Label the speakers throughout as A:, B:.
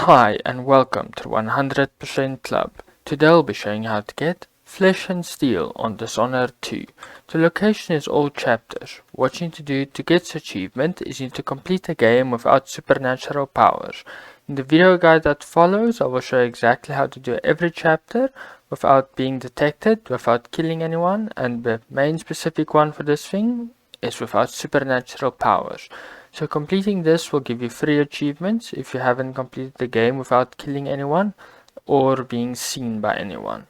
A: Hi and welcome to 100% Club. Today I'll be showing you how to get Flesh and Steel on Dishonored 2. The location is all chapters. What you need to do to get this achievement is you need to complete the game without supernatural powers. In the video guide that follows, I will show you exactly how to do every chapter without being detected, without killing anyone, and the main specific one for this thing is without supernatural powers. So completing this will give you 3 achievements if you haven't completed the game without killing anyone or being seen by anyone.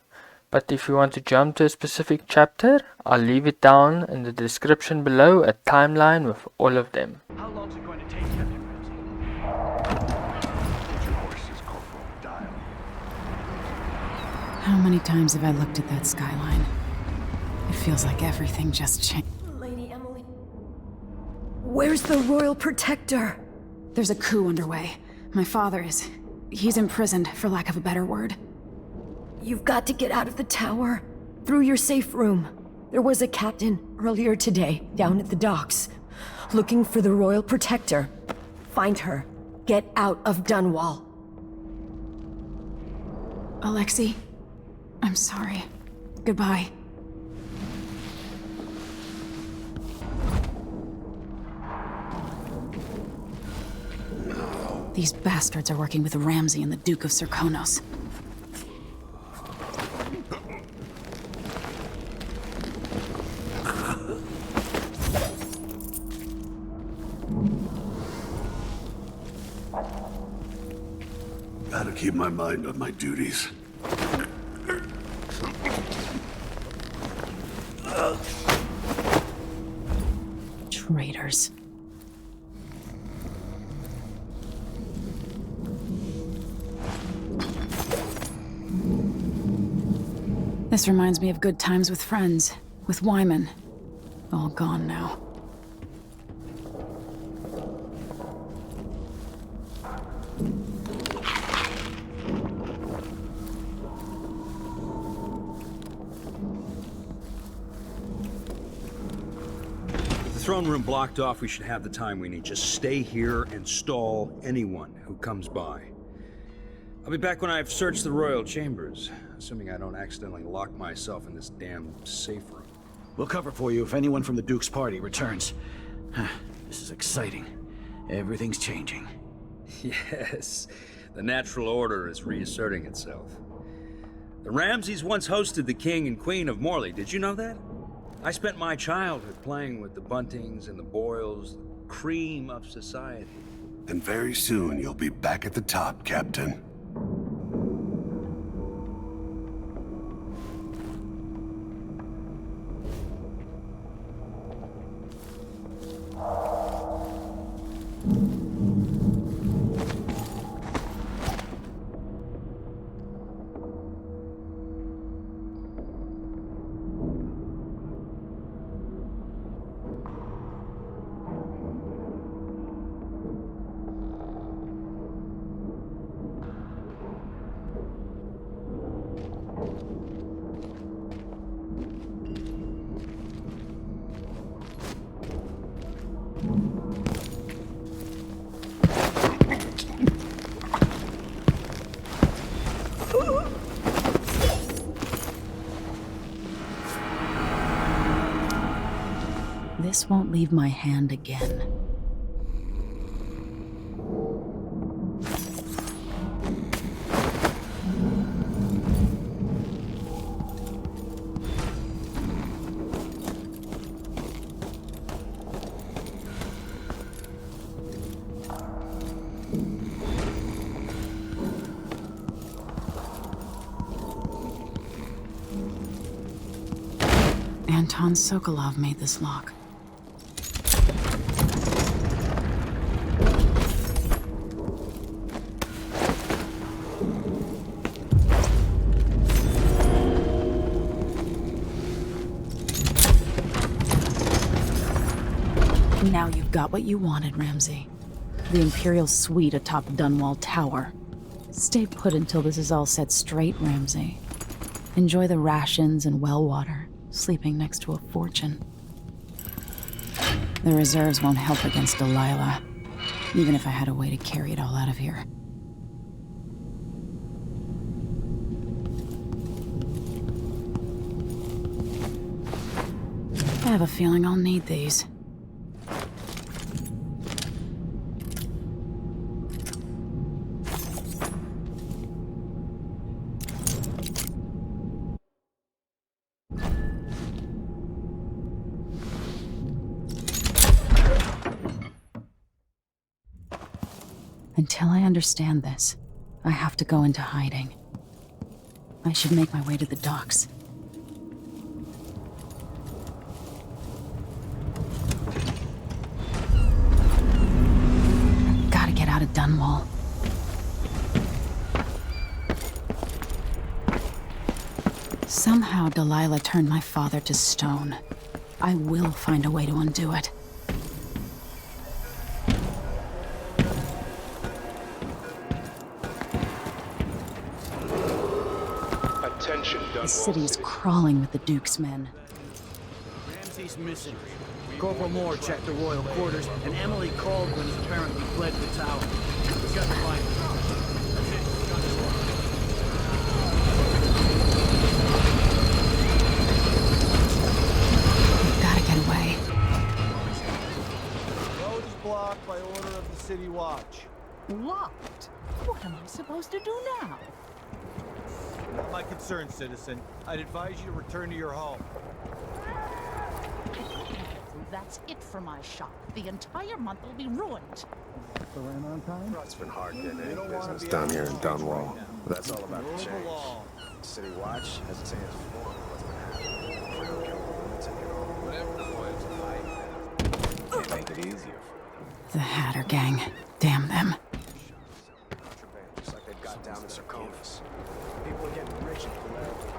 A: But if you want to jump to a specific chapter, I'll leave it down in the description below a timeline with all of them.
B: How long's it going to take, Captain Ramsey? Get your horse's corporal dial.
C: How many times have I looked at that skyline? It feels like everything just changed.
D: Lady Emily. Where's the Royal Protector?
C: There's a coup underway. My father is... he's imprisoned, for lack of a better word.
D: You've got to get out of the tower. Through your safe room. There was a captain earlier today, down at the docks, looking for the Royal Protector. Find her. Get out of Dunwall.
C: Alexei, I'm sorry. Goodbye. These bastards are working with Ramsey and the Duke of Serkonos.
B: Gotta keep my mind on my duties.
C: Traitors. This reminds me of good times with friends, with Wyman. All gone now.
E: The throne room blocked off, we should have the time we need. Just stay here and stall anyone who comes by. I'll be back when I've searched the royal chambers, assuming I don't accidentally lock myself in this damn safe room.
F: We'll cover for you if anyone from the Duke's party returns. This is exciting. Everything's changing.
E: Yes, the natural order is reasserting itself. The Ramseys once hosted the king and queen of Morley, did you know that? I spent my childhood playing with the Buntings and the Boyles, the cream of society.
B: And very soon you'll be back at the top, Captain.
C: This won't leave my hand again. Anton Sokolov made this lock. Now you've got what you wanted, Ramsey. The Imperial suite atop Dunwall Tower. Stay put until this is all set straight, Ramsey. Enjoy the rations and well water, sleeping next to a fortune. The reserves won't help against Delilah, even if I had a way to carry it all out of here. have a feeling I'll need these. Until I understand this, I have to go into hiding. I should make my way to the docks. Gotta get out of Dunwall. Somehow Delilah turned my father to stone. I will find a way to undo it.
B: Attention, Dunwall
C: The city is
B: citizens.
C: crawling with the Duke's men.
F: Ramsey's missing. Corporal Moore checked the royal quarters, and Emily Caldwin has apparently fled the tower. We got to find her.
C: We've gotta get away.
G: Road is blocked by order of the City Watch.
H: Locked? What am I supposed to do now?
G: Not my concern, citizen. I'd advise you to return to your home.
H: That's it for my shop. The entire month will be ruined.
B: It's been hard getting any business down here in Dunwall. That's all about to change.
G: Belong.
B: City Watch has its hands full of what's been happening. Freedom killed the lunatic and all. Whatever the boys fight, they make it easier for them.
C: The Hatter Gang. Damn them.
B: Contraband, just like they've got down in Sarcomas. People are getting rich and cholerical.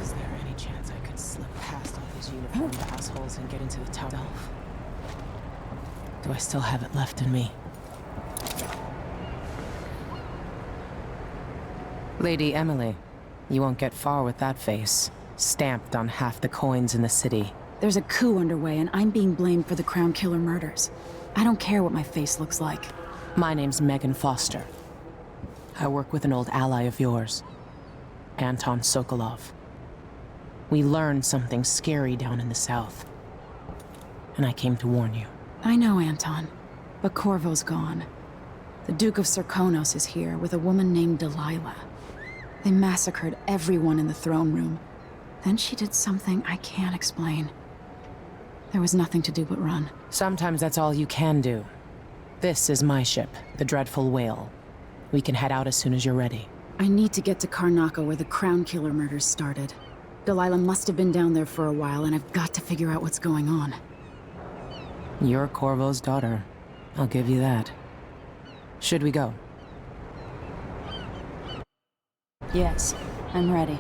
I: Is there any chance I could slip past all these uniformed assholes and get into the tower itself? Do I still have it left in me? Lady Emily, you won't get far with that face. Stamped on half the coins in the city.
C: There's a coup underway, and I'm being blamed for the Crown Killer murders. I don't care what my face looks like.
I: My name's Megan Foster. I work with an old ally of yours, Anton Sokolov. We learned something scary down in the south, and I came to warn you.
C: I know, Anton, but Corvo's gone. The Duke of Sarkonos is here with a woman named Delilah. They massacred everyone in the throne room. Then she did something I can't explain. There was nothing to do but run.
I: Sometimes that's all you can do. This is my ship, the Dreadful Whale. We can head out as soon as you're ready.
C: I need to get to Karnaca where the Crown Killer murders started. Delilah must have been down there for a while, and I've got to figure out what's going on.
I: You're Corvo's daughter. I'll give you that. Should we go?
C: Yes, I'm ready.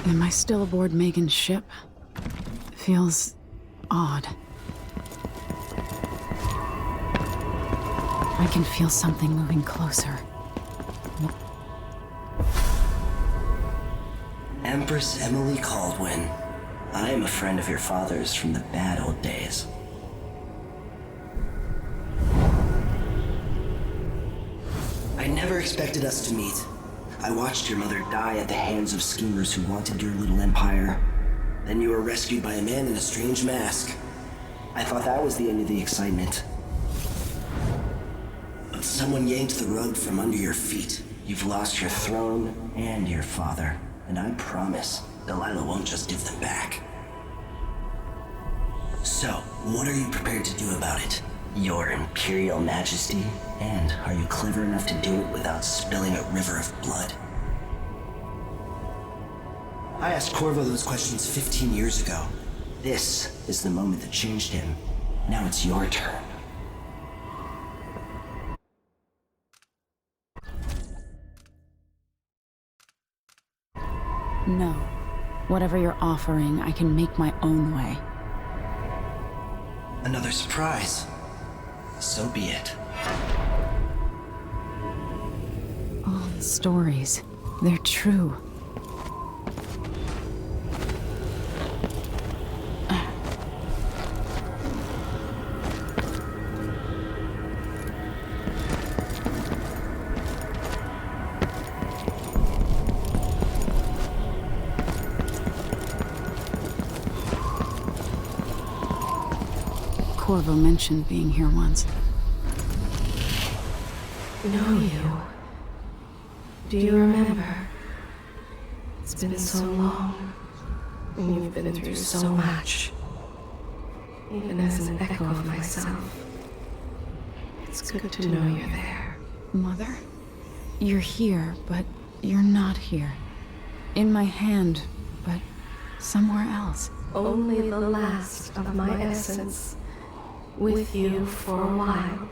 C: Am I still aboard Megan's ship? Feels odd. I can feel something moving closer.
J: Empress Emily Caldwin. I am a friend of your father's from the bad old days. I never expected us to meet. I watched your mother die at the hands of schemers who wanted your little empire. Then you were rescued by a man in a strange mask. I thought that was the end of the excitement. But someone yanked the rug from under your feet. You've lost your throne and your father. And I promise, Delilah won't just give them back. So, what are you prepared to do about it? Your Imperial Majesty? And are you clever enough to do it without spilling a river of blood? I asked Corvo those questions 15 years ago. This is the moment that changed him. Now it's your turn.
C: No. Whatever you're offering, I can make my own way.
J: Another surprise. So be it.
C: All the stories, they're true. Corvo mentioned being here once.
D: Know you. Do you remember? It's been so long, and you've been through so much. Even as an echo of myself, it's good to know you're there.
C: Mother? You're here, but you're not here. In my hand, but somewhere else.
D: Only the last of my essence. With you for a while.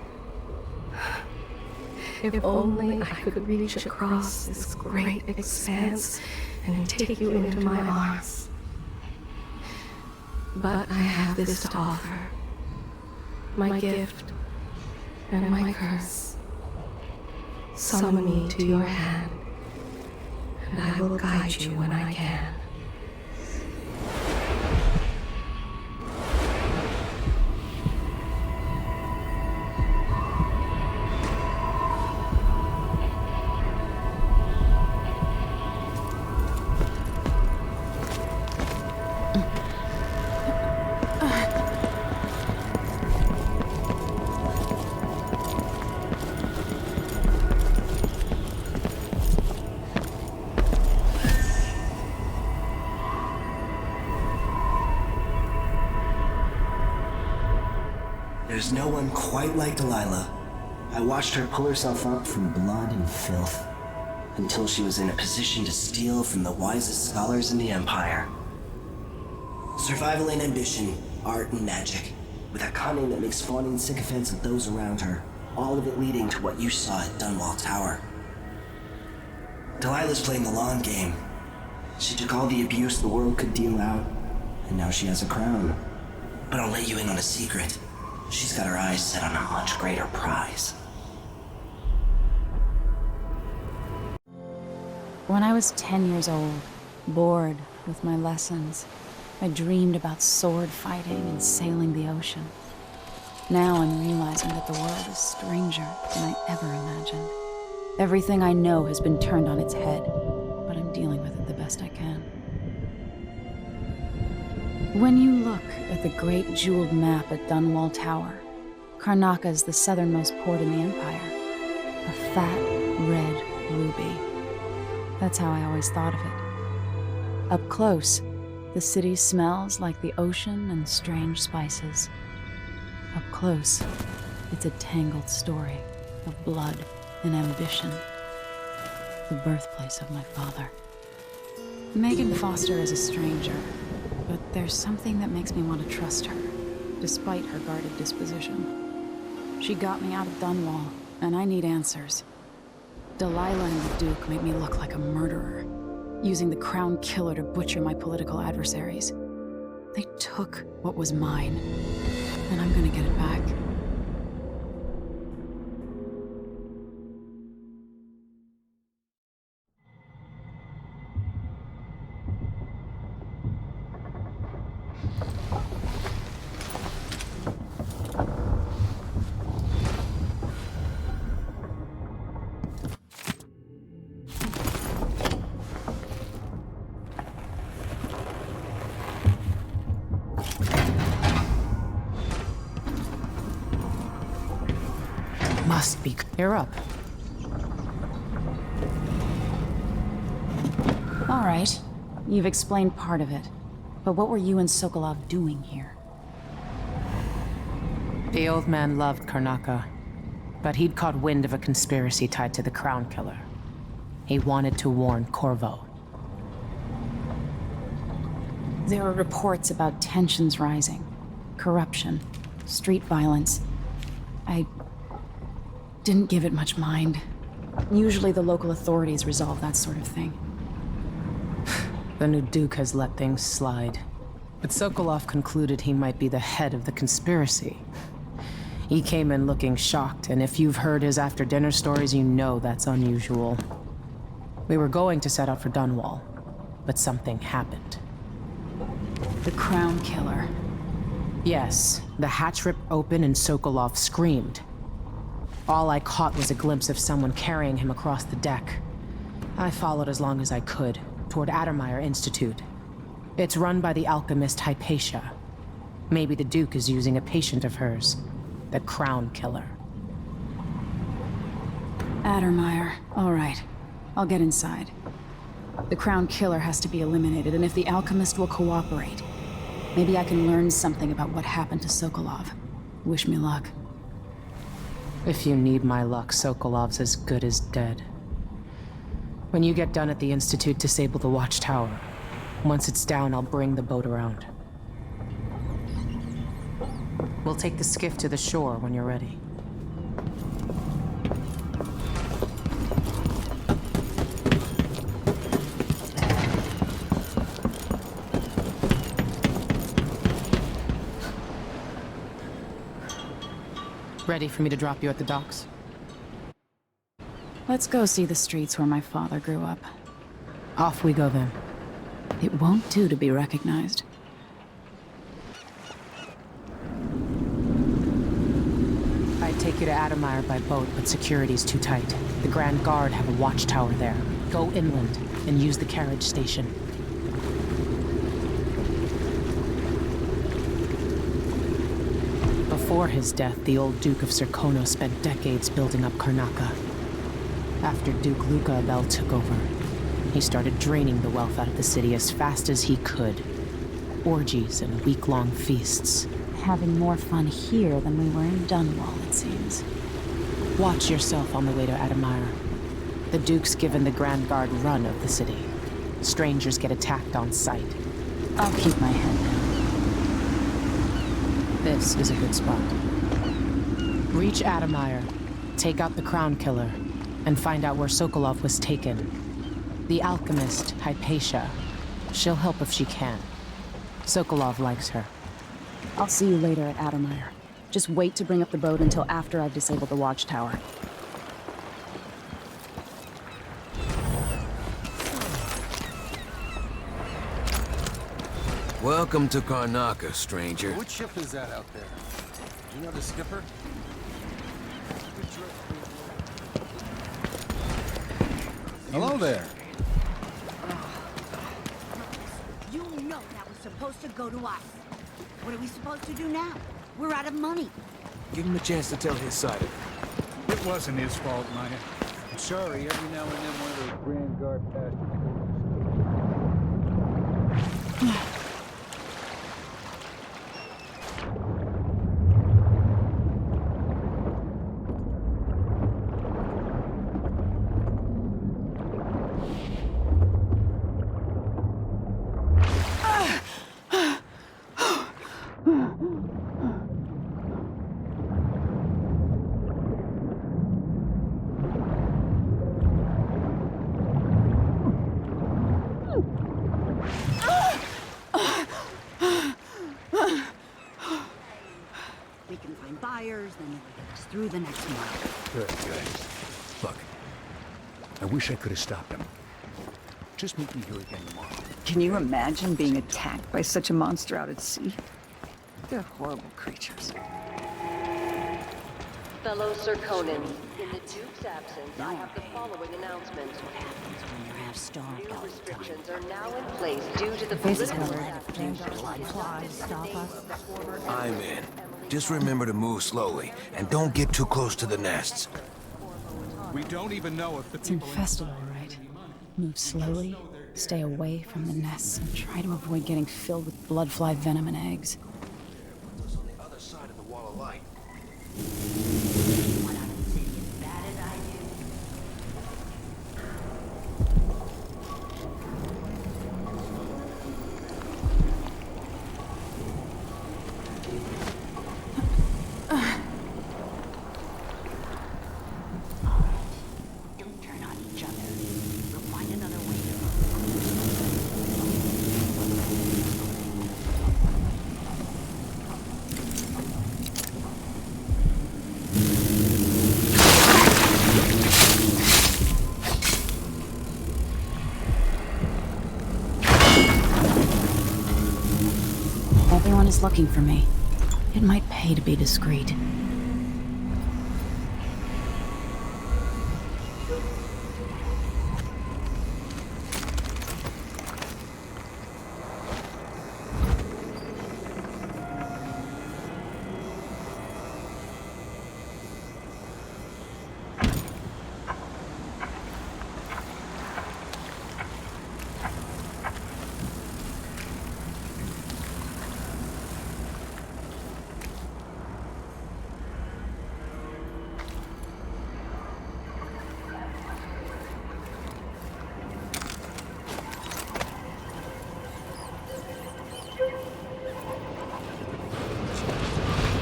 D: If only I could reach across this great expanse and take you into my arms. But I have this to offer. My gift and my curse. Summon me to your hand, and I will guide you when I can.
J: There's no one quite like Delilah. I watched her pull herself up from blood and filth, until she was in a position to steal from the wisest scholars in the Empire. Survival and ambition, art and magic, with a cunning that makes fawning sycophants of those around her, all of it leading to what you saw at Dunwall Tower. Delilah's playing the long game. She took all the abuse the world could deal out, and now she has a crown. But I'll let you in on a secret. She's got her eyes set on a much greater prize.
C: When I was 10 years old, bored with my lessons, I dreamed about sword fighting and sailing the ocean. Now I'm realizing that the world is stranger than I ever imagined. Everything I know has been turned on its head, but I'm dealing with it the best I can. When you look at the great jeweled map at Dunwall Tower, Karnaca is the southernmost port in the Empire. A fat, red ruby. That's how I always thought of it. Up close, the city smells like the ocean and strange spices. Up close, it's a tangled story of blood and ambition. The birthplace of my father. Megan Foster is a stranger, but there's something that makes me want to trust her, despite her guarded disposition. She got me out of Dunwall, and I need answers. Delilah and the Duke made me look like a murderer, using the Crown Killer to butcher my political adversaries. They took what was mine, and I'm gonna get it back.
I: Must be. You're up.
C: All right, you've explained part of it. But what were you and Sokolov doing here?
I: The old man loved Karnaca, but he'd caught wind of a conspiracy tied to the Crown Killer. He wanted to warn Corvo.
C: There are reports about tensions rising, corruption, street violence. I didn't give it much mind. Usually the local authorities resolve that sort of thing.
I: The new Duke has let things slide. But Sokolov concluded he might be the head of the conspiracy. He came in looking shocked, and if you've heard his after-dinner stories, you know that's unusual. We were going to set out for Dunwall, but something happened.
C: The Crown Killer.
I: Yes, the hatch ripped open and Sokolov screamed. All I caught was a glimpse of someone carrying him across the deck. I followed as long as I could, toward Addermeyer Institute. It's run by the alchemist Hypatia. Maybe the Duke is using a patient of hers, the Crown Killer.
C: Addermeyer. All right. I'll get inside. The Crown Killer has to be eliminated, and if the alchemist will cooperate, maybe I can learn something about what happened to Sokolov. Wish me luck.
I: If you need my luck, Sokolov's as good as dead. When you get done at the Institute, disable the watchtower. Once it's down, I'll bring the boat around. We'll take the skiff to the shore when you're ready. Ready for me to drop you at the docks?
C: Let's go see the streets where my father grew up.
I: Off we go then.
C: It won't do to be recognized.
I: I'd take you to Addermeyer by boat, but security's too tight. The Grand Guard have a watchtower there. Go inland and use the carriage station. Before his death, the old Duke of Serkonos spent decades building up Karnaca. After Duke Luca Abel took over, he started draining the wealth out of the city as fast as he could. Orgies and week-long feasts.
C: Having more fun here than we were in Dunwall, it seems.
I: Watch yourself on the way to Addermeyer. The Duke's given the Grand Guard run of the city. Strangers get attacked on sight.
C: I'll keep my head down.
I: This is a good spot. Reach Addermeyer, take out the Crown Killer, and find out where Sokolov was taken. The alchemist, Hypatia. She'll help if she can. Sokolov likes her.
C: I'll see you later at Addermeyer. Just wait to bring up the boat until after I've disabled the watchtower.
K: Welcome to Karnaca, stranger.
G: What ship is that out there? Do you know the skipper? Hello there.
L: You know that was supposed to go to us. What are we supposed to do now? We're out of money.
K: Give him a chance to tell his side of it.
F: It wasn't his fault, Maya. I'm sorry, every now and then one of those Grand Guard bastards.
L: We can find buyers, then we'll get us through the next month.
F: Good, good. Look, I wish I could have stopped him. Just meet me here again tomorrow.
M: Can you imagine being attacked by such a monster out at sea? They're horrible creatures.
N: Fellow Serkonans, in the Duke's absence, I have the following announcement.
L: What happens when you're half starved
N: New
L: all the time?
N: restrictions are now in place due to the
L: This is
N: political
L: gonna let a few blood flies stop us.
K: I'm in. Just remember to move slowly, and don't get too close to the nests.
G: We don't even know if the
C: It's
G: people
C: infested, all right. Move slowly, stay away from the nests, and try to avoid getting filled with bloodfly venom and eggs.
K: What's on the other side of the wall of light?
L: One out of the city as bad as I do.
C: someone is looking for me. It might pay to be discreet.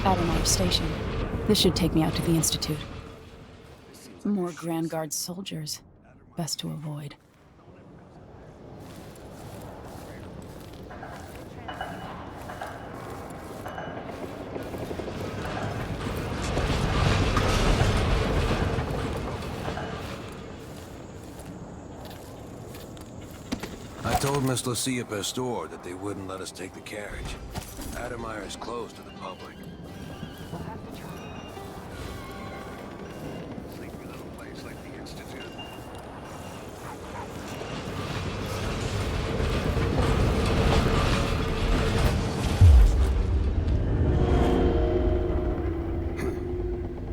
C: Adamar Station. This should take me out to the Institute. More Grand Guard soldiers. Best to avoid.
K: I told Miss Lucia Pastor that they wouldn't let us take the carriage. Adamir is closed to the public. Sleepy little place like the Institute.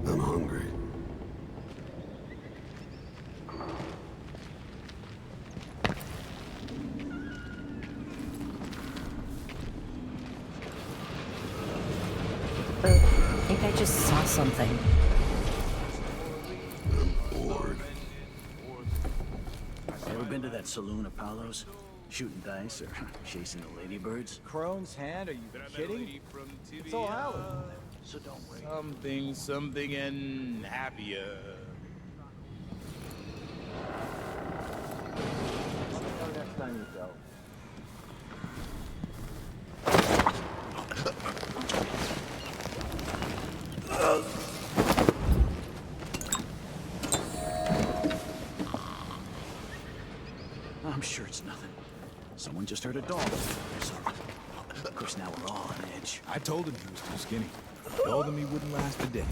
O: I'm hungry.
D: I think I just saw something.
O: I'm bored.
F: Ever been to that saloon, Apollo's? Shooting dice or chasing the ladybirds?
G: Crone's hand? Are you kidding? It's all Howard.
F: So don't worry.
G: Something, and happier. Let me know next time you go.
F: I'm sure it's nothing. Someone just heard a dog. Of course, now we're all on edge.
B: I told him he was too skinny. Told him he wouldn't last a day.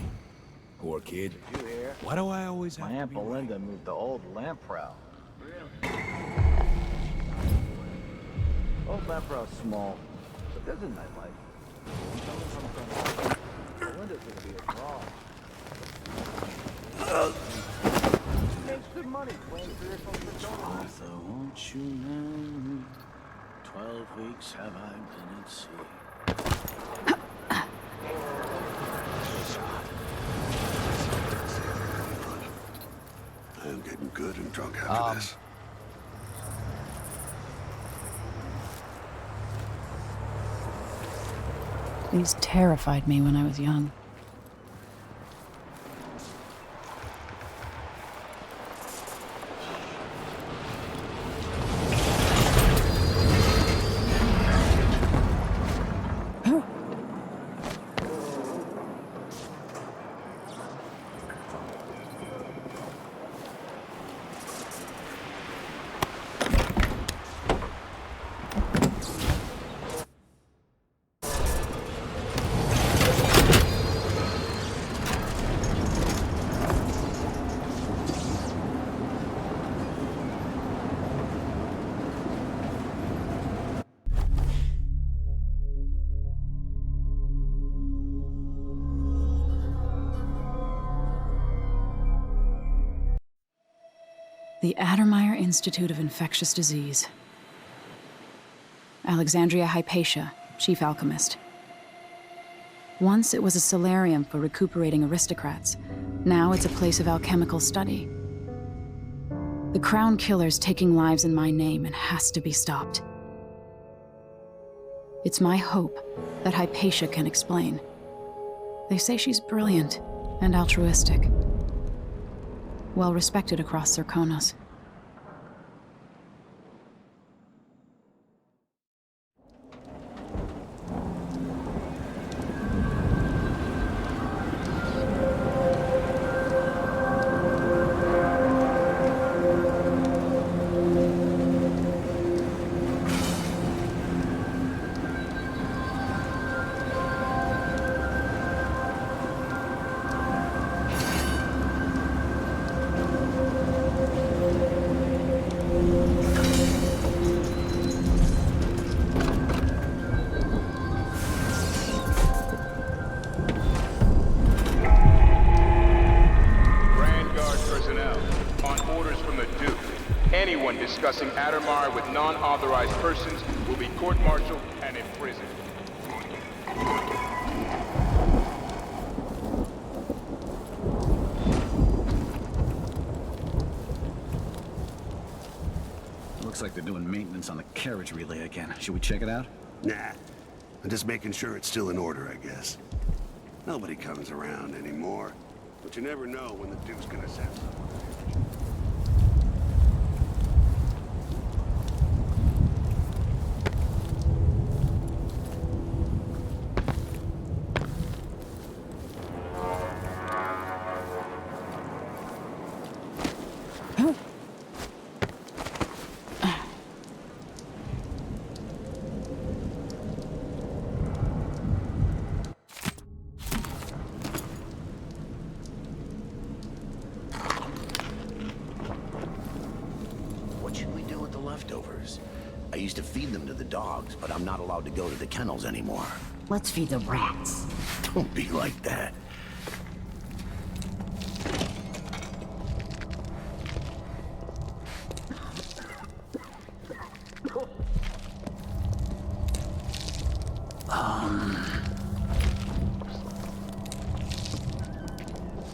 B: Poor kid.
G: Did you hear?
B: Why do I always have
G: My
B: to
G: Aunt
B: be right?
G: Belinda moved the old lamprey. Old lamprey's small, but there's a nightlife. Belinda's gonna be a draw. She makes good money playing for your
F: Martha, won't you know? 12 weeks have I been at sea.
O: I'm getting good and drunk after this.
C: These terrified me when I was young. The Addermeyer Institute of Infectious Disease. Alexandria Hypatia, chief alchemist. Once it was a solarium for recuperating aristocrats. Now it's a place of alchemical study. The crown killer's taking lives in my name and has to be stopped. It's my hope that Hypatia can explain. They say she's brilliant and altruistic. Well respected across Zirconos.
P: Anyone discussing Addermire with non-authorized persons will be court-martialed and imprisoned.
F: Looks like they're doing maintenance on the carriage relay again. Should we check it out?
O: Nah. I'm just making sure it's still in order, I guess. Nobody comes around anymore. But you never know when the Duke's gonna send someone.
Q: What should we do with the leftovers? I used to feed them to the dogs, but I'm not allowed to go to the kennels anymore.
L: Let's feed the rats.
Q: Don't be like that.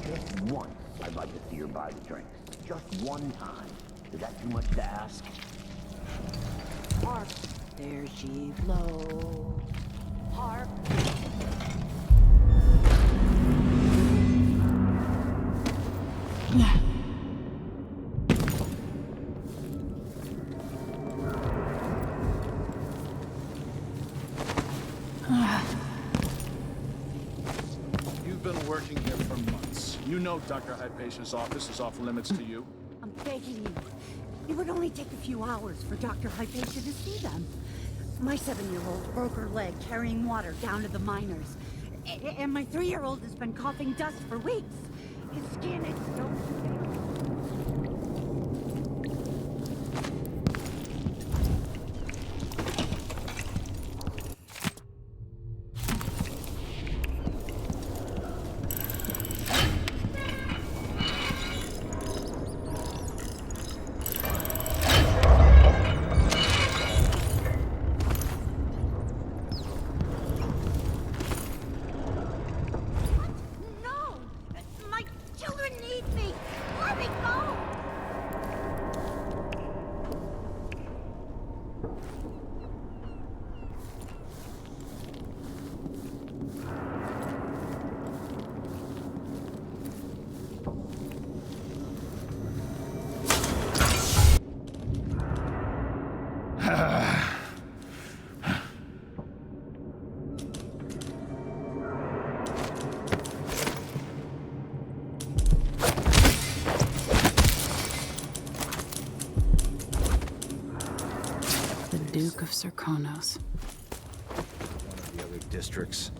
Q: Just once, I'd like to see her buy the drinks. Just one time. Is that too much to ask?
L: Hark, there she blows. Hark.
F: You've been working here for months. You know Dr. Hypatia's office is off limits to you.
L: I'm begging you. It would only take a few hours for Dr. Hypatia to see them. My 7-year-old broke her leg carrying water down to the miners. And my 3-year-old has been coughing dust for weeks. His skin is so... No! My children need me! Let me go!
C: The Duke of Serkonos.
F: One of the other districts.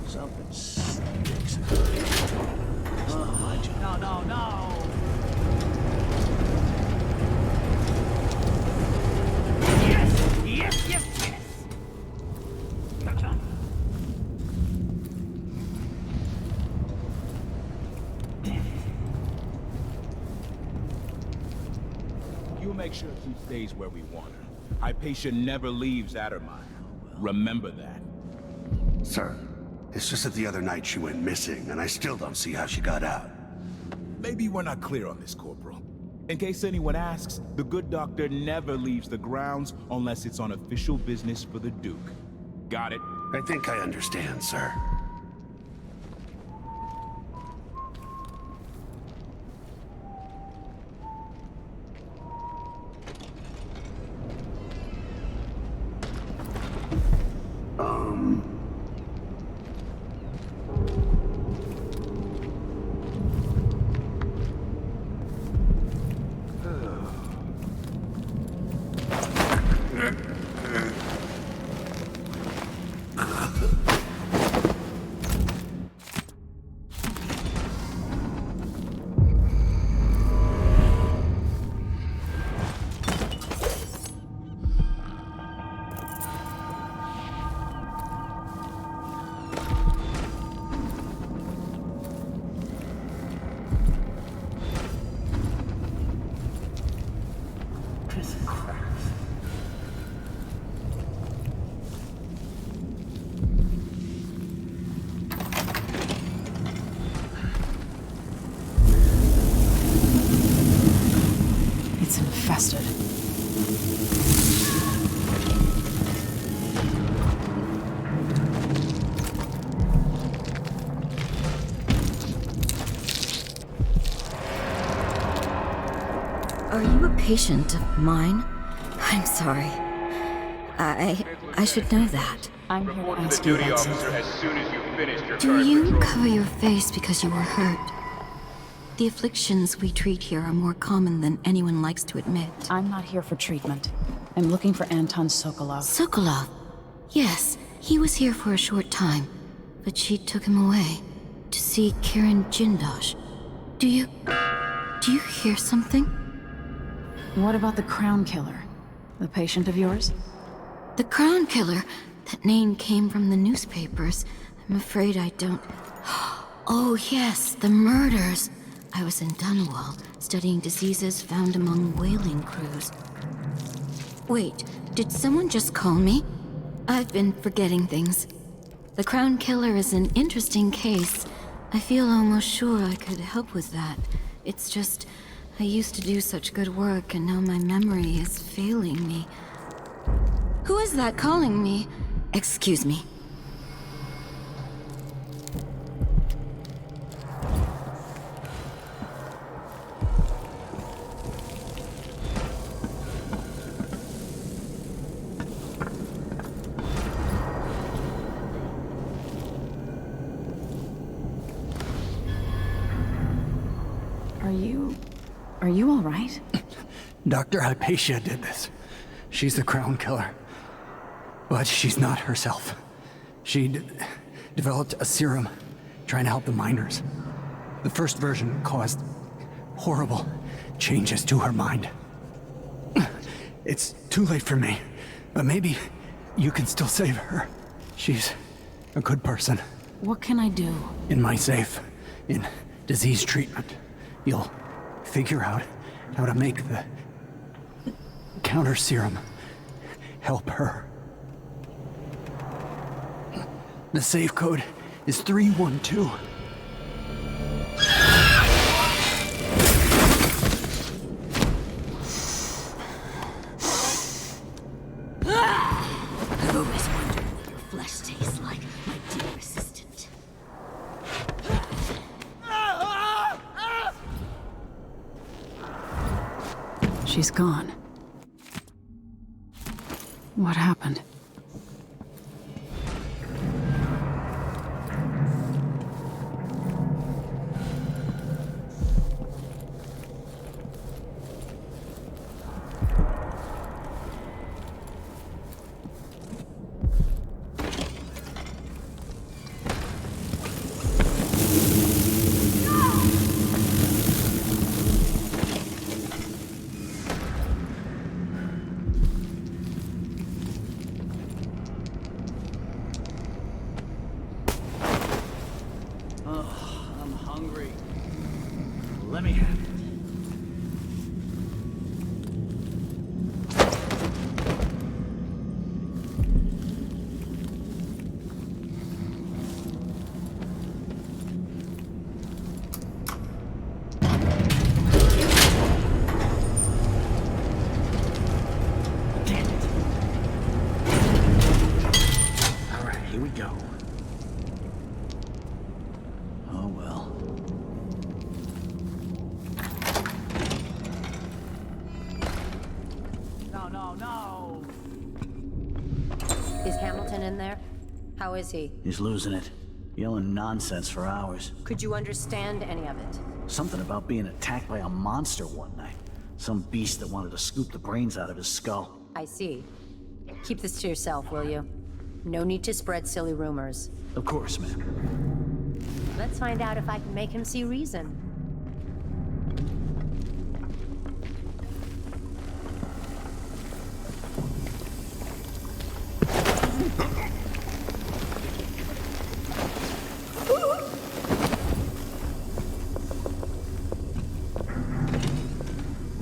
F: Something stinks.
L: No, no, no!
F: Yes! Yes, yes, yes!
P: You make sure she stays where we want her. Hypatia never leaves Addermire. Remember that.
O: Sir, it's just that the other night she went missing, and I still don't see how she got out.
P: Maybe we're not clear on this, Corporal. In case anyone asks, the good doctor never leaves the grounds unless it's on official business for the Duke. Got it?
O: I think I understand, sir.
C: infested.
D: Are you a patient of mine? I'm sorry. I should know that.
C: I'm here to
R: Report to the
C: ask you
R: duty
C: about
R: officer
C: something.
R: as soon as you've finished your
D: Do
R: current
D: you
R: patrol.
D: cover your face because you were hurt? The afflictions we treat here are more common than anyone likes to admit.
C: I'm not here for treatment. I'm looking for Anton Sokolov.
D: Sokolov? Yes, he was here for a short time, but she took him away to see Karen Jindosh. Do you hear something?
C: What about the Crown Killer? The patient of yours?
D: The Crown Killer? That name came from the newspapers. I'm afraid I don't... Oh yes, the murders. I was in Dunwall, studying diseases found among whaling crews. Wait, did someone just call me? I've been forgetting things. The Crown Killer is an interesting case. I feel almost sure I could help with that. It's just, I used to do such good work and now my memory is failing me. Who is that calling me? Excuse me.
C: Are you all right?
S: Dr. Hypatia did this. She's the Crown Killer. But she's not herself. She developed a serum trying to help the miners. The first version caused horrible changes to her mind. It's too late for me, but maybe you can still save her. She's a good person.
C: What can I do?
S: In my safe, in disease treatment, you'll figure out how to make the counter serum help her. The safe code is 312.
D: I've always wondered what your flesh tastes like, my dear assistant.
C: She's gone. What happened?
F: I'm hungry. Let me have it. All right, here we go. Oh well. No.
N: Is Hamilton in there? How is he?
F: He's losing it. Yelling nonsense for hours.
N: Could you understand any of it?
F: Something about being attacked by a monster one night. Some beast that wanted to scoop the brains out of his skull.
N: I see. Keep this to yourself, will you? No need to spread silly rumors.
F: Of course, ma'am.
N: Let's find out if I can make him see reason.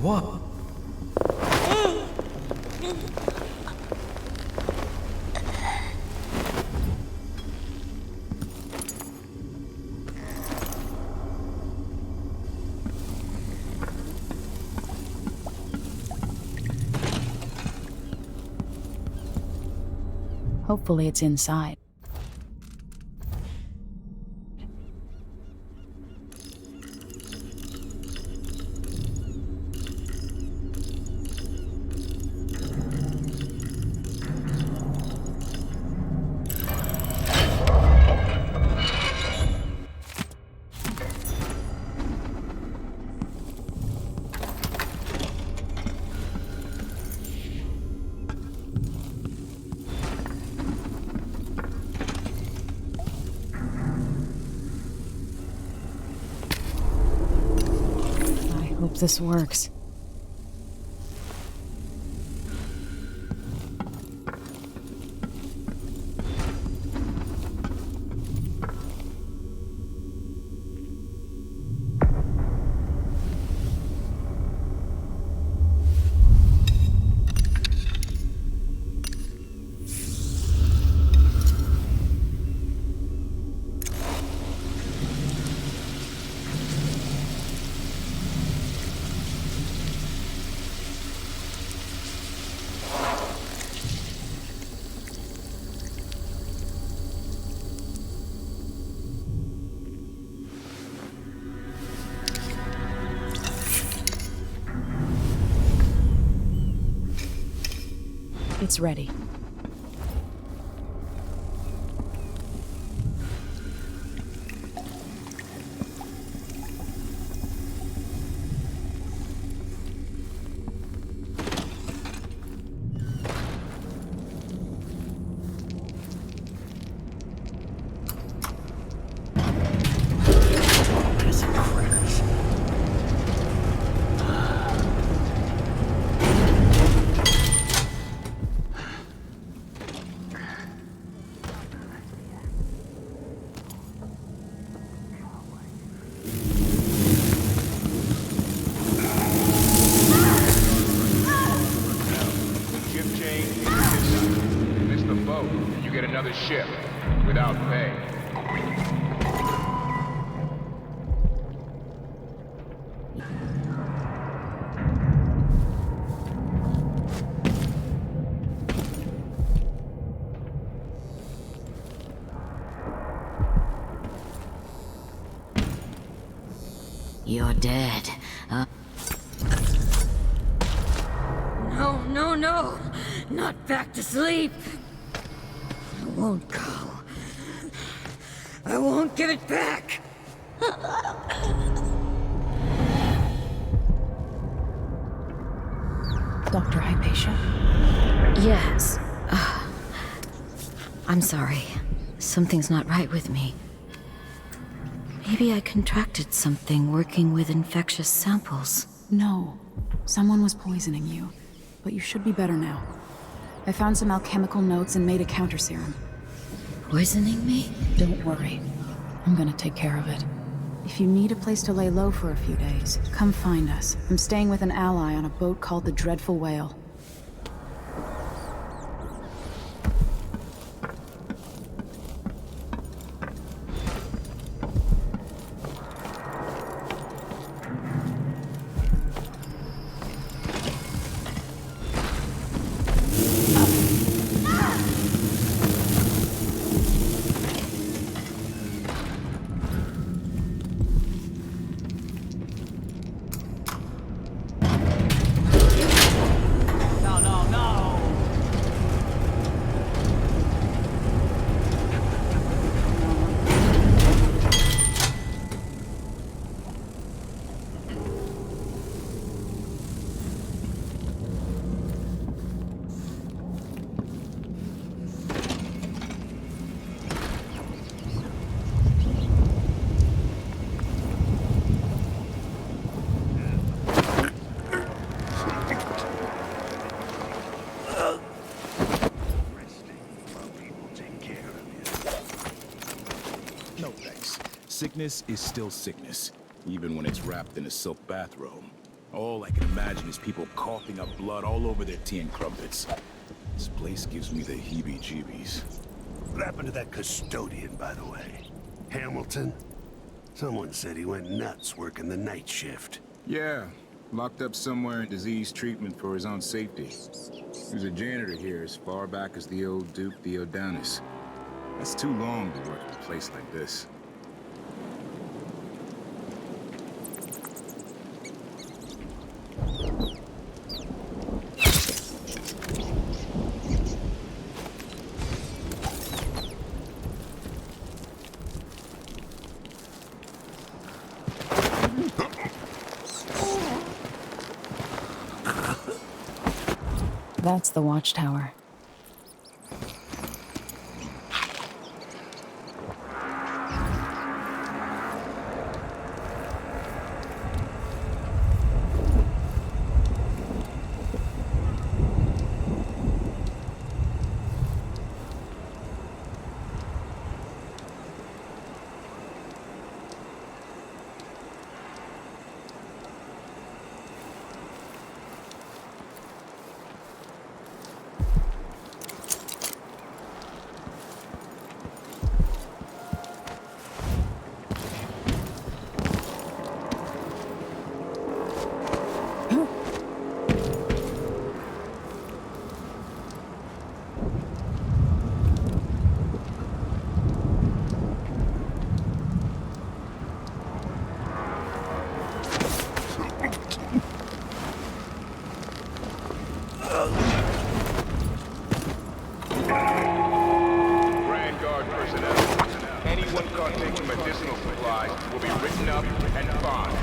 F: What?
C: Hopefully it's inside. Hope this works. It's ready.
R: Ship without pay.
D: You're dead. No, no, no! Not back to sleep! I won't go. I won't give it back!
C: Dr. Hypatia?
D: Yes. I'm sorry. Something's not right with me. Maybe I contracted something working with infectious samples.
C: No. Someone was poisoning you. But you should be better now. I found some alchemical notes and made a counter serum.
D: Poisoning me?
C: Don't worry. I'm gonna take care of it. If you need a place to lay low for a few days, come find us. I'm staying with an ally on a boat called the Dreadful Whale.
P: No thanks. Sickness is still sickness, even when it's wrapped in a silk bathrobe. All I can imagine is people coughing up blood all over their tea and crumpets. This place gives me the heebie-jeebies.
O: What happened to that custodian, by the way? Hamilton? Someone said he went nuts working the night shift.
P: Yeah, Locked up somewhere in disease treatment for his own safety. He was a janitor here as far back as the old Duke Theodanis. That's too long to work at a place like this.
C: That's the watchtower.
R: Grand Guard personnel. Anyone caught taking medicinal supplies will be written up and fined.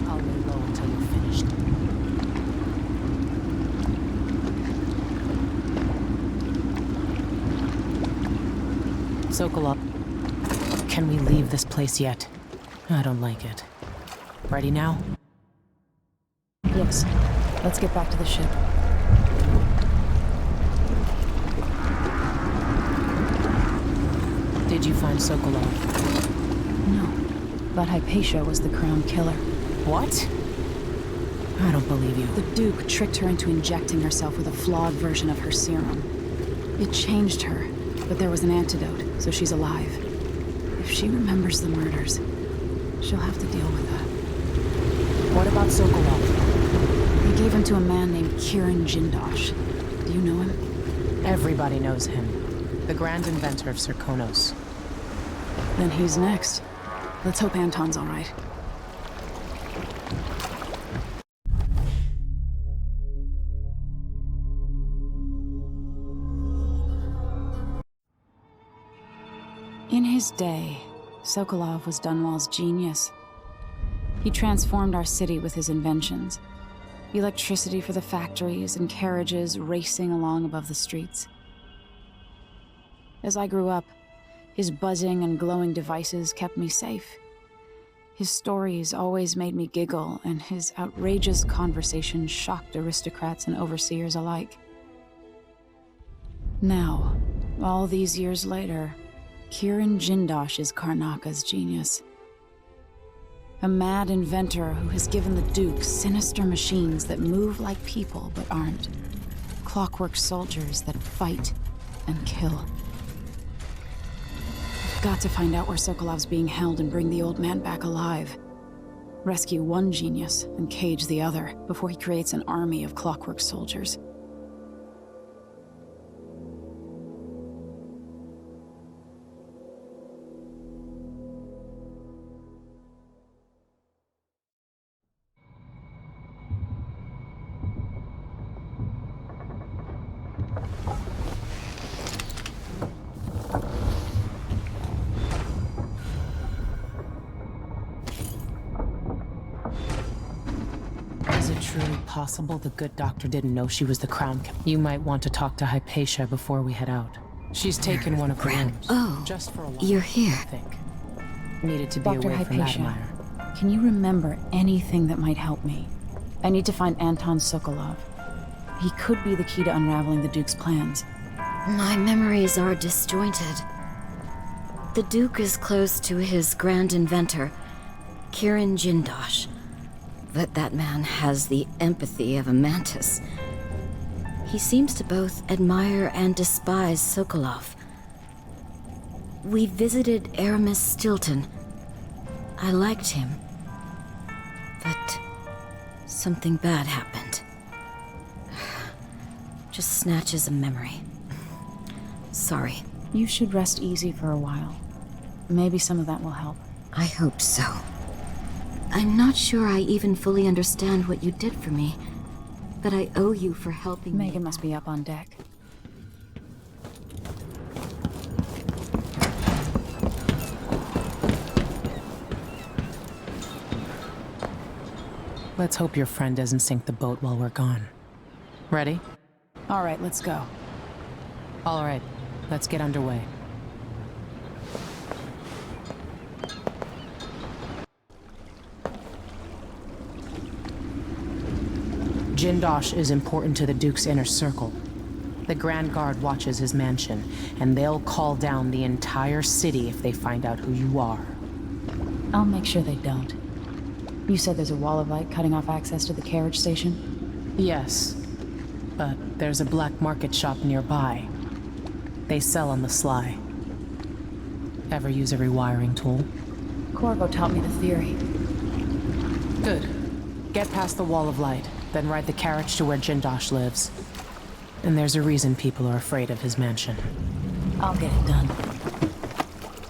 I: I'll lay low until you're finished. Sokolov, can we leave this place yet? I don't like it. Ready now?
C: Yes. Let's get back to the ship.
I: Did you find Sokolov?
C: No. But Hypatia was the crown killer.
I: What? I don't believe you.
C: The Duke tricked her into injecting herself with a flawed version of her serum. It changed her, but there was an antidote, so she's alive. If she remembers the murders, she'll have to deal with that.
I: What about Sokolov?
C: They gave him to a man named Kieran Jindosh. Do you know him?
I: Everybody knows him. The grand inventor of Serkonos.
C: Then he's next. Let's hope Anton's all right. In his day, Sokolov was Dunwall's genius. He transformed our city with his inventions. Electricity for the factories and carriages racing along above the streets. As I grew up, his buzzing and glowing devices kept me safe. His stories always made me giggle, and his outrageous conversations shocked aristocrats and overseers alike. Now, all these years later, Kieran Jindosh is Karnaka's genius. A mad inventor who has given the Duke sinister machines that move like people but aren't. Clockwork soldiers that fight and kill. I've got to find out where Sokolov's being held and bring the old man back alive. Rescue one genius and cage the other before he creates an army of clockwork soldiers.
I: Is it truly possible the good doctor didn't know she was the crown killer? You might want to talk to Hypatia before we head out. She's taken one of the rooms.
D: Oh,
I: just for a while,
D: you're here.
I: I think. Needed to be
C: Dr.
I: away from
C: Hypatia,
I: Admire.
C: can you remember anything that might help me? I need to find Anton Sokolov. He could be the key to unraveling the Duke's plans.
D: My memories are disjointed. The Duke is close to his grand inventor, Kirin Jindosh. But that man has the empathy of a mantis. He seems to both admire and despise Sokolov. We visited Aramis Stilton. I liked him. But something bad happened. Just snatches of memory. Sorry.
C: You should rest easy for a while. Maybe some of that will help.
D: I hope so. I'm not sure I even fully understand what you did for me, but I owe you for helping me.
C: Megan must be up on deck.
I: Let's hope your friend doesn't sink the boat while we're gone. Ready?
C: All right, let's go.
I: All right, let's get underway. Jindosh is important to the Duke's inner circle. The Grand Guard watches his mansion, and they'll call down the entire city if they find out who you are.
C: I'll make sure they don't. You said there's a wall of light cutting off access to the carriage station?
I: Yes, but there's a black market shop nearby. They sell on the sly. Ever use a rewiring tool?
C: Corvo taught me the theory.
I: Good. Get past the wall of light, then ride the carriage to where Jindosh lives. And there's a reason people are afraid of his mansion.
C: I'll get it done.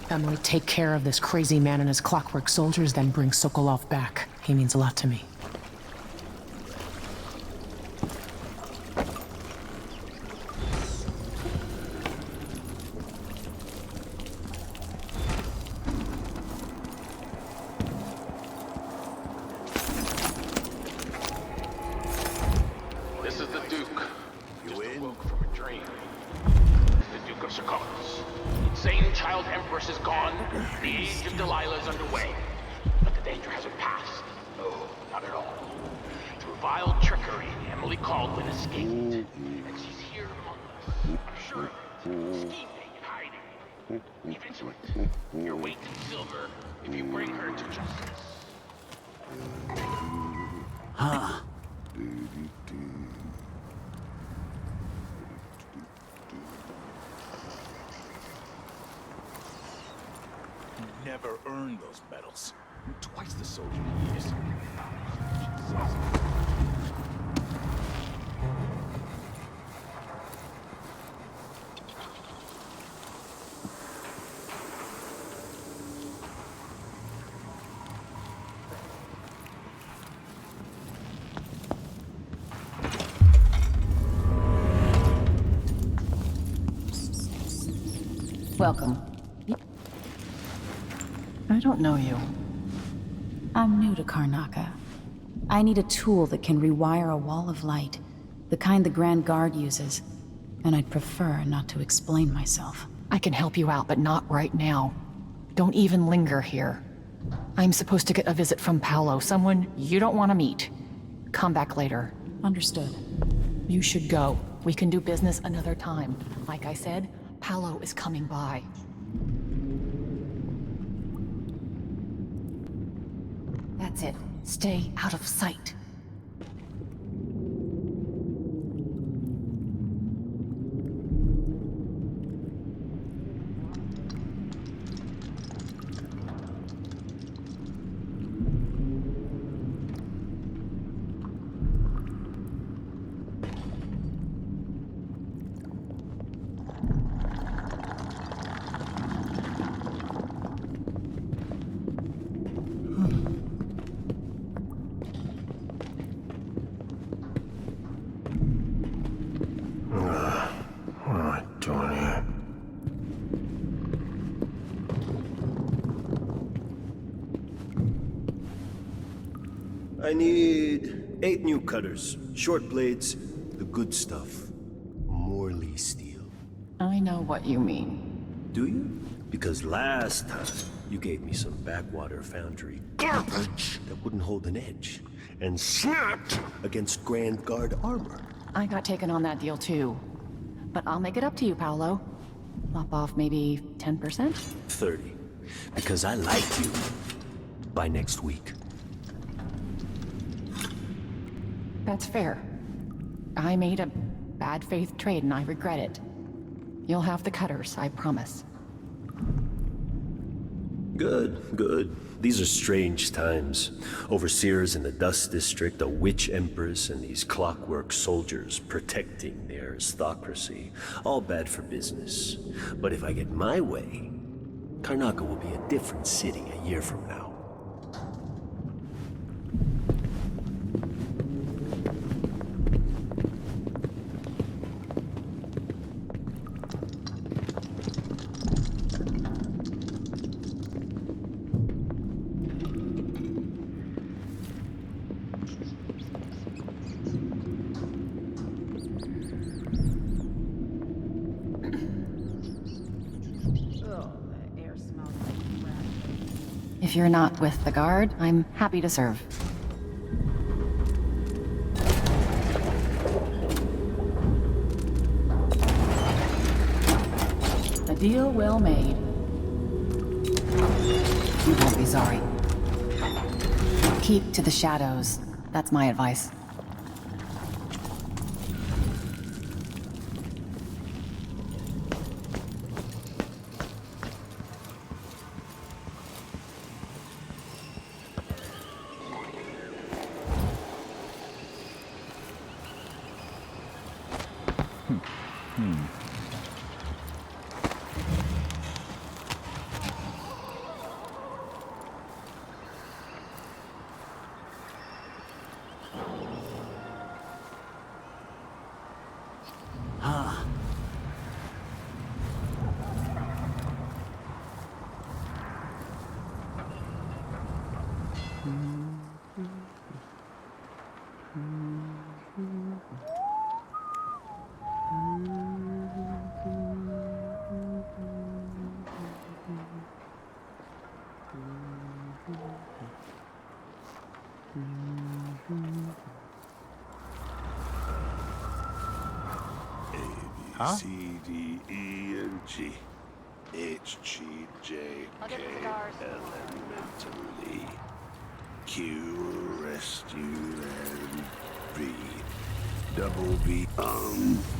I: Emily, take care of this crazy man and his clockwork soldiers, then bring Sokolov back. He means a lot to me.
R: This is the Duke. You just awoke from a dream. The Duke of Sokolos. Insane child empress is gone. The age of Delilah is underway. But the danger hasn't passed. No, not at all. Through vile trickery, Emily Caldwin escaped. And she's here among us. I'm sure of it. Scheming and hiding. Be vigilant. Your weight in silver if you bring her to justice.
F: Huh. Never earned those medals. You're twice the soldier he is.
C: Welcome.
T: I don't know you.
C: I'm new to Karnaca. I need a tool that can rewire a wall of light, the kind the Grand Guard uses, and I'd prefer not to explain myself.
T: I can help you out, but not right now. Don't even linger here. I'm supposed to get a visit from Paolo, someone you don't want to meet. Come back later.
C: Understood.
T: You should go. We can do business another time. Like I said, Paolo is coming by. That's it. Stay out of sight.
K: What am I doing here?
U: I need 8 new cutters, short blades, the good stuff. Morley steel.
T: I know what you mean.
U: Do you? Because last time, you gave me some backwater foundry garbage that wouldn't hold an edge, and snapped against Grand Guard armor.
T: I got taken on that deal too. But I'll make it up to you, Paolo. Lop off maybe 10%?
U: 30. Because I like you. By next week.
T: That's fair. I made a bad faith trade and I regret it. You'll have the cutters, I promise.
U: Good, good. These are strange times. Overseers in the Dust District, a witch empress, and these clockwork soldiers protecting their aristocracy. All bad for business. But if I get my way, Karnaca will be a different city a year from now.
T: If you're not with the guard, I'm happy to serve. A deal well made. You won't be sorry. Keep to the shadows. That's my advice.
O: A, B, C, D, E, and G. H, G, J, K, elementally. Q, rescue, and B. Double B,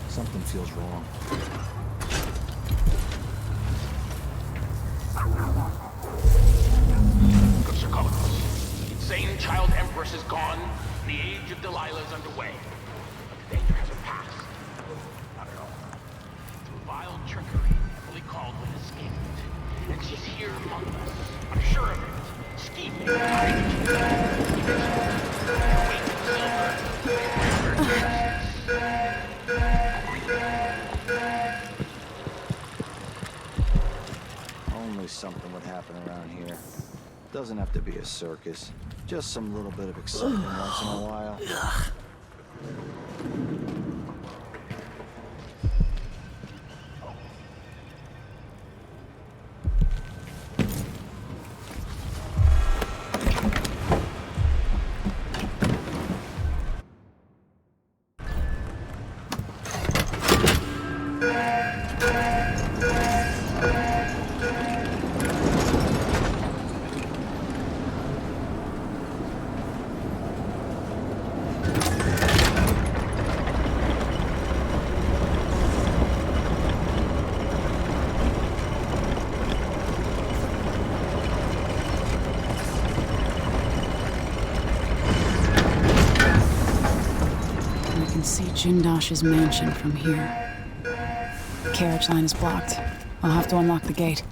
B: Something feels wrong.
R: Good Sir Commodus. The insane child empress is gone, and the age of Delilah is underway. But the danger hasn't passed. Not at all. Through vile trickery, Emily Caldwell escaped. And she's here among us. I'm sure of it. Scheming.
B: Only something would happen around here. Doesn't have to be a circus. Just some little bit of excitement once in a while.
C: See Jindosh's mansion from here. The carriage line is blocked. I'll have to unlock the gate.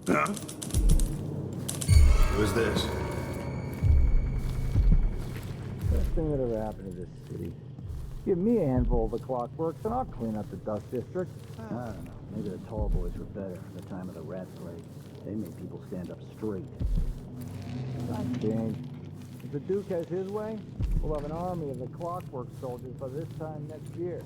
O: Huh? Who's this?
B: Best thing that ever happened to this city.
A: Give me a handful of the clockworks and I'll clean up the dust district. I don't know. Maybe the tall boys were better at the time of the rat plague. They made people stand up straight. Times change. If the Duke has his way, we'll have an army of the clockwork soldiers by this time next year.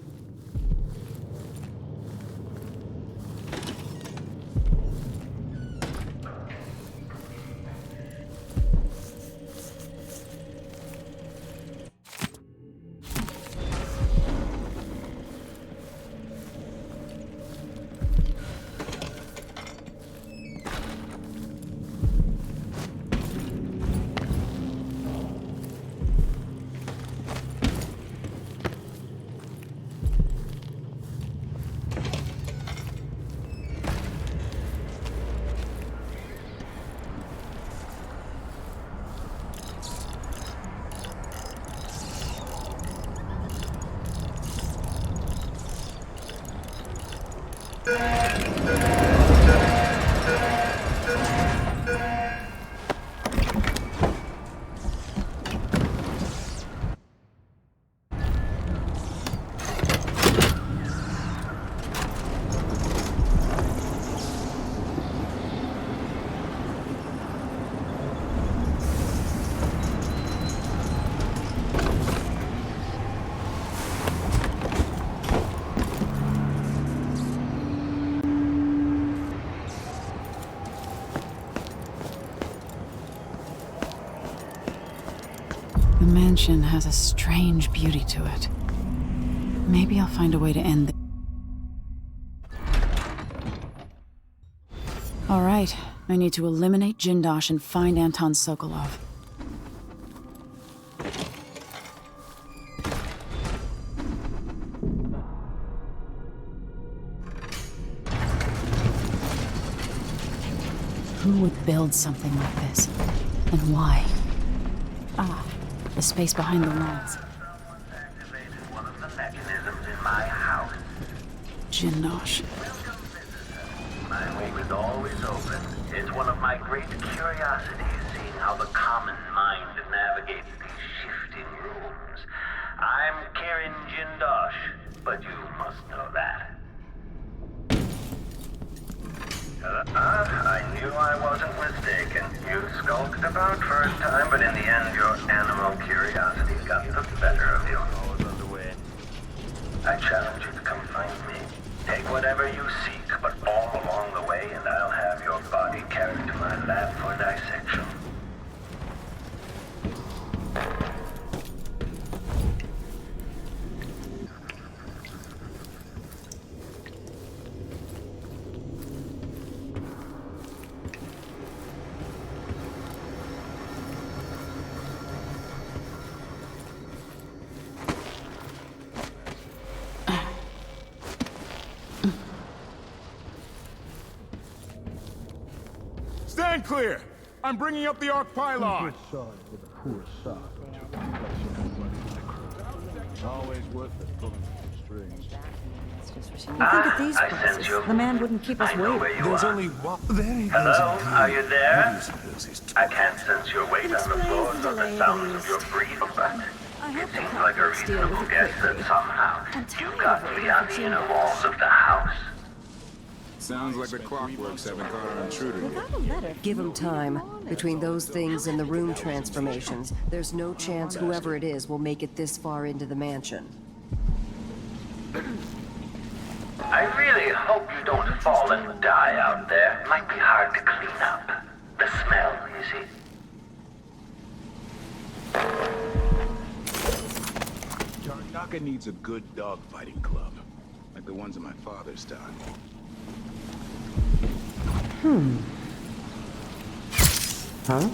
C: The mansion has a strange beauty to it. Maybe I'll find a way to end it. All right, I need to eliminate Jindosh and find Anton Sokolov. Who would build something like this? And why? Ah, the space behind the lines.
V: One of the mechanisms in my house.
C: Jindosh.
V: My way was always open. It's one of my great curiosities, seeing how the common mind navigates these shifting rooms. I'm Karen Jindosh, but you must know that. I knew I wasn't mistaken. You skulked about for a time, but in the end, your animal curiosity got the better of you. I challenge you to come find me. Take whatever you seek, but all along the way, and I'll have your body carried to my lab for dissection.
P: Stand clear! I'm bringing up the arc pylon!
A: Always worth it pulling the strings.
M: You think at these prices, the man wouldn't keep us waiting.
O: There's only one.
V: Hello, are you there? I can't sense your weight on the floor or the sounds of your breathing, but it seems like a reasonable guess that somehow you've got to be on the inner walls of the house.
P: Sounds like the clockworks haven't caught an intruder.
N: Give him time. Between those things and the room transformations, there's no chance whoever it is will make it this far into the mansion.
V: I really hope you don't fall and die out there. It might be hard to clean up. The smell, you see.
P: Tarnaka needs a good dog-fighting club, like the ones in my father's time.
I: Huh?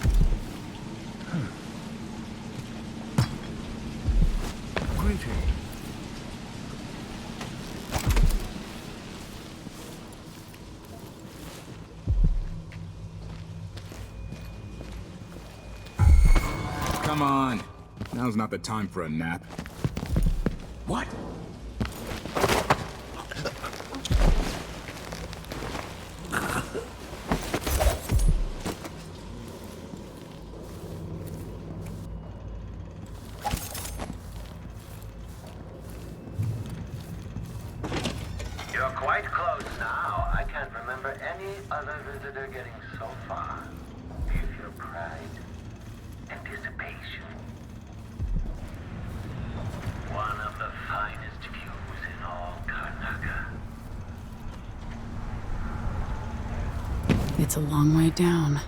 K: Greeting.
P: Come on. Now's not the time for a nap. What?
V: Because now I can't remember any other visitor getting so far. Do you feel pride? Anticipation? One of the finest views in all Karnaca.
C: It's a long way down.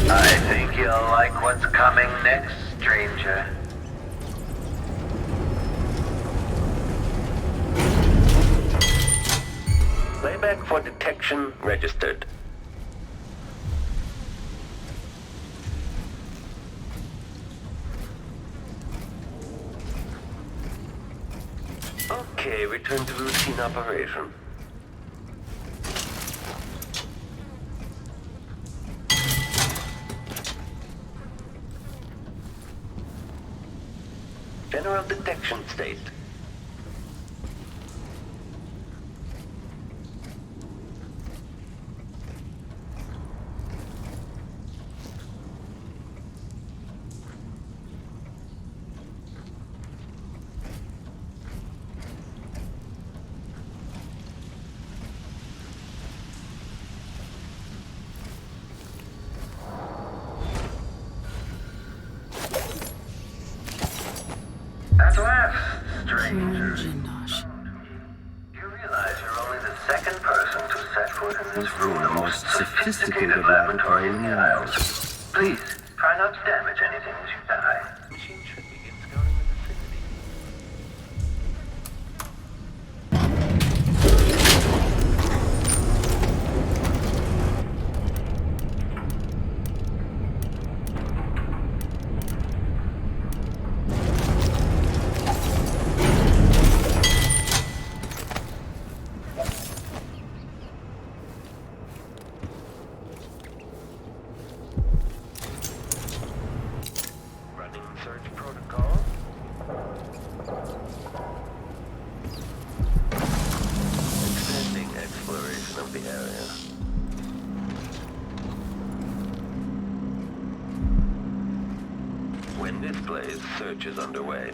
V: I think you'll like what's coming next, stranger. Playback for detection registered. Okay, return to routine operation. General detection state. At last, stranger. You realize you're only the second person to set foot in this room, the most sophisticated laboratory in the Isles. Please, try not to damage anything as you die. Machine should begin scouting the vicinity. Search protocol. Extending exploration of the area. When displays, search is underway.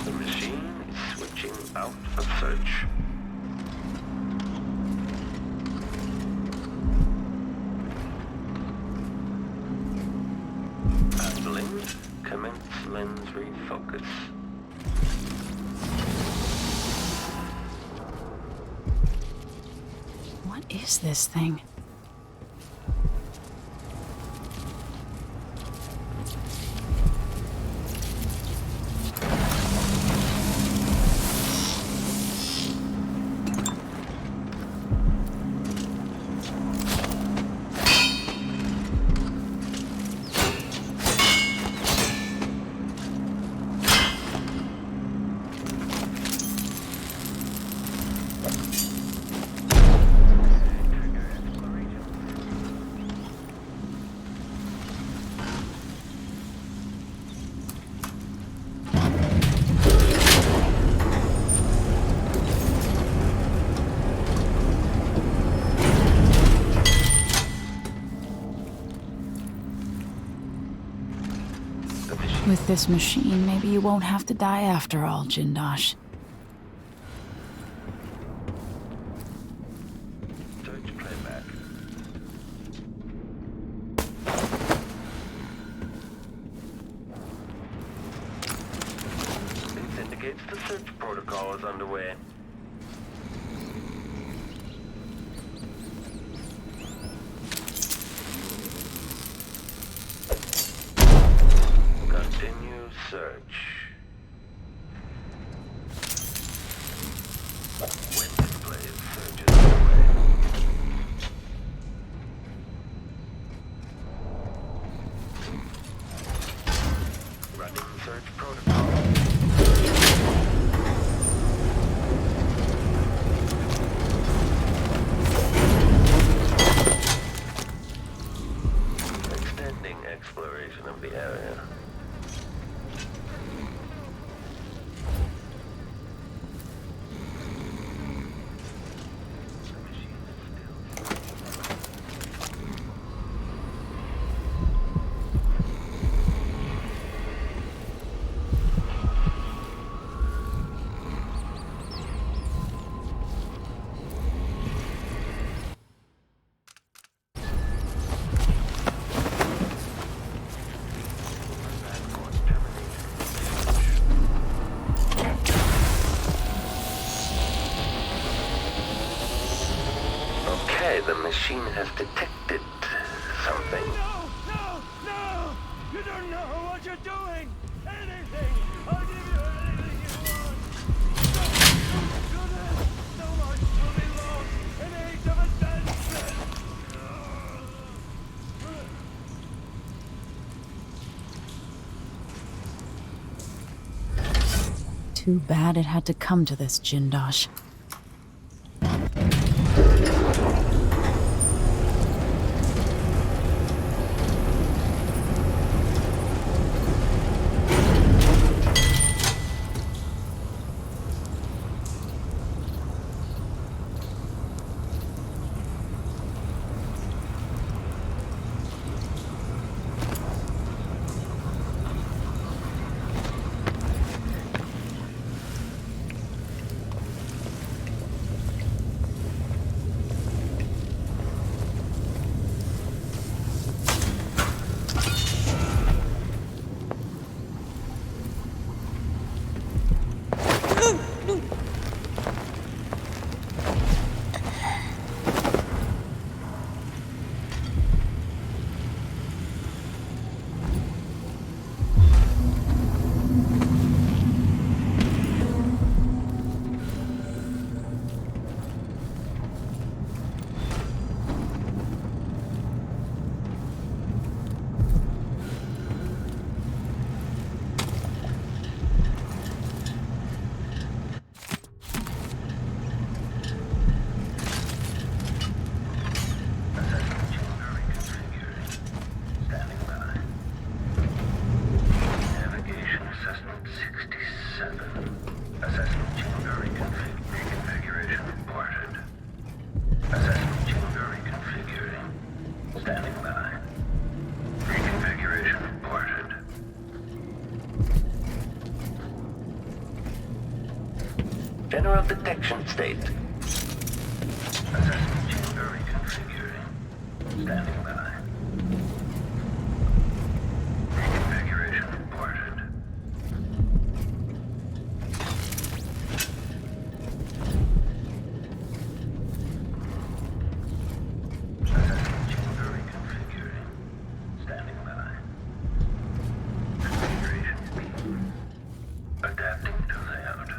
V: The machine is switching out of search. Commence lens refocus.
C: What is this thing? With this machine, maybe you won't have to die after all, Jindosh.
V: Search playback. This indicates the search protocol is underway. Continue search. When displays, search is underway. Running search machine has detected something.
R: No! You don't know what you're doing! Anything! I'll give you anything you want! Don't do this! So much will be lost in the age of attention!
C: Too bad it had to come to this, Jindosh.
V: General detection state. Assessment chamber reconfiguring. Standing by. Reconfiguration reported. Assessment chamber reconfiguring. Standing by. Configuration beam. Adapting to layout.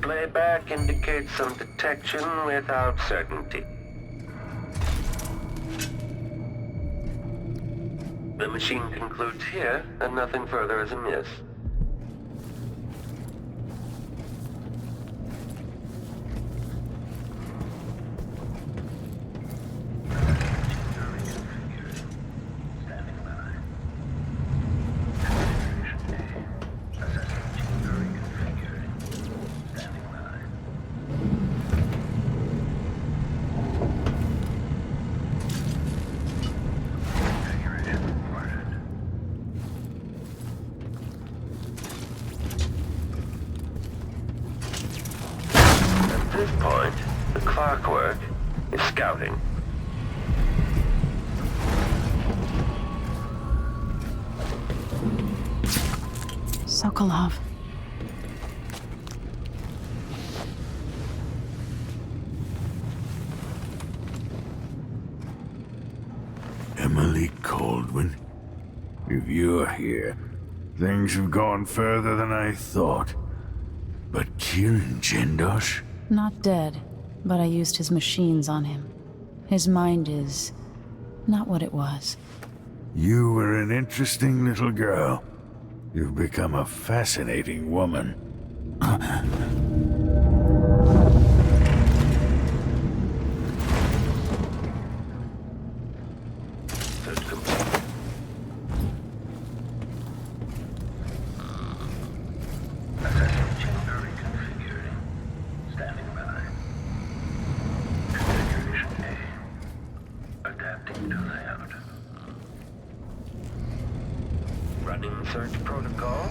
V: Playback indicates some detection without certainty. The machine concludes here, and nothing further is amiss. At this point, the clockwork is scouting.
C: Sokolov.
E: Emily Caldwin, if you're here, things have gone further than I thought. But killing Jindosh?
C: Not dead, but I used his machines on him. His mind is not what it was.
E: You were an interesting little girl. You've become a fascinating woman.
V: Assessment chamber to layout. Running search protocol.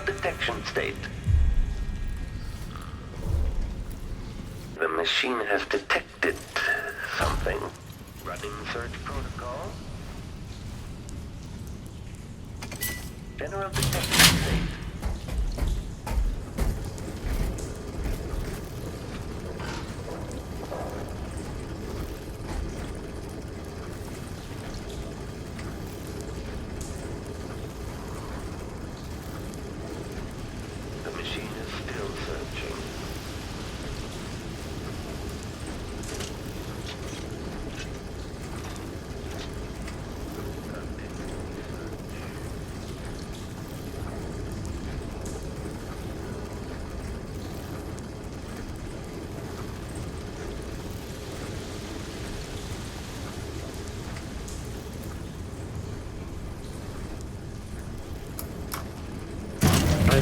V: Detection state. The machine has detected something. Running search protocol. General detection state.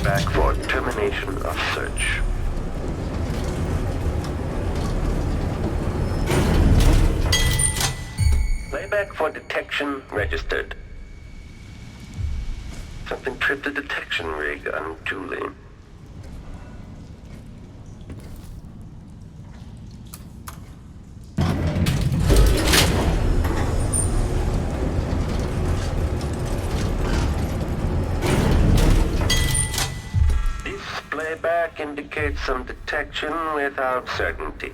V: Back for termination of search. Playback for detection registered. Something tripped the detection rig on Julie. Playback indicates some detection without certainty.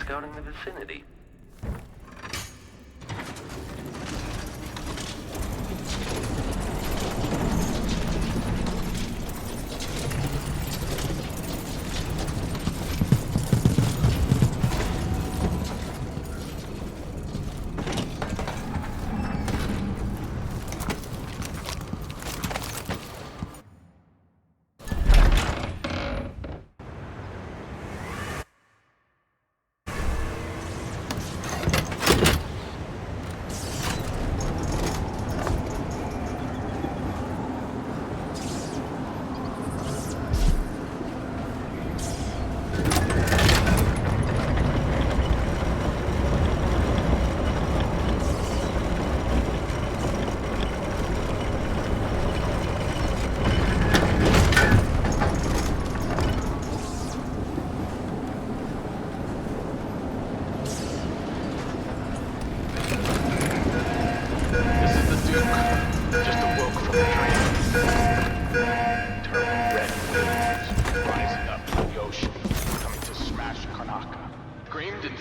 V: scouting the vicinity.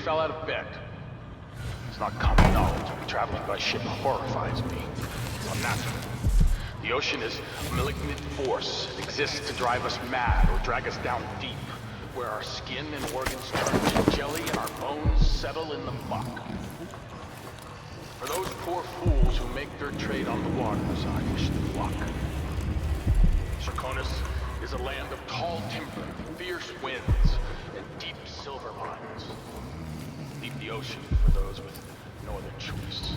R: Fell out of bed. It's not common knowledge. Traveling by ship horrifies me. It's unnatural. The ocean is a malignant force. It exists to drive us mad or drag us down deep, where our skin and organs turn to jelly and our bones settle in the muck. For those poor fools who make their trade on the waters, I wish them luck. Shakonis is a land of tall timber, fierce winds, and deep silver mines. Leave the ocean for those with no other choice.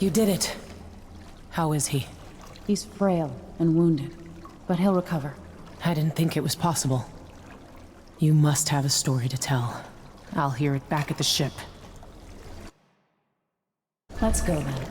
I: You did it. How is he?
C: He's frail and wounded, but he'll recover.
I: I didn't think it was possible. You must have a story to tell. I'll hear it back at the ship.
C: Let's go then.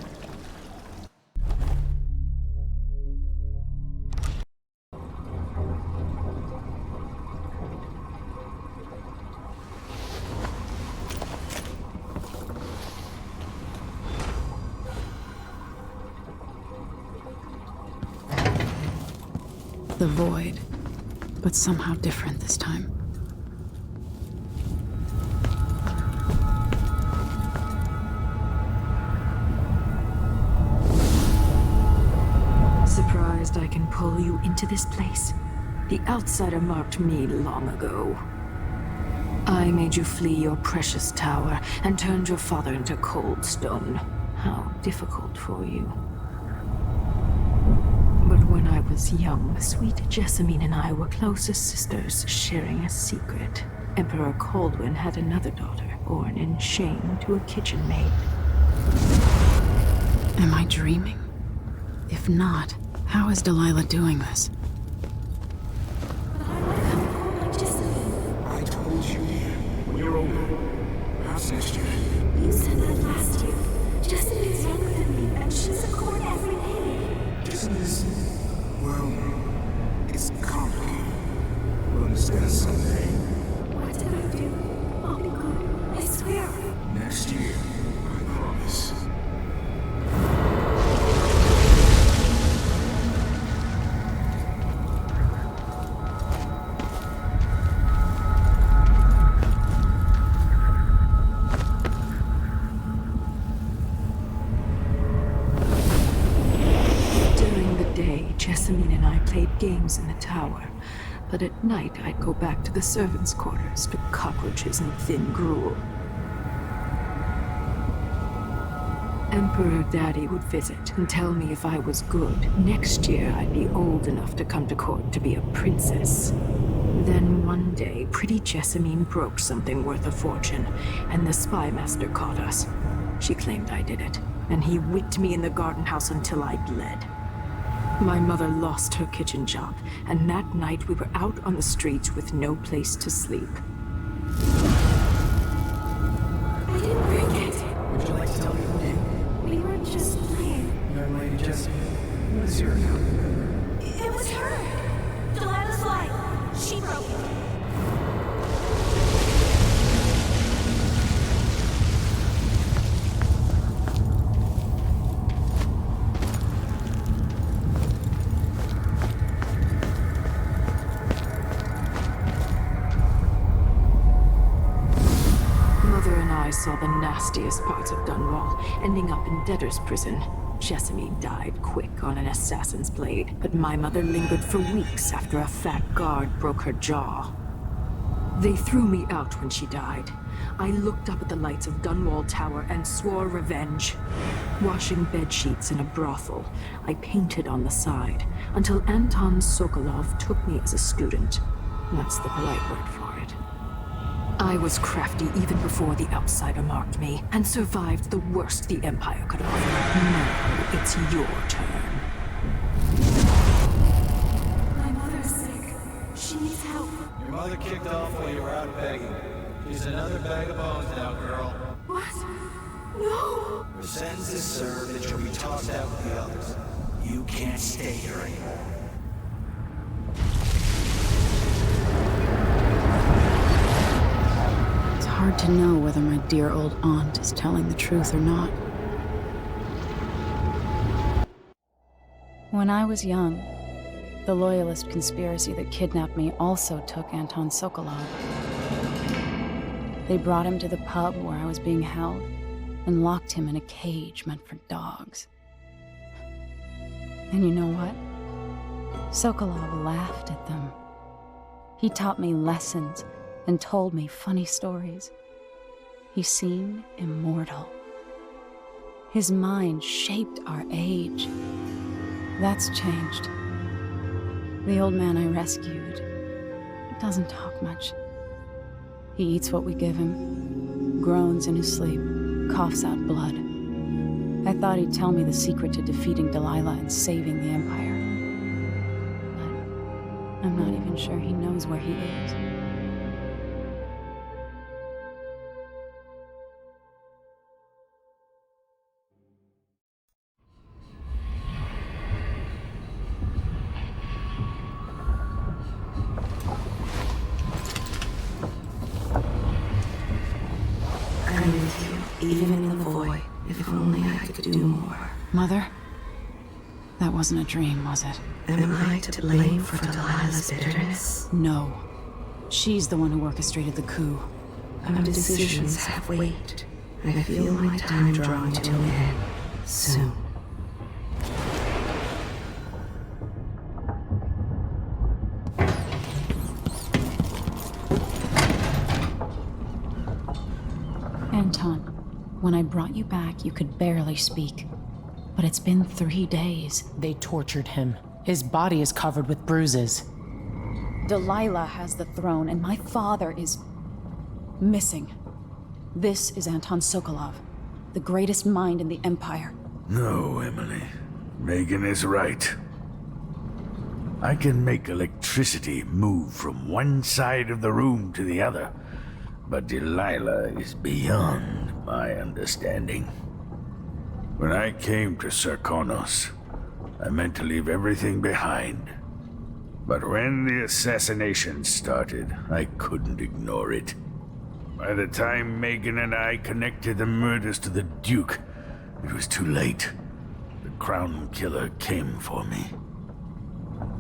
C: The void, but somehow different this time.
D: Surprised I can pull you into this place? The outsider marked me long ago. I made you flee your precious tower and turned your father into cold stone. How difficult for you. But when I was young, sweet Jessamine and I were close as sisters, sharing a secret. Emperor Kaldwin had another daughter, born in shame to a kitchen maid.
C: Am I dreaming? If not, how is Delilah doing this?
H: I told you when you're older, perhaps next year.
D: You said that last year. Jessamine is younger than me, and she's a court every day.
H: Jessamine is, well, it's complicated. We'll understand someday.
D: What did I do? I'll be good. I swear.
H: Next year, I promise.
G: played games in the tower, but at night I'd go back to the servants' quarters for cockroaches and thin gruel. Emperor Daddy would visit and tell me if I was good. Next year I'd be old enough to come to court to be a princess. Then one day, pretty Jessamine broke something worth a fortune, and the spy master caught us. She claimed I did it, and he whipped me in the garden house until I bled. My mother lost her kitchen job, and that night we were out on the streets with no place to sleep.
J: I didn't break it. Would you like to tell me your name? We were just playing.
F: Young lady Jessie, what is your account?
J: It was her. Delilah's light. She broke it.
G: I saw the nastiest parts of Dunwall, ending up in debtor's prison. Jessamine died quick on an assassin's blade, but my mother lingered for weeks after a fat guard broke her jaw. They threw me out when she died. I looked up at the lights of Dunwall Tower and swore revenge. Washing bedsheets in a brothel, I painted on the side, until Anton Sokolov took me as a student. That's the polite word for it. I was crafty even before the outsider marked me, and survived the worst the Empire could offer. Now it's your turn.
J: My mother's sick. She needs help.
F: Your mother kicked off while you were out begging. She's another bag of bones now, girl.
J: What? No!
F: Her sentence is served and she'll be tossed out with the others. You can't stay here anymore.
C: Hard to know whether my dear old aunt is telling the truth or not. When I was young, the loyalist conspiracy that kidnapped me also took Anton Sokolov. They brought him to the pub where I was being held and locked him in a cage meant for dogs. And you know what? Sokolov laughed at them. He taught me lessons and told me funny stories. He seemed immortal. His mind shaped our age. That's changed. The old man I rescued doesn't talk much. He eats what we give him, groans in his sleep, coughs out blood. I thought he'd tell me the secret to defeating Delilah and saving the Empire. But I'm not even sure he knows where he is.
G: I'm with you, even in the void. If only I could do more.
C: Mother? That wasn't a dream, was it?
G: Am I to blame for Delilah's bitterness?
C: No. She's the one who orchestrated the coup.
G: Our decisions have weight. I feel my time drawing to an end. Soon.
C: Anton, when I brought you back, you could barely speak. But it's been 3 days.
I: They tortured him. His body is covered with bruises.
C: Delilah has the throne, and my father is missing. This is Anton Sokolov, the greatest mind in the Empire.
E: No, Emily. Megan is right. I can make electricity move from one side of the room to the other, but Delilah is beyond my understanding. When I came to Serkonos, I meant to leave everything behind. But when the assassination started, I couldn't ignore it. By the time Megan and I connected the murders to the Duke, it was too late. The Crown Killer came for me.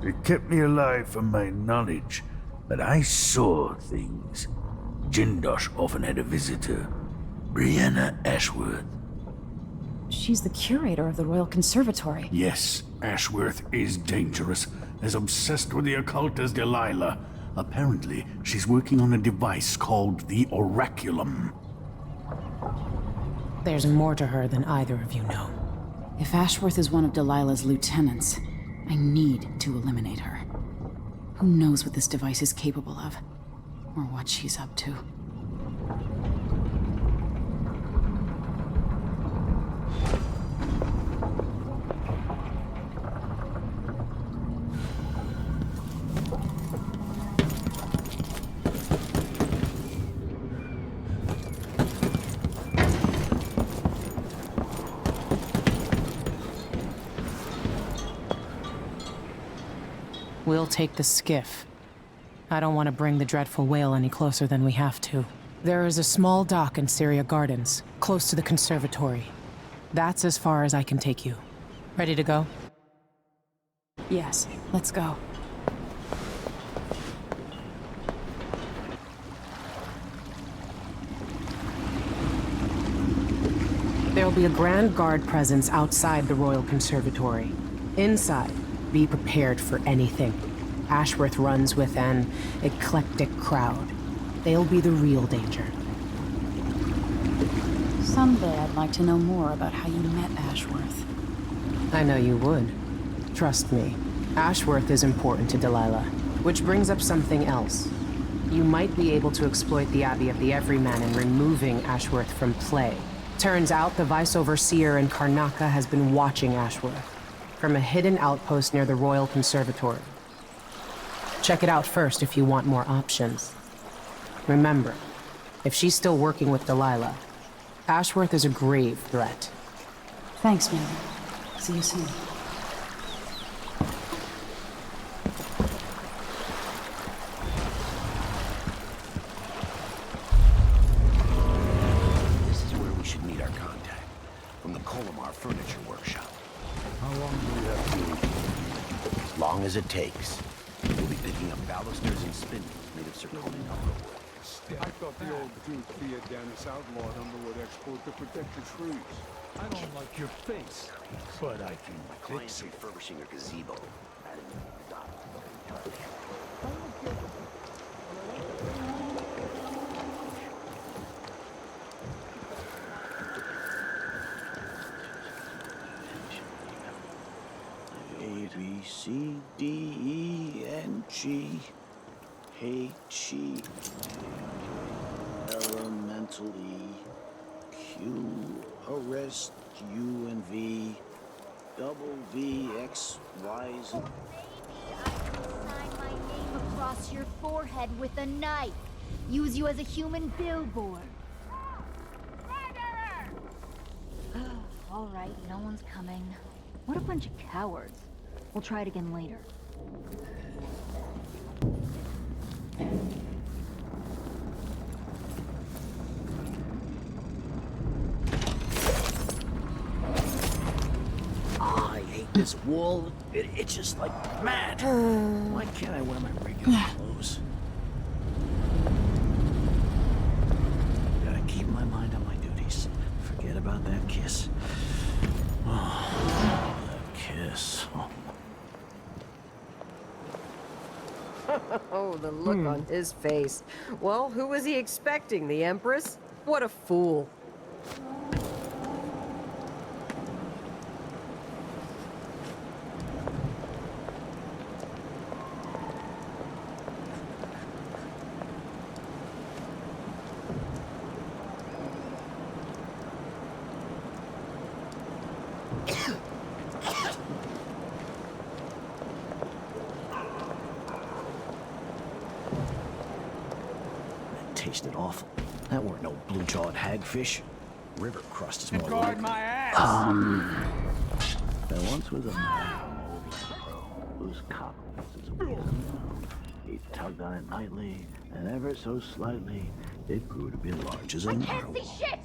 E: It kept me alive from my knowledge, but I saw things. Jindosh often had a visitor, Brianna Ashworth.
C: She's the curator of the Royal Conservatory.
E: Yes, Ashworth is dangerous, as obsessed with the occult as Delilah. Apparently, she's working on a device called the Oraculum.
I: There's more to her than either of you know.
C: If Ashworth is one of Delilah's lieutenants, I need to eliminate her. Who knows what this device is capable of, or what she's up to.
I: We'll take the skiff. I don't want to bring the dreadful whale any closer than we have to. There is a small dock in Syria Gardens, close to the conservatory. That's as far as I can take you. Ready to go?
C: Yes, let's go.
I: There'll be a Grand Guard presence outside the Royal Conservatory. Inside, be prepared for anything. Ashworth runs with an eclectic crowd. They'll be the real danger.
C: Someday I'd like to know more about how you met Ashworth.
I: I know you would. Trust me. Ashworth is important to Delilah. Which brings up something else. You might be able to exploit the Abbey of the Everyman in removing Ashworth from play. Turns out the Vice-Overseer in Karnaca has been watching Ashworth from a hidden outpost near the Royal Conservatory. Check it out first if you want more options. Remember, if she's still working with Delilah, Ashworth is a grave threat.
C: Thanks, man. See you soon.
F: This is where we should meet our contact. From the Colomar Furniture Workshop.
H: How long do we have to?
F: As long as it takes. We'll be picking up balusters and spindles made of zirconia wood.
H: I thought the old Duke Theodanis outlawed Underwood export to protect the trees. I don't like your face, but I can
F: My client's refurbishing a gazebo. A, B, C, D, E, N, G, H, E, elemental E, Q, arrest, U and V, double V, X, Y, Z.
L: Sign my name across your forehead with a knife. Use you as a human billboard. All right, no one's coming. What a bunch of cowards. We'll try it again later.
F: Oh, I hate this wool. It itches like mad. Why can't I wear my regular clothes? Gotta keep my mind on my duties. Forget about that kiss. Oh, that kiss. Oh.
N: Oh, the look on his face. Well, who was he expecting? The Empress? What a fool.
F: Tasted awful. That weren't no blue-jawed hagfish. River crust is more
H: Guard
F: like...
H: my ass!
F: There once was a man from old Lambro, whose cock was as a weasel. He tugged on it nightly, and ever so slightly, it grew to be large as a narwhal.
L: Can't see shit!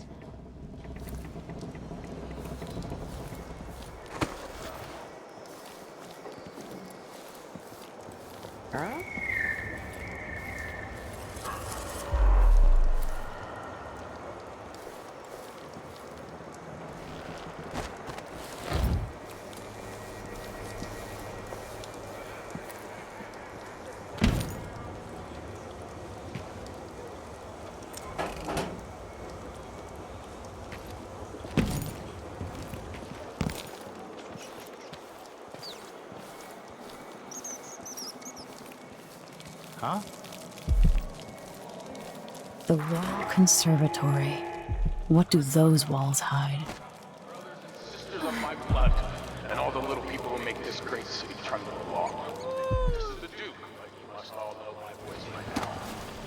N: Huh?
H: Huh?
C: The Royal Conservatory. What do those walls hide?
R: Sisters of my blood, and all the little people who make this great city tremble along. This is the Duke, but you must all know my voice by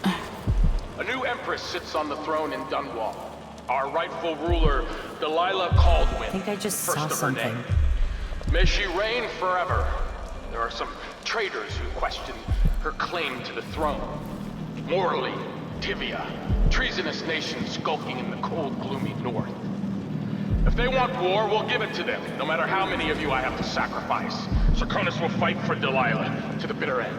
R: now. A new empress sits on the throne in Dunwall. Our rightful ruler, Delilah Caldwin.
D: I think I just
R: first
D: saw
R: of her
D: something.
R: name. May she reign forever. There are some traitors who question her claim to the throne. Morley, Tivia, treasonous nations skulking in the cold, gloomy north. If they want war, we'll give it to them, no matter how many of you I have to sacrifice. Serkonis will fight for Delilah to the bitter end.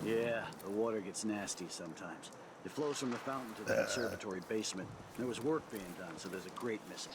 A: Yeah, the water gets nasty sometimes. It flows from the fountain to the conservatory basement. There was work being done, so there's a grate missing.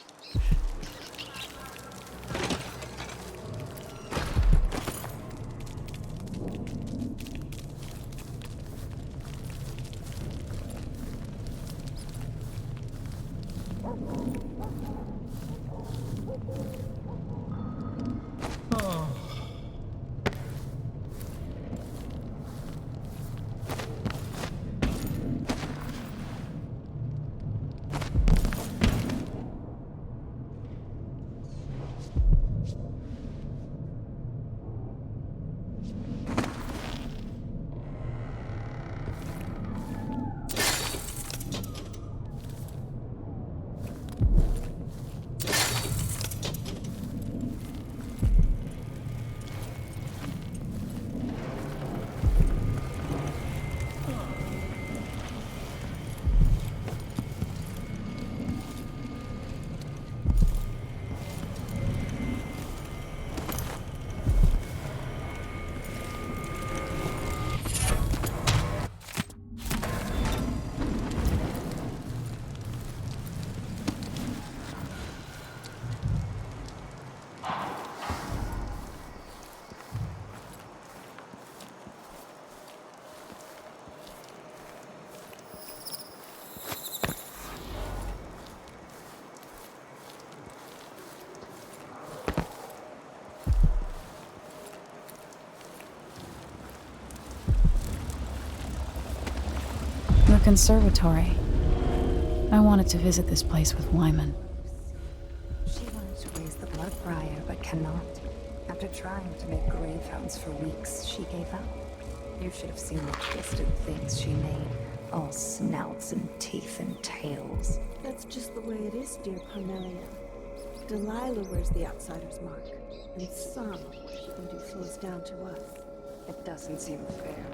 C: The conservatory. I wanted to visit this place with Wyman.
Q: She wanted to raise the blood briar, but cannot. After trying to make greyhounds for weeks, she gave up. You should have seen the twisted things she made. All snouts and teeth and tails.
S: That's just the way it is, dear Carmelia. Delilah wears the outsider's mark, and some of what she can do flows down to us.
Q: It doesn't seem fair.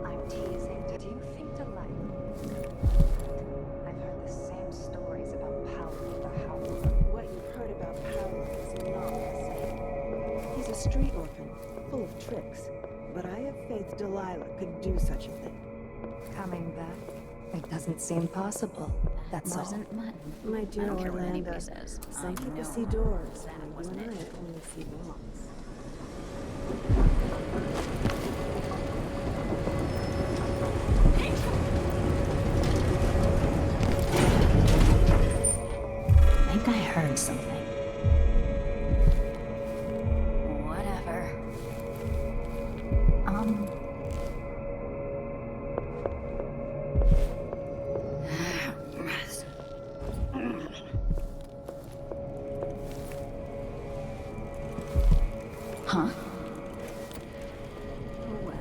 Q: I'm teasing. Do you think Delilah? I've heard the same stories about Paolo the Howler.
S: What you've heard about Paolo is not the same. He's a street orphan, full of tricks. But I have faith Delilah could do such a thing.
Q: Coming back? It doesn't seem possible. That's all.
S: My dear Orlando, sanctity see doors, and you and I only see walls.
M: Huh?
Q: Oh well.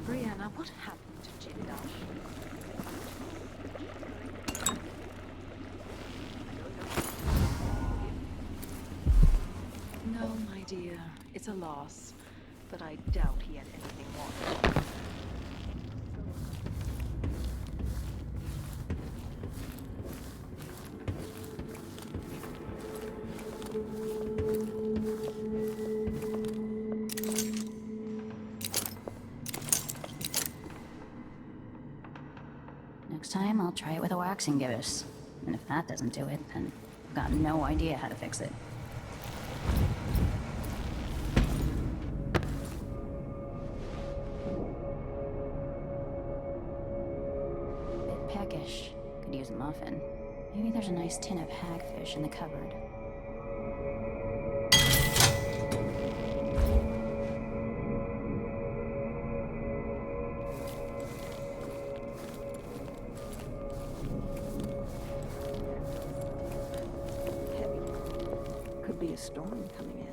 G: Brianna, what happened to Jindash? No, my dear. It's a loss. But I doubt he had anything more.
T: Next time, I'll try it with a waxing gibbous. And if that doesn't do it, then I've got no idea how to fix it. Bit peckish. Could use a muffin. Maybe there's a nice tin of hagfish in the cupboard.
S: Could be a storm coming in.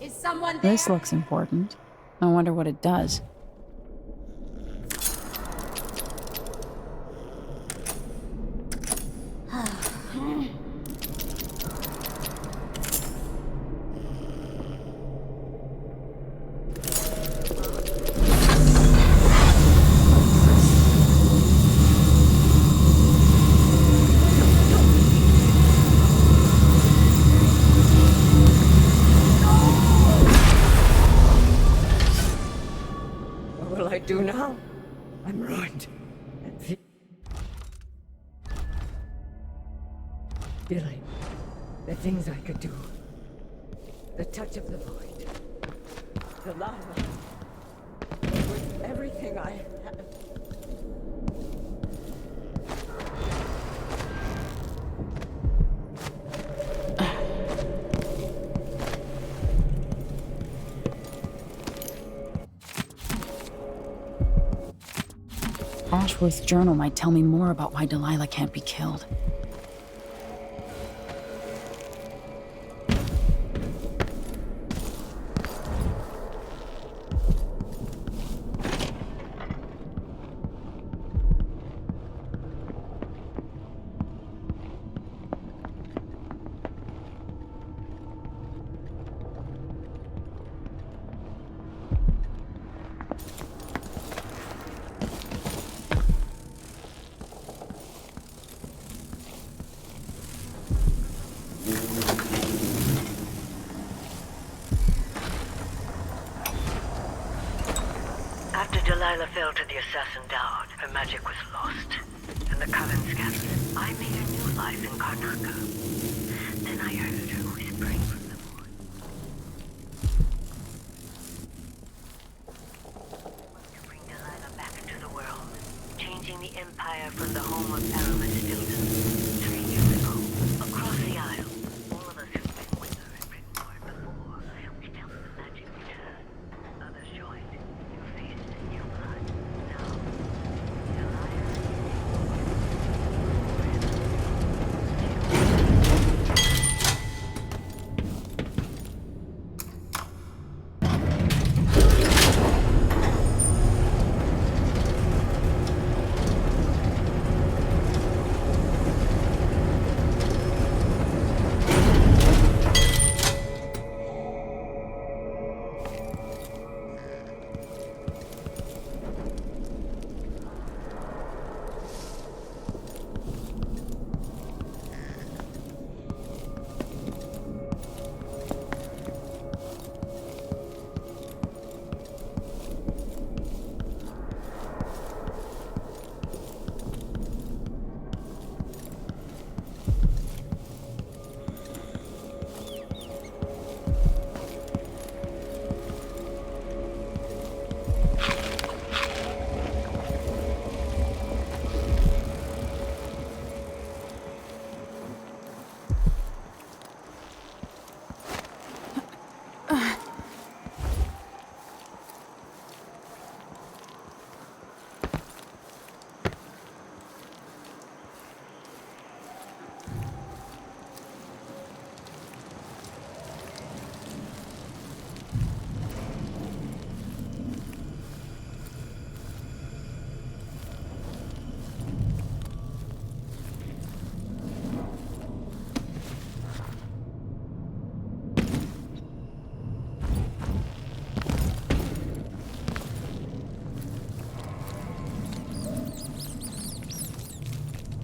L: Is someone there?
C: This looks important. I wonder what it does.
D: What will I do now? I'm ruined. Billy, the things I could do. The touch of the void. The lava. It was everything I had.
C: Ashworth's journal might tell me more about why Delilah can't be killed.
B: Delilah fell to the assassin Dowd. Her magic was lost, and the coven scattered. I made a new life in Karnaca. Then I heard her whispering from the void. To bring Delilah back into the world, changing the Empire from the home of Aramis Stilton. 3 years ago, across the aisle, all of us who've been with her and Brigmore before, we felt the magic return. Others joined. New faces, new blood. Now,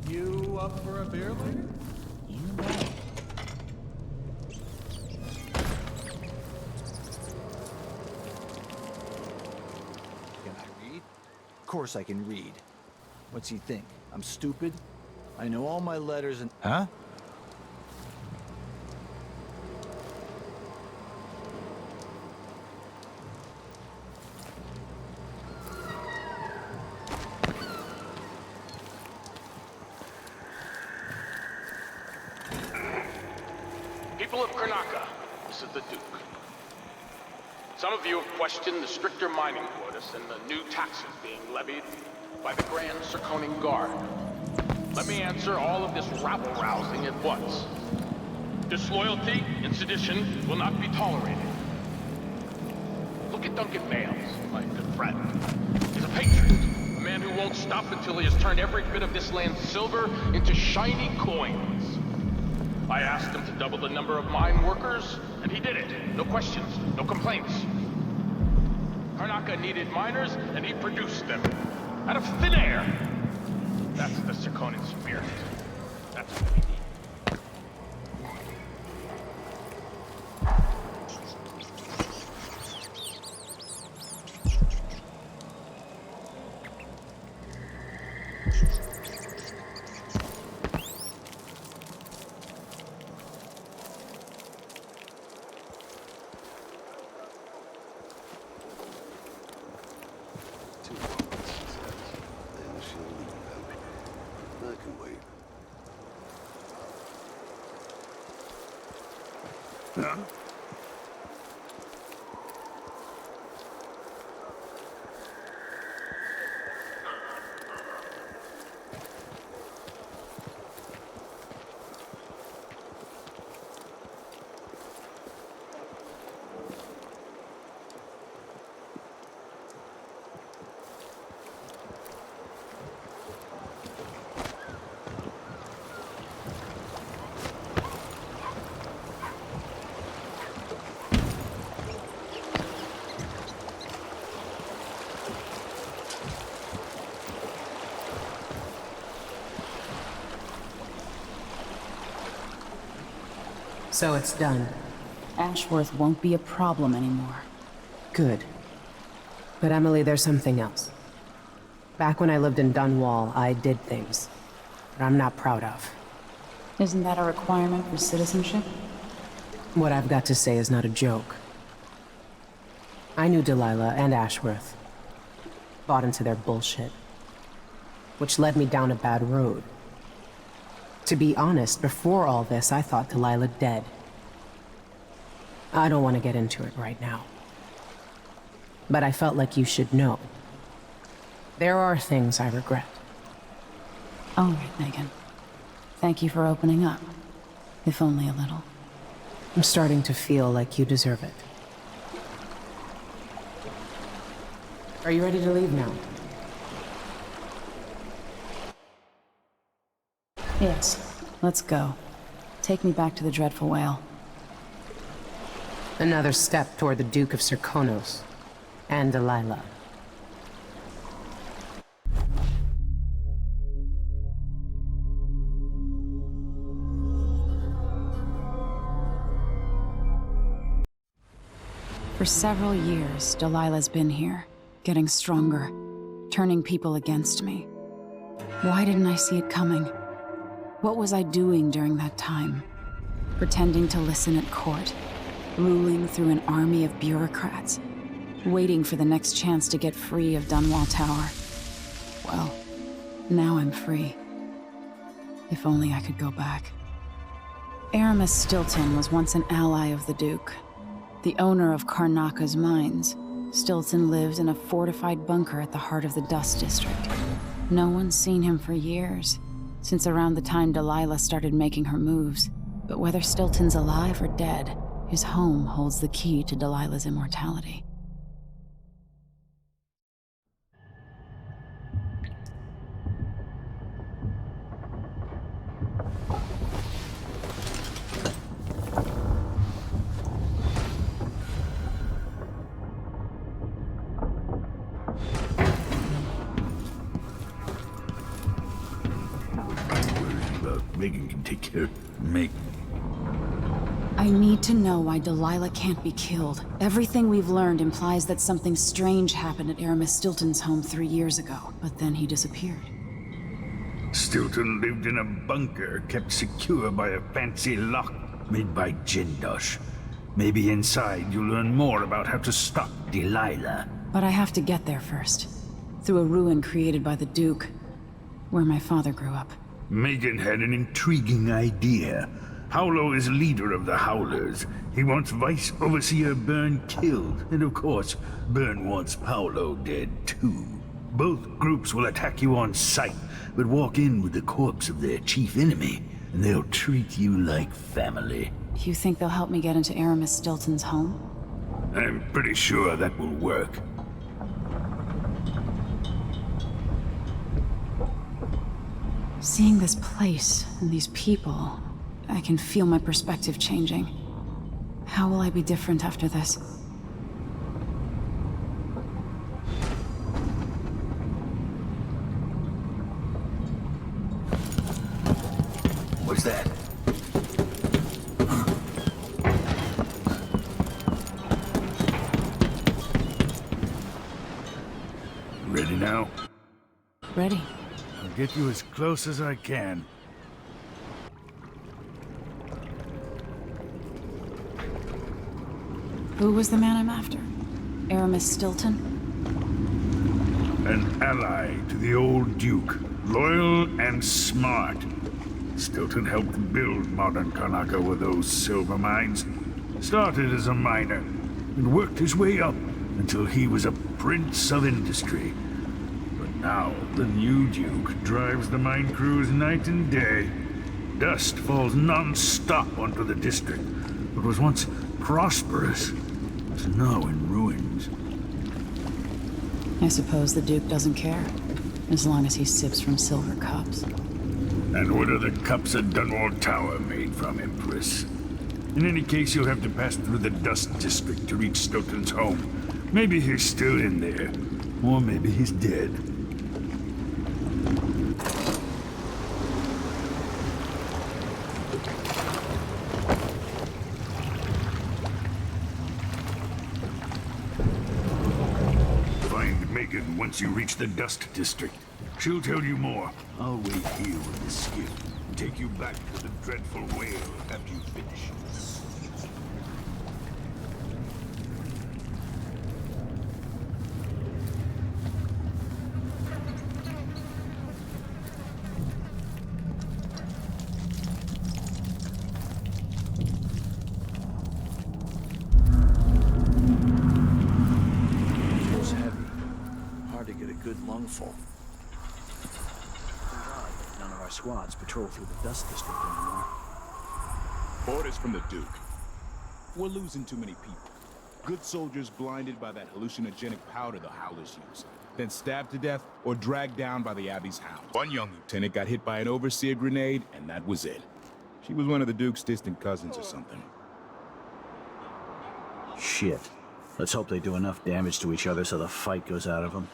H: You up for a beer later?
U: Can I read? Of course I can read. What's he think? I'm stupid? I know all my letters and... Huh?
R: People of Karnaca, this is the Duke. Some of you have questioned the stricter mining quotas and the new taxes being levied by the Grand Circonian Guard. Let me answer all of this rabble-rousing at once. Disloyalty and sedition will not be tolerated. Look at Duncan Bales, my good friend. He's a patriot, a man who won't stop until he has turned every bit of this land's silver into shiny coins. I asked him to double the number of mine workers, and he did it. No questions, no complaints. Karnaca needed miners, and he produced them. Out of thin air. That's the Circonian spirit. That's what we need.
O: Huh?
I: So it's done.
C: Ashworth won't be a problem anymore.
I: Good. But Emily, there's something else. Back when I lived in Dunwall, I did things that I'm not proud of.
C: Isn't that a requirement for citizenship?
I: What I've got to say is not a joke. I knew Delilah and Ashworth. Bought into their bullshit. Which led me down a bad road. To be honest, before all this, I thought Delilah dead. I don't want to get into it right now. But I felt like you should know. There are things I regret.
C: All right, Megan. Thank you for opening up. If only a little.
I: I'm starting to feel like you deserve it. Are you ready to leave now?
C: Yes. Let's go. Take me back to the Dreadful Whale.
I: Another step toward the Duke of Serkonos and Delilah.
C: For several years, Delilah's been here, getting stronger, turning people against me. Why didn't I see it coming? What was I doing during that time? Pretending to listen at court, ruling through an army of bureaucrats, waiting for the next chance to get free of Dunwall Tower. Well, now I'm free. If only I could go back. Aramis Stilton was once an ally of the Duke. The owner of Karnaka's mines, Stilton lived in a fortified bunker at the heart of the Dust District. No one's seen him for years, since around the time Delilah started making her moves. But whether Stilton's alive or dead, his home holds the key to Delilah's immortality.
E: Megan can take care of Megan.
C: I need to know why Delilah can't be killed. Everything we've learned implies that something strange happened at Aramis Stilton's home 3 years ago, but then he disappeared.
E: Stilton lived in a bunker kept secure by a fancy lock made by Jindosh. Maybe inside you'll learn more about how to stop Delilah.
C: But I have to get there first. Through a ruin created by the Duke, where my father grew up.
E: Megan had an intriguing idea. Howlo is leader of the Howlers. He wants Vice Overseer Byrne killed, and of course, Byrne wants Paolo dead too. Both groups will attack you on sight, but walk in with the corpse of their chief enemy, and they'll treat you like family.
C: You think they'll help me get into Aramis Stilton's home?
E: I'm pretty sure that will work.
C: Seeing this place and these people, I can feel my perspective changing. How will I be different after this?
E: What's that? Ready now?
C: Ready.
E: I'll get you as close as I can.
C: Who was the man I'm after? Aramis Stilton?
E: An ally to the old Duke, loyal and smart. Stilton helped build modern Karnaka with those silver mines. Started as a miner, and worked his way up until he was a prince of industry. But now, the new Duke drives the mine crews night and day. Dust falls non-stop onto the district. What was once prosperous is now in ruins.
C: I suppose the Duke doesn't care, as long as he sips from silver cups.
E: And what are the cups at Dunwall Tower made from, Empress? In any case, you'll have to pass through the Dust District to reach Stilton's home. Maybe he's still in there, or maybe he's dead. Find Megan Megan once you reach the Dust District. She'll tell you more. I'll wait here with the skiff and take you back to the dreadful whale after you finish.
U: Feels heavy. Hard to get a good lungful.
A: None of our squads patrol through the Dust District anymore.
K: Orders from the Duke. We're losing too many people. Good soldiers blinded by that hallucinogenic powder the Howlers use, then stabbed to death or dragged down by the Abbey's hound. One young lieutenant got hit by an overseer grenade, and that was it. She was one of the Duke's distant cousins or something.
A: Shit. Let's hope they do enough damage to each other so the fight goes out of them.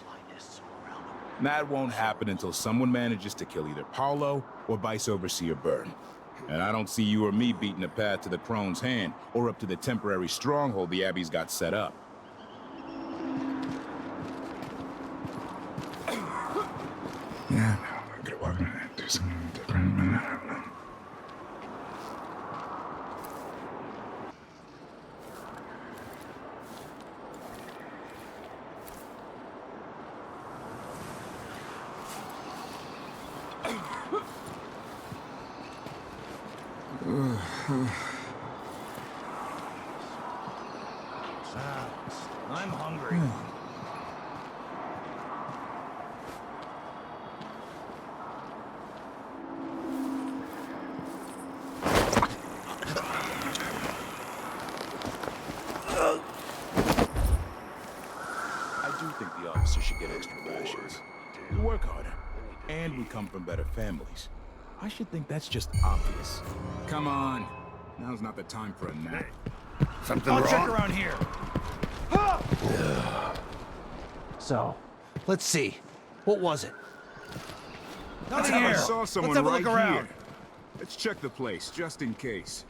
K: That won't happen until someone manages to kill either Paolo or Vice Overseer Byrne. And I don't see you or me beating a path to the Crone's hand or up to the temporary stronghold the Abbey's got set up.
H: Yeah, I'm gonna walk in and do something different, but I don't know.
U: I'm hungry.
K: I do think the officers should get extra rations. We work harder, and we come from better families. I should think that's just obvious. Come on. Now's not the time for a nap.
U: Something wrong? I'll check around here. So, let's see. What was it? Nothing
K: I
U: here.
K: saw someone
U: Let's have a
K: right
U: look around.
K: here. Let's check the place, just in case.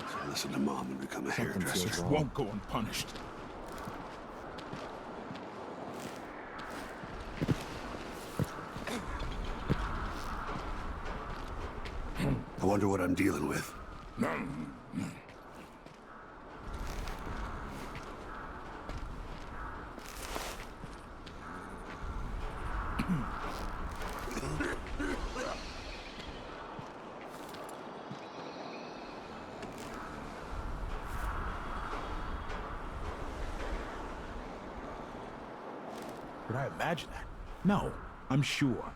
O: So listen to Mom and become a hairdresser.
K: Won't go unpunished.
O: I wonder what I'm dealing with.
K: Could I imagine that? No, I'm sure.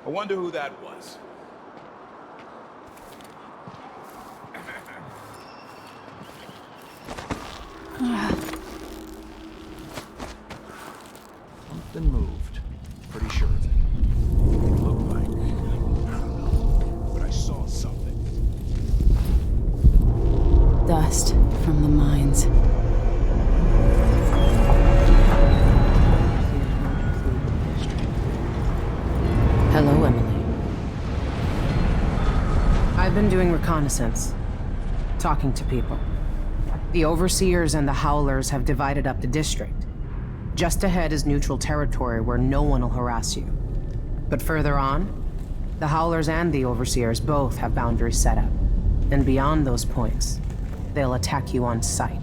K: I wonder who that was.
U: Something moved. Pretty sure of it.
K: It looked like... I don't know. But I saw something.
C: Dust from the mines. Hello, Emily. I've been doing reconnaissance, talking to people. The Overseers and the Howlers have divided up the district. Just ahead is neutral territory where no one will harass you. But further on, the Howlers and the Overseers both have boundaries set up. And beyond those points, they'll attack you on sight.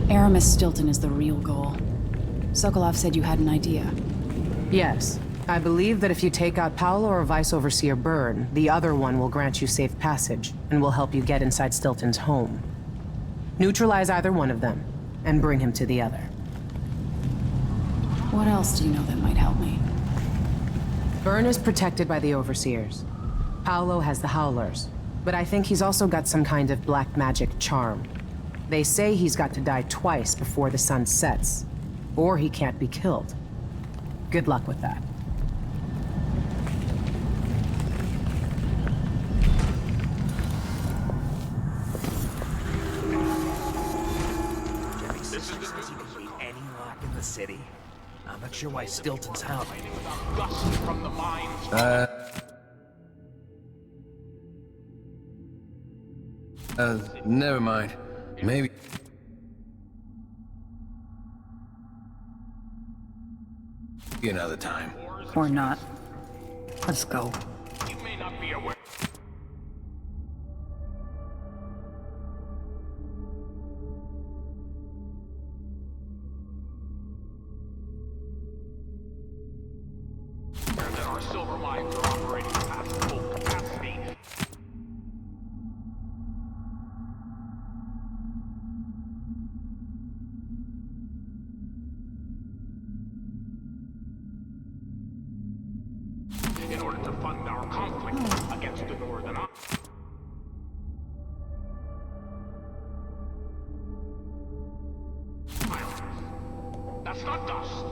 C: Aramis Stilton is the real goal. Sokolov said you had an idea. Yes. I believe that if you take out Paolo or Vice Overseer Byrne, the other one will grant you safe passage and will help you get inside Stilton's home. Neutralize either one of them, and bring him to the other. What else do you know that might help me? Byrne is protected by the Overseers. Paolo has the Howlers, but I think he's also got some kind of black magic charm. They say he's got to die twice before the sun sets, or he can't be killed. Good luck with that.
U: Any luck in the city? I'm not sure why Stilton's out.
R: Dust from the mines.
P: Never mind. Maybe... another time.
M: Or not. Let's go.
R: You may not be aware. That our silver mines are operating past full capacity. In order to fund our conflict against the Northern Islands. That's not dust.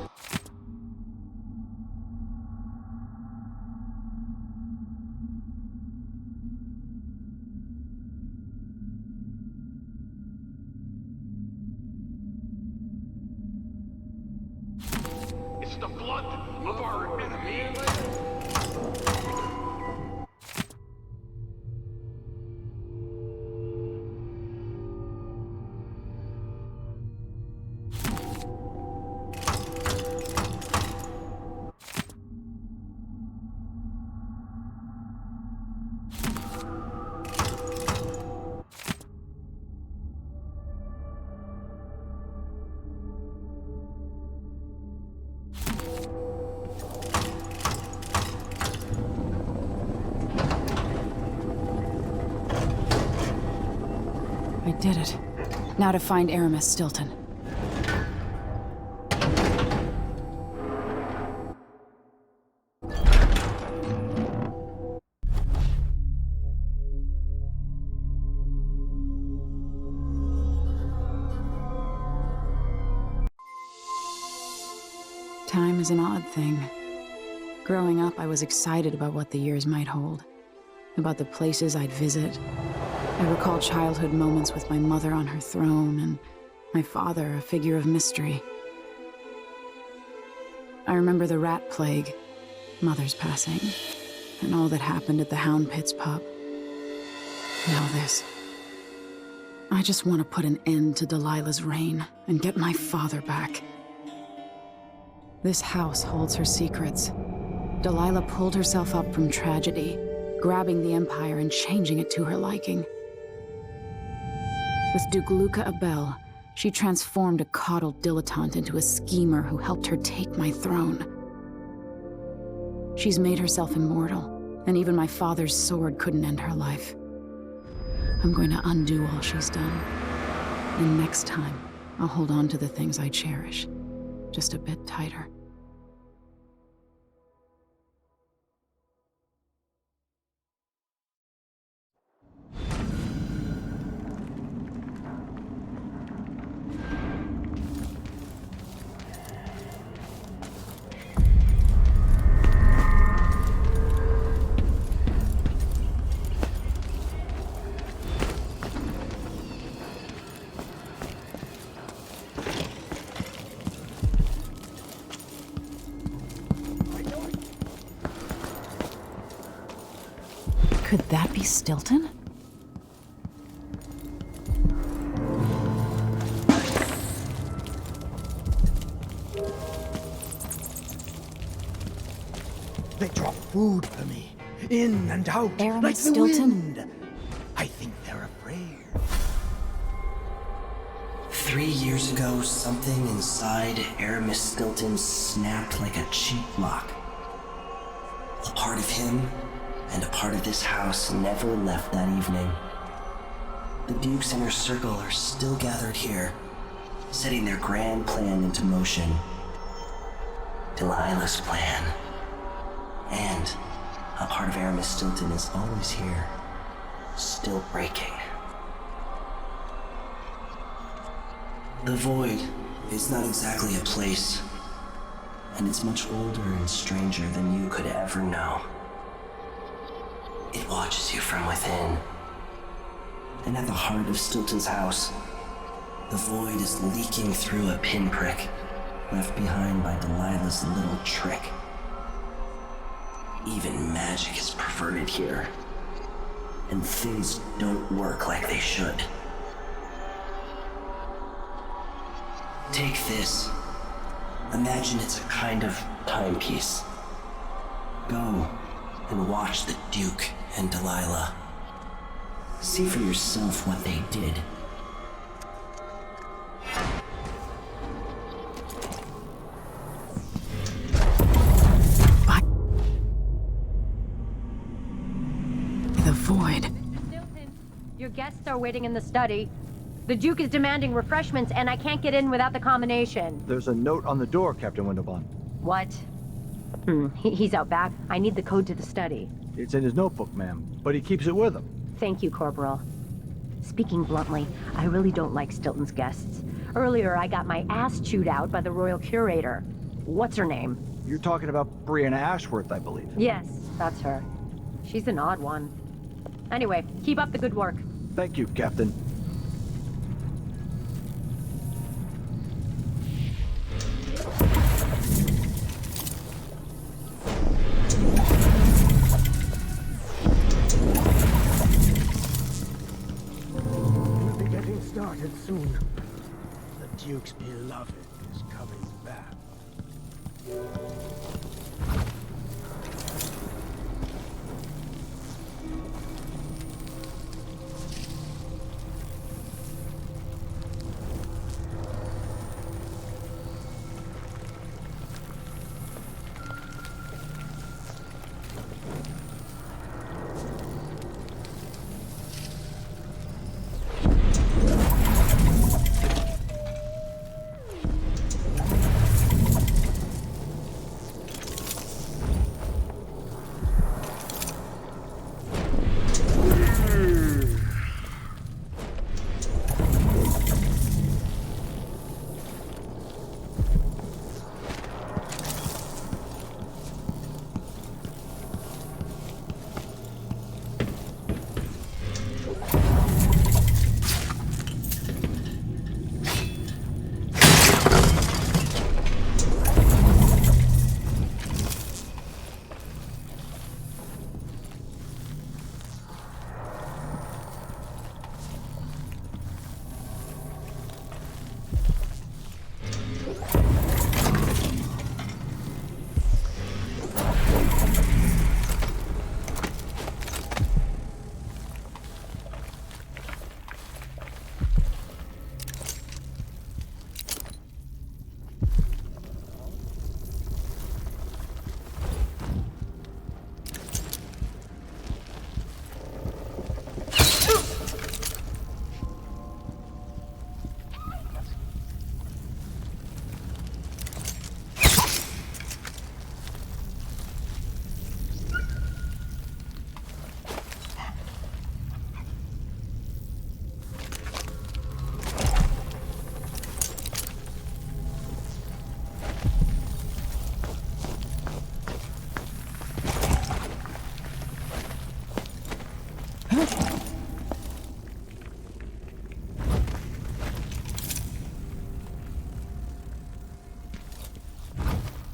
R: It's the blood of our enemies.
C: I did it. Now to find Aramis Stilton. Time is an odd thing. Growing up, I was excited about what the years might hold, about the places I'd visit. I recall childhood moments with my mother on her throne, and my father, a figure of mystery. I remember the rat plague, Mother's passing, and all that happened at the Hound Pits pub. Now this. I just want to put an end to Delilah's reign and get my father back. This house holds her secrets. Delilah pulled herself up from tragedy, grabbing the Empire and changing it to her liking. With Duke Luca Abel, she transformed a coddled dilettante into a schemer who helped her take my throne. She's made herself immortal, and even my father's sword couldn't end her life. I'm going to undo all she's done. And next time, I'll hold on to the things I cherish, just a bit tighter. Could that be Stilton?
V: They drop food for me, in and out,
C: Aramis
V: like the
C: Stilton?
V: wind. I think they're afraid.
W: 3 years ago, something inside Aramis Stilton snapped like a cheap lock. A part of him and a part of this house never left that evening. The Duke's inner circle are still gathered here, setting their grand plan into motion. Delilah's plan. And a part of Aramis Stilton is always here, still breaking. The Void is not exactly a place, and it's much older and stranger than you could ever know. It watches you from within. And at the heart of Stilton's house, the Void is leaking through a pinprick left behind by Delilah's little trick. Even magic is perverted here. and things don't work like they should. Take this. Imagine it's a kind of timepiece. Go and watch the Duke and Delilah. See for yourself what they did.
C: The void.
F: Your guests are waiting in the study. The Duke is demanding refreshments, and I can't get in without the combination.
U: There's a note on the door, Captain Windelbahn.
F: What? He's out back. I need the code to the study.
U: It's in his notebook, ma'am, but he keeps it with him.
F: Thank you, Corporal. Speaking bluntly, I really don't like Stilton's guests. Earlier, I got my ass chewed out by the Royal Curator. What's her name?
U: You're talking about Brianna Ashworth, I believe.
F: Yes, that's her. She's an odd one. Anyway, keep up the good work.
U: Thank you, Captain.
V: We'll be getting started soon. The Duke's beloved is coming back.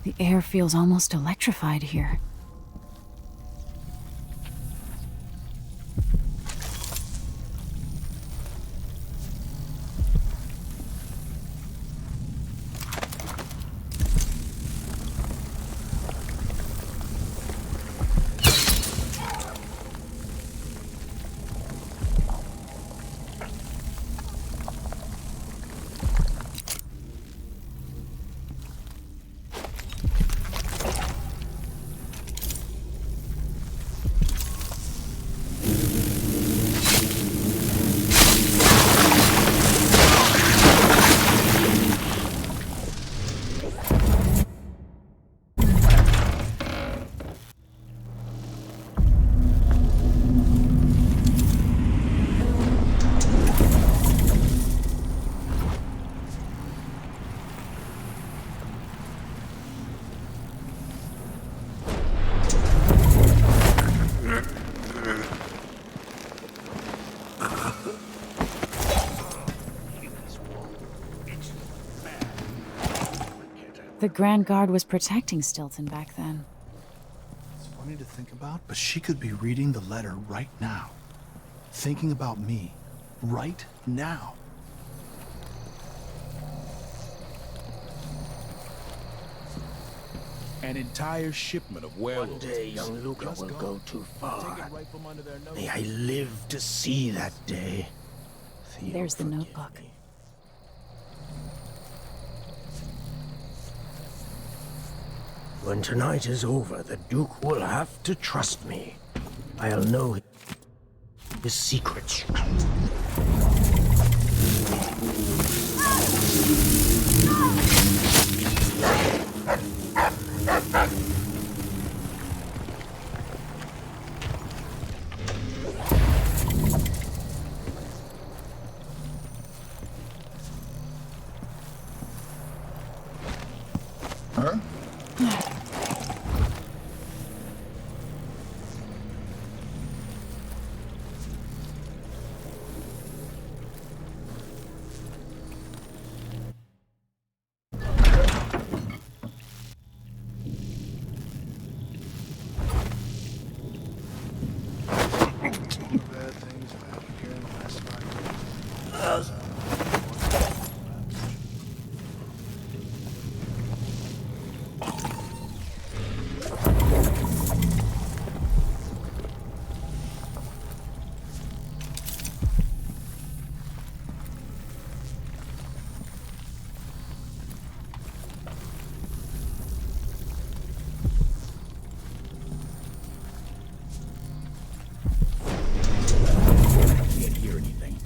C: The air feels almost electrified here. The Grand Guard was protecting Stilton back then.
V: It's funny to think about, but she could be reading the letter right now.
J: thinking about me, right now.
K: An entire shipment of werewolves.
V: One day, young Luca will go too
K: Take
V: far.
K: it right from under their nose.
V: May I live to see that day. Theo,
C: There's the
V: forgive
C: notebook.
V: me. When tonight is over, the Duke will have to trust me. I'll know his secrets.
N: Huh?
V: Bad things have happened here in the last 5 years.
K: Can't hear anything.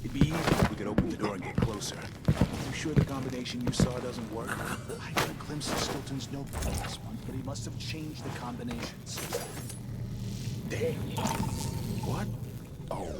K: It'd be easy if we could open the door and get closer. You sure the combination you saw doesn't work?
J: I got a glimpse of Stilton's notebook last month, but he must have changed the combinations.
V: Damn.
K: What? Oh.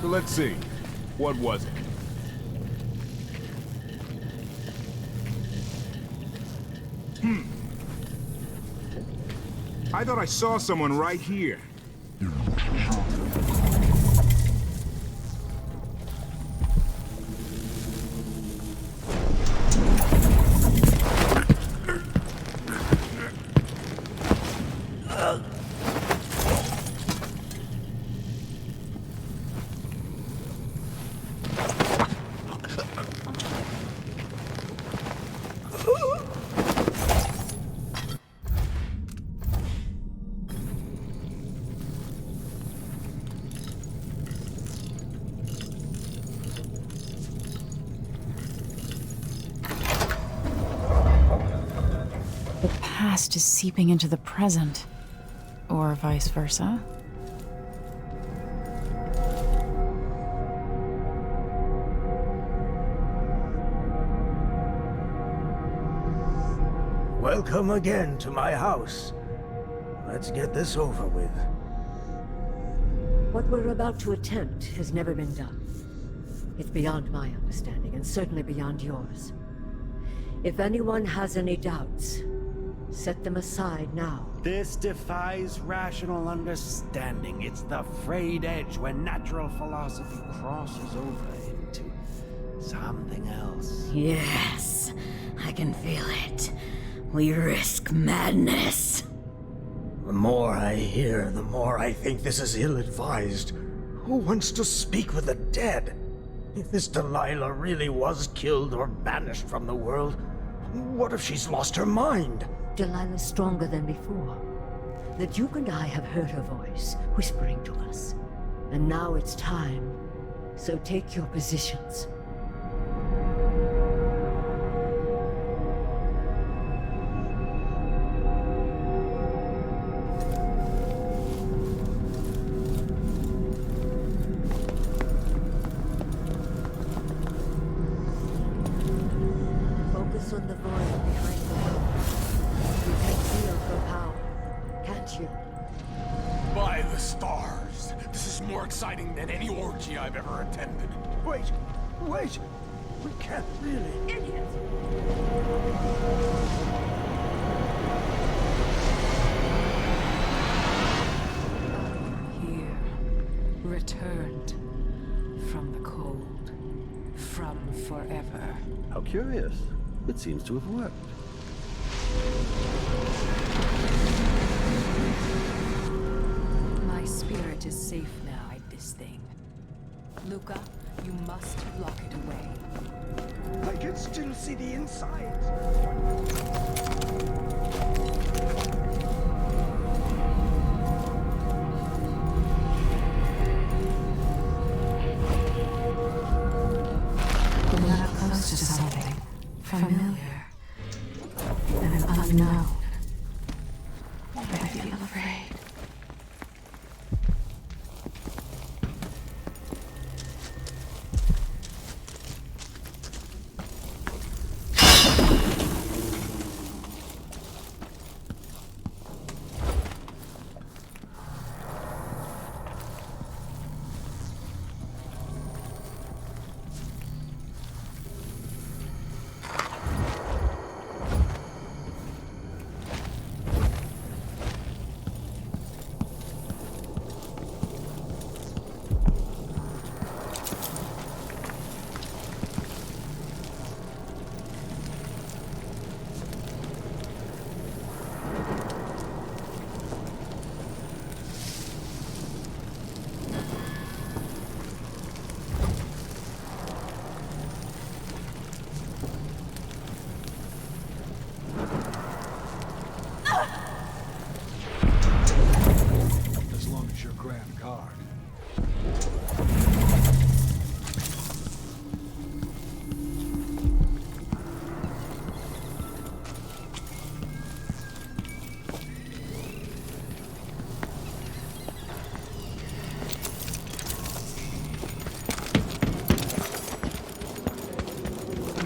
K: So let's see. What was it? I thought I saw someone right here.
C: The past is seeping into the present. Or vice versa.
V: Welcome again to my house. Let's get this over with.
D: What we're about to attempt has never been done. It's beyond my understanding, and certainly beyond yours. If anyone has any doubts, set them aside now.
V: This defies rational understanding. It's the frayed edge when natural philosophy crosses over into something else.
D: Yes, I can feel it. We risk madness.
V: The more I hear, the more I think this is ill-advised. Who wants to speak with the dead? If this Delilah really was killed or banished from the world, what if she's lost her mind?
D: Delilah's stronger than before. The Duke and I have heard her voice, whispering to us. And now it's time. So take your positions.
G: Focus on the void behind the room. You can feel her power, can't you?
R: By the stars! This is more exciting than any orgy I've ever attended.
V: Wait! We can't really...
G: Idiot!
N: Here, returned from the cold, from forever.
Q: How curious. It seems to have worked.
N: My spirit is safe now at this thing. Luca, you must lock it away.
V: I can still see the inside.
N: We're not close to something familiar and unknown. I feel afraid.
H: As long as you're grand guard.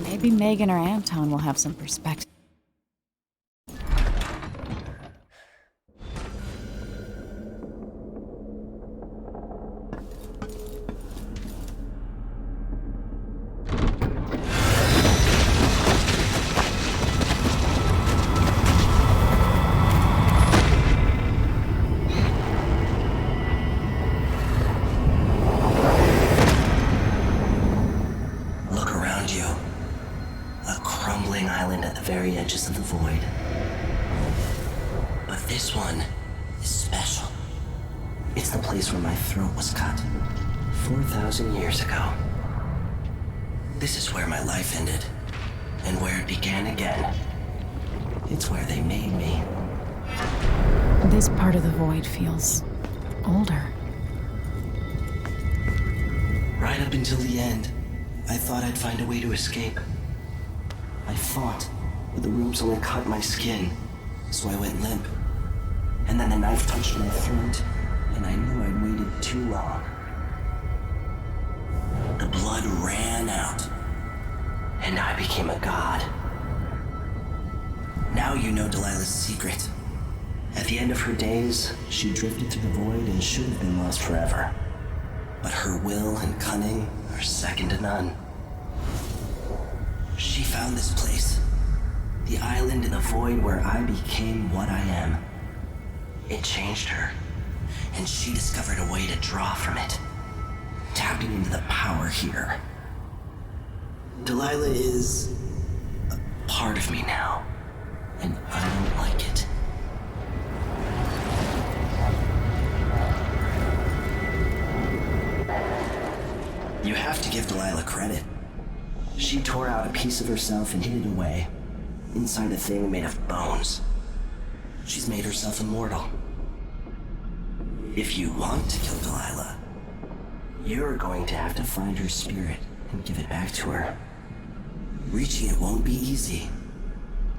C: Maybe Megan or Anton will have some perspective.
W: Look around you. A crumbling island at the very edges of the void. But this one is special. It's the place where my throat was cut 4,000 years ago. This is where my life ended, and where it began again. It's where they made me.
C: This part of the void feels older.
W: Right up until the end, I thought I'd find a way to escape. I fought, but the ropes only cut my skin, so I went limp. And then the knife touched my throat, and I knew I'd waited too long. The blood ran out, and I became a god. Now you know Delilah's secret. At the end of her days, she drifted through the void and should have been lost forever. But her will and cunning are second to none. She found this place, the island in the void where I became what I am. It changed her, and she discovered a way to draw from it, tapping into the power here. Delilah is a part of me now, and I don't like it. You have to give Delilah credit. She tore out a piece of herself and hid it away, inside a thing made of bones. She's made herself immortal. If you want to kill Delilah, you're going to have to find her spirit and give it back to her. Reaching it won't be easy,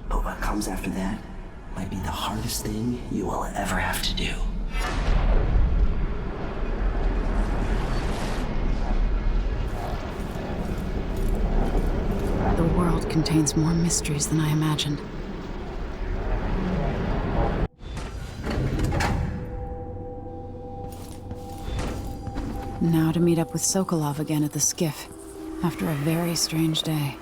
W: but what comes after that might be the hardest thing you will ever have to do.
C: The world vault contains more mysteries than I imagined. Now to meet up with Sokolov again at the skiff, after a very strange day.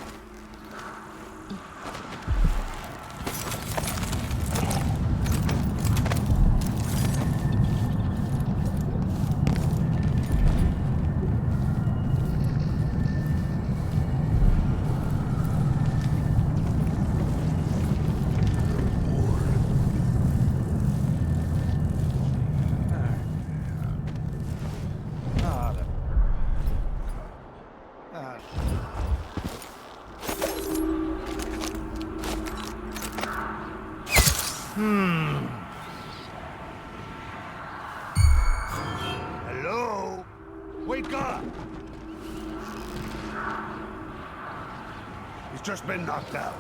O: Hello? Wake up! He's just been knocked out.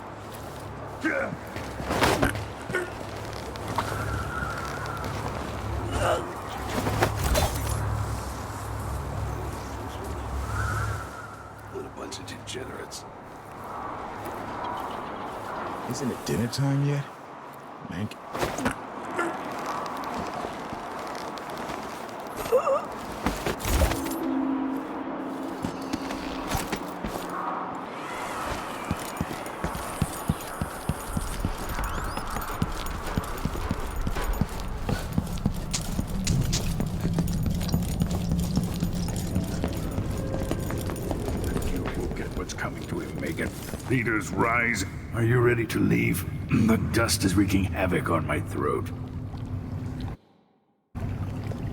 O: What a bunch of degenerates.
K: Isn't it dinner time yet? Mank.
E: Leaders rise. Are you ready to leave? The dust is wreaking havoc on my throat.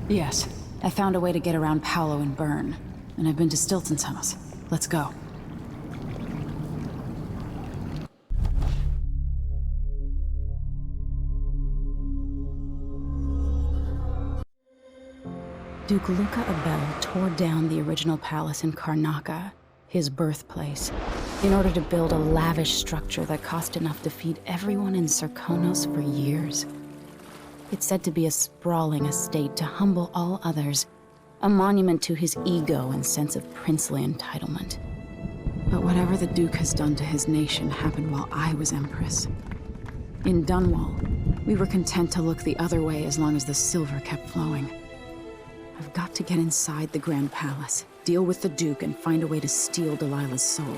C: Yes, I found a way to get around Paolo and Byrne, and I've been to Stilton's house. Let's go. Duke Luca Abel tore down the original palace in Karnaca, his birthplace, in order to build a lavish structure that cost enough to feed everyone in Serkonos for years. It's said to be a sprawling estate to humble all others, a monument to his ego and sense of princely entitlement. But whatever the Duke has done to his nation happened while I was Empress. In Dunwall, we were content to look the other way as long as the silver kept flowing. I've got to get inside the Grand Palace, deal with the Duke, and find a way to steal Delilah's soul.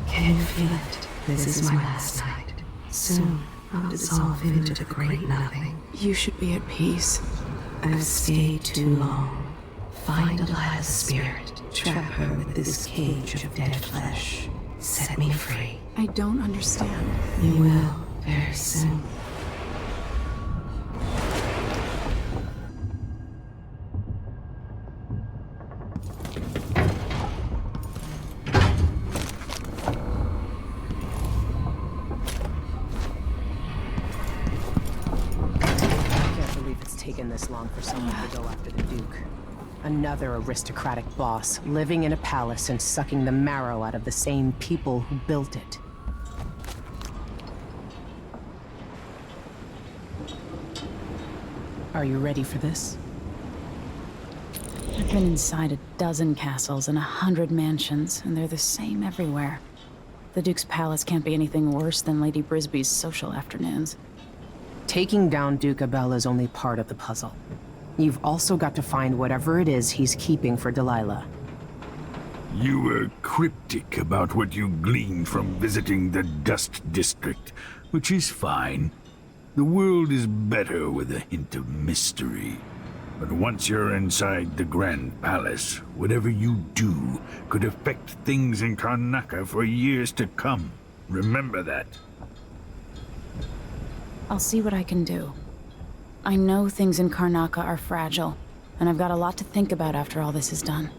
W: Can you feel it? This is my last night. Soon, I'll dissolve into the great nothing.
C: You should be at peace.
W: I've stayed too long. Find Delilah's spirit. Trap her with this cage of dead flesh. Set me free.
C: I don't understand.
W: You will, very soon.
I: Taken this long for someone to go after the Duke. Another aristocratic boss, living in a palace and sucking the marrow out of the same people who built it. Are you ready for this?
C: I've been inside a dozen castles and 100 mansions, and they're the same everywhere. The Duke's palace can't be anything worse than Lady Brisby's social afternoons.
I: Taking down Duke Abel is only part of the puzzle. You've also got to find whatever it is he's keeping for Delilah.
E: You were cryptic about what you gleaned from visiting the Dust District, which is fine. The world is better with a hint of mystery. But once you're inside the Grand Palace, whatever you do could affect things in Karnaca for years to come. Remember that.
C: I'll see what I can do. I know things in Karnaca are fragile, and I've got a lot to think about after all this is done.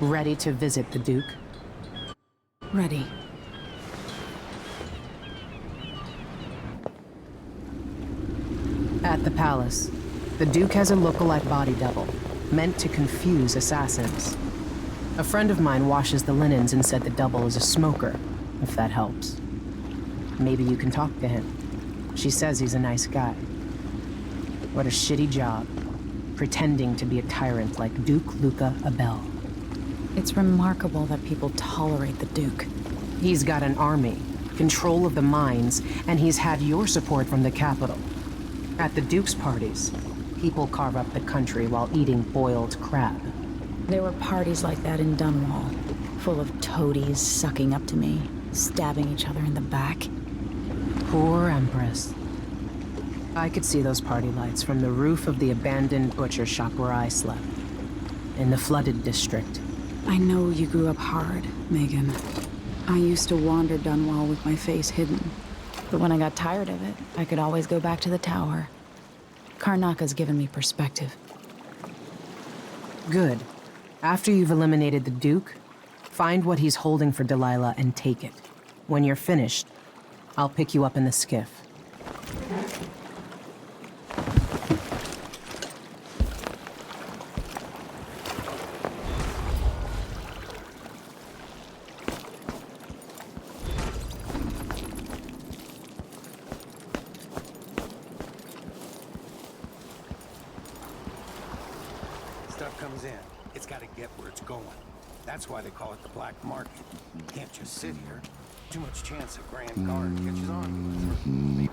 I: Ready to visit the Duke?
C: Ready.
I: At the palace, the Duke has a lookalike body double, meant to confuse assassins. A friend of mine washes the linens and said the double is a smoker, if that helps. Maybe you can talk to him. She says he's a nice guy. What a shitty job, pretending to be a tyrant like Duke Luca Abel.
C: It's remarkable that people tolerate the Duke.
I: He's got an army, control of the mines, and he's had your support from the capital. At the Duke's parties, people carve up the country while eating boiled crab.
C: There were parties like that in Dunwall, full of toadies sucking up to me, stabbing each other in the back.
I: Poor Empress. I could see those party lights from the roof of the abandoned butcher shop where I slept, in the flooded district.
C: I know you grew up hard, Megan. I used to wander Dunwall with my face hidden. But when I got tired of it, I could always go back to the tower. Karnaka's given me perspective.
I: Good. After you've eliminated the Duke, find what he's holding for Delilah and take it. When you're finished, I'll pick you up in the skiff.
L: Stuff comes in. It's got to get where it's going. That's why they call it the black market. You can't just sit here. Too much chance a grand guard catches on.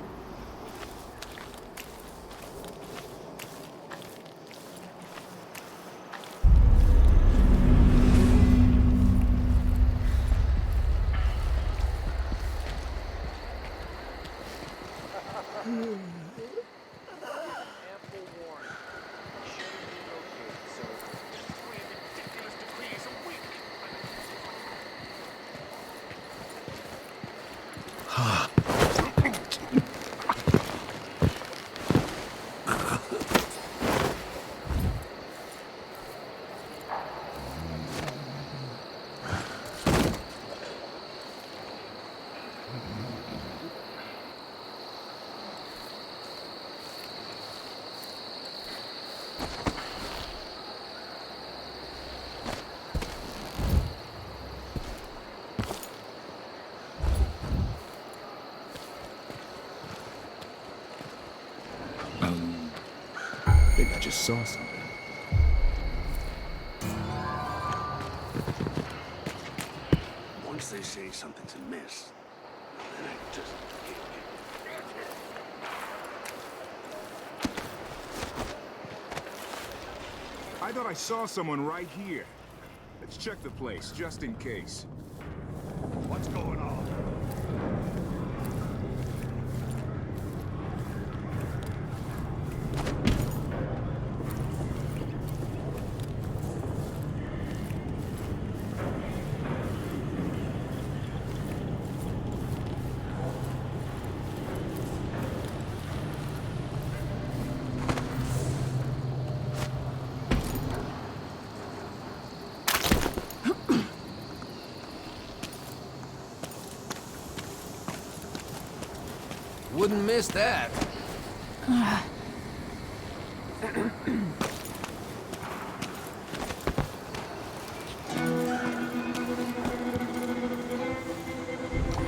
K: I just saw something.
O: Once they say something's amiss, then I just
K: I thought I saw someone right here. Let's check the place, just in case.
L: What's going on?
P: Wouldn't miss that.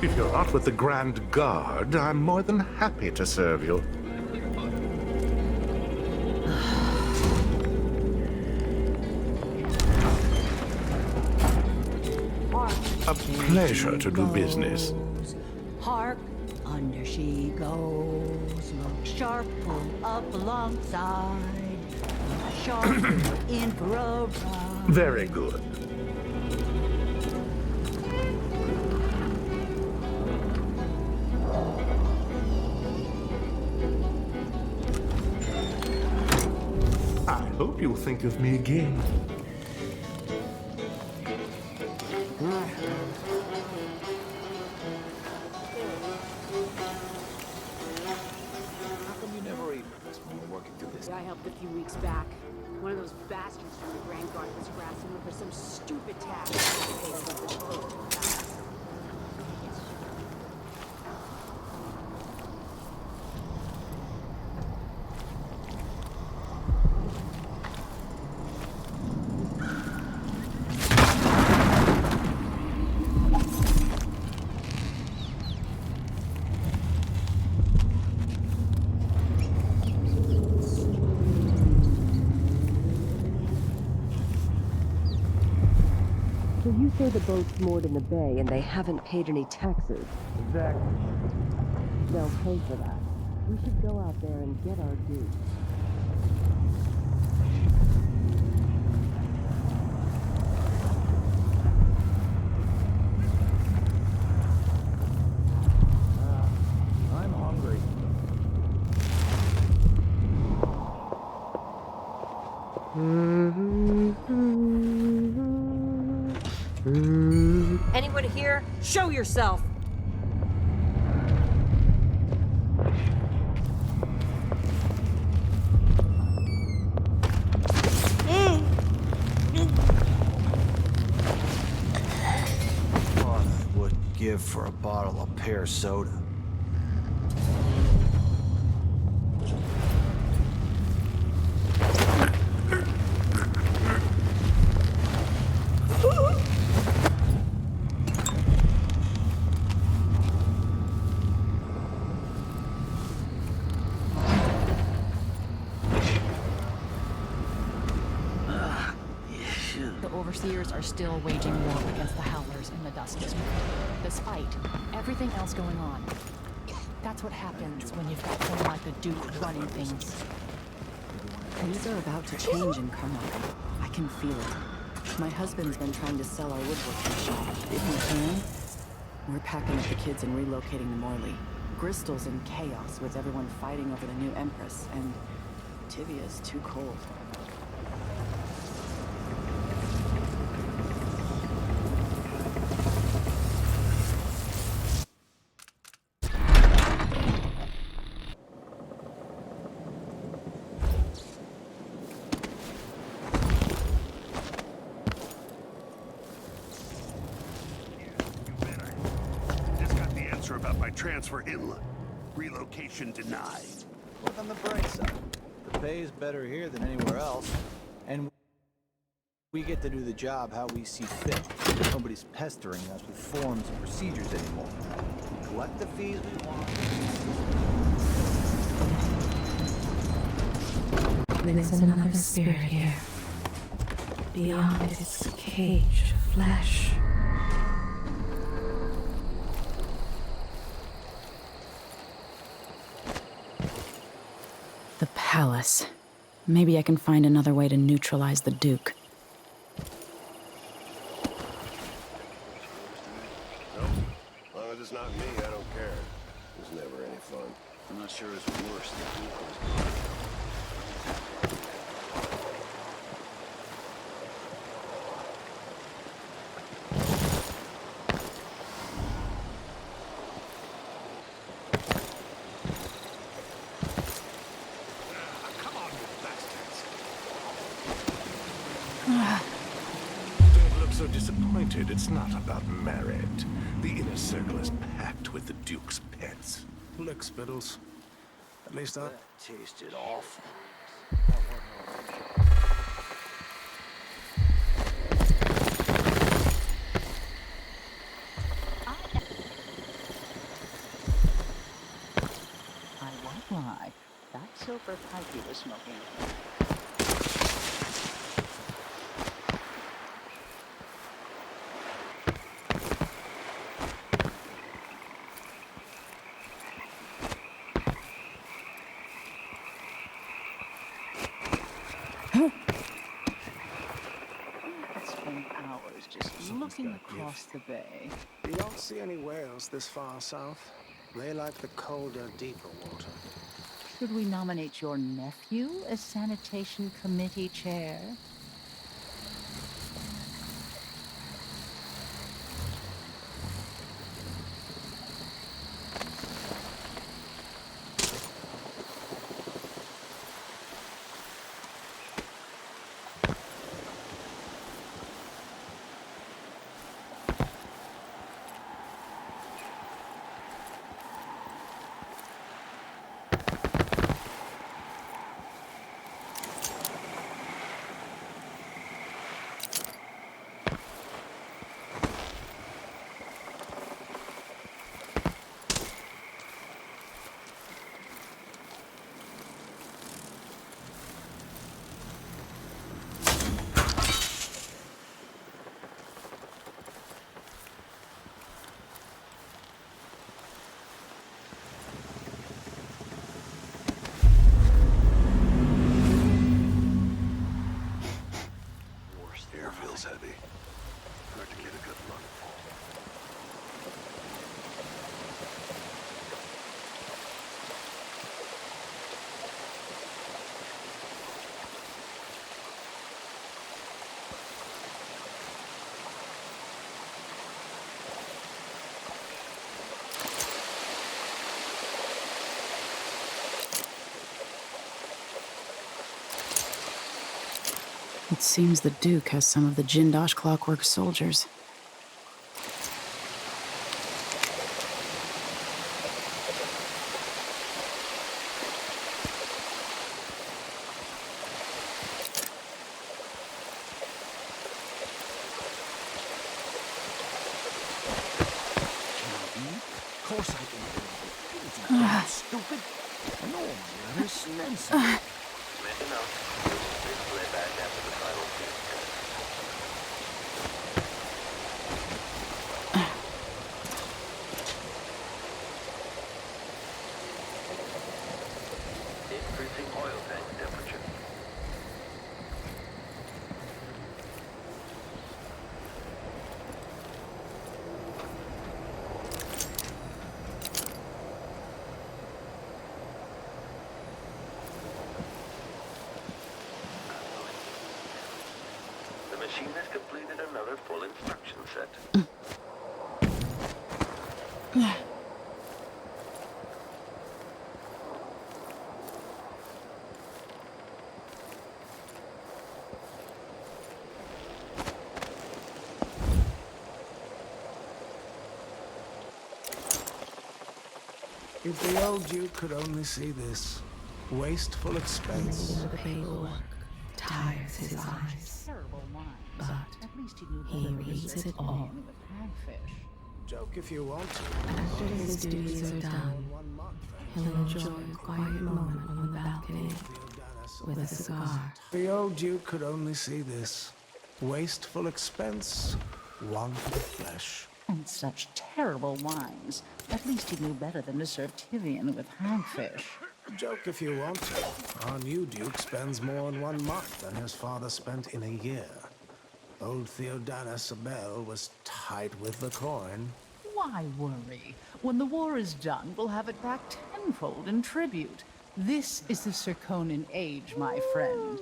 S: If you're not with the Grand Guard, I'm more than happy to serve you. A pleasure to do business.
T: Hark, under she goes. Look sharp, pull up alongside. Look sharp, we're in for a ride.
S: Very good. I hope you'll think of me again.
N: I helped a few weeks back. One of those bastards from the Grand
F: guard was harassing him for some stupid task he paid over the close to the palace.
D: So you say the boat's moored in the bay and they haven't paid any taxes?
U: Exactly.
D: They'll pay for that. We should go out there and get our due.
U: I'm hungry.
D: Anyone here? Show yourself!
U: Would give for a bottle of pear soda.
C: The overseers are still waging war against the Howlers in the Dust District. Despite everything else going on. That's what happens when you've got someone like the Duke running things.
D: Things are about to change in Carmel. I can feel it. My husband's been trying to sell our woodworking shop. If we can, we're packing up the kids and relocating to Morley. Bristol's in chaos with everyone fighting over the new empress, and Tivia's too cold.
O: About my transfer inland. Relocation denied.
U: Look on the bright side. The pay is better here than anywhere else. And we get to do the job how we see fit. Nobody's pestering us with forms and procedures anymore. We collect the fees we want.
C: There's another spirit here. Beyond its cage of flesh. The palace. Maybe I can find another way to neutralize the Duke.
O: Nope. As long as it's not me, I don't care. It's never any fun.
J: I'm not sure it's worse than Duke.
S: Don't look so disappointed. It's not about merit. The inner circle is packed with the Duke's pets.
L: Look, Spittles. At least I
U: tasted awful.
T: I won't lie. That silver pipe you were smoking. Spend hours just looking across the bay.
L: You don't see any whales this far south. They like the colder, deeper water.
T: Should we nominate your nephew as sanitation committee chair?
C: It seems the Duke has some of the Jindosh clockwork soldiers.
L: Of course I can do it. Stupid. No, you're Smensa.
Q: Increasing oil tank temperature. The machine has completed another full instruction set.
L: If the old Duke could only see this. Wasteful expense.
C: The paperwork tires his eyes, but he reads it all.
L: Joke if you want to.
C: After his duties are done, he'll enjoy a quiet moment on the balcony with a cigar.
L: The old Duke could only see this. Wasteful expense, want of flesh.
T: And such terrible wines. At least he knew better than to serve Tyrion with hagfish.
L: Joke if you want to. Our new Duke spends more in 1 month than his father spent in a year. Old Theodanis Abel was tight with the coin.
T: Why worry? When the war is done, we'll have it back tenfold in tribute. This is the Circonan age, my friend.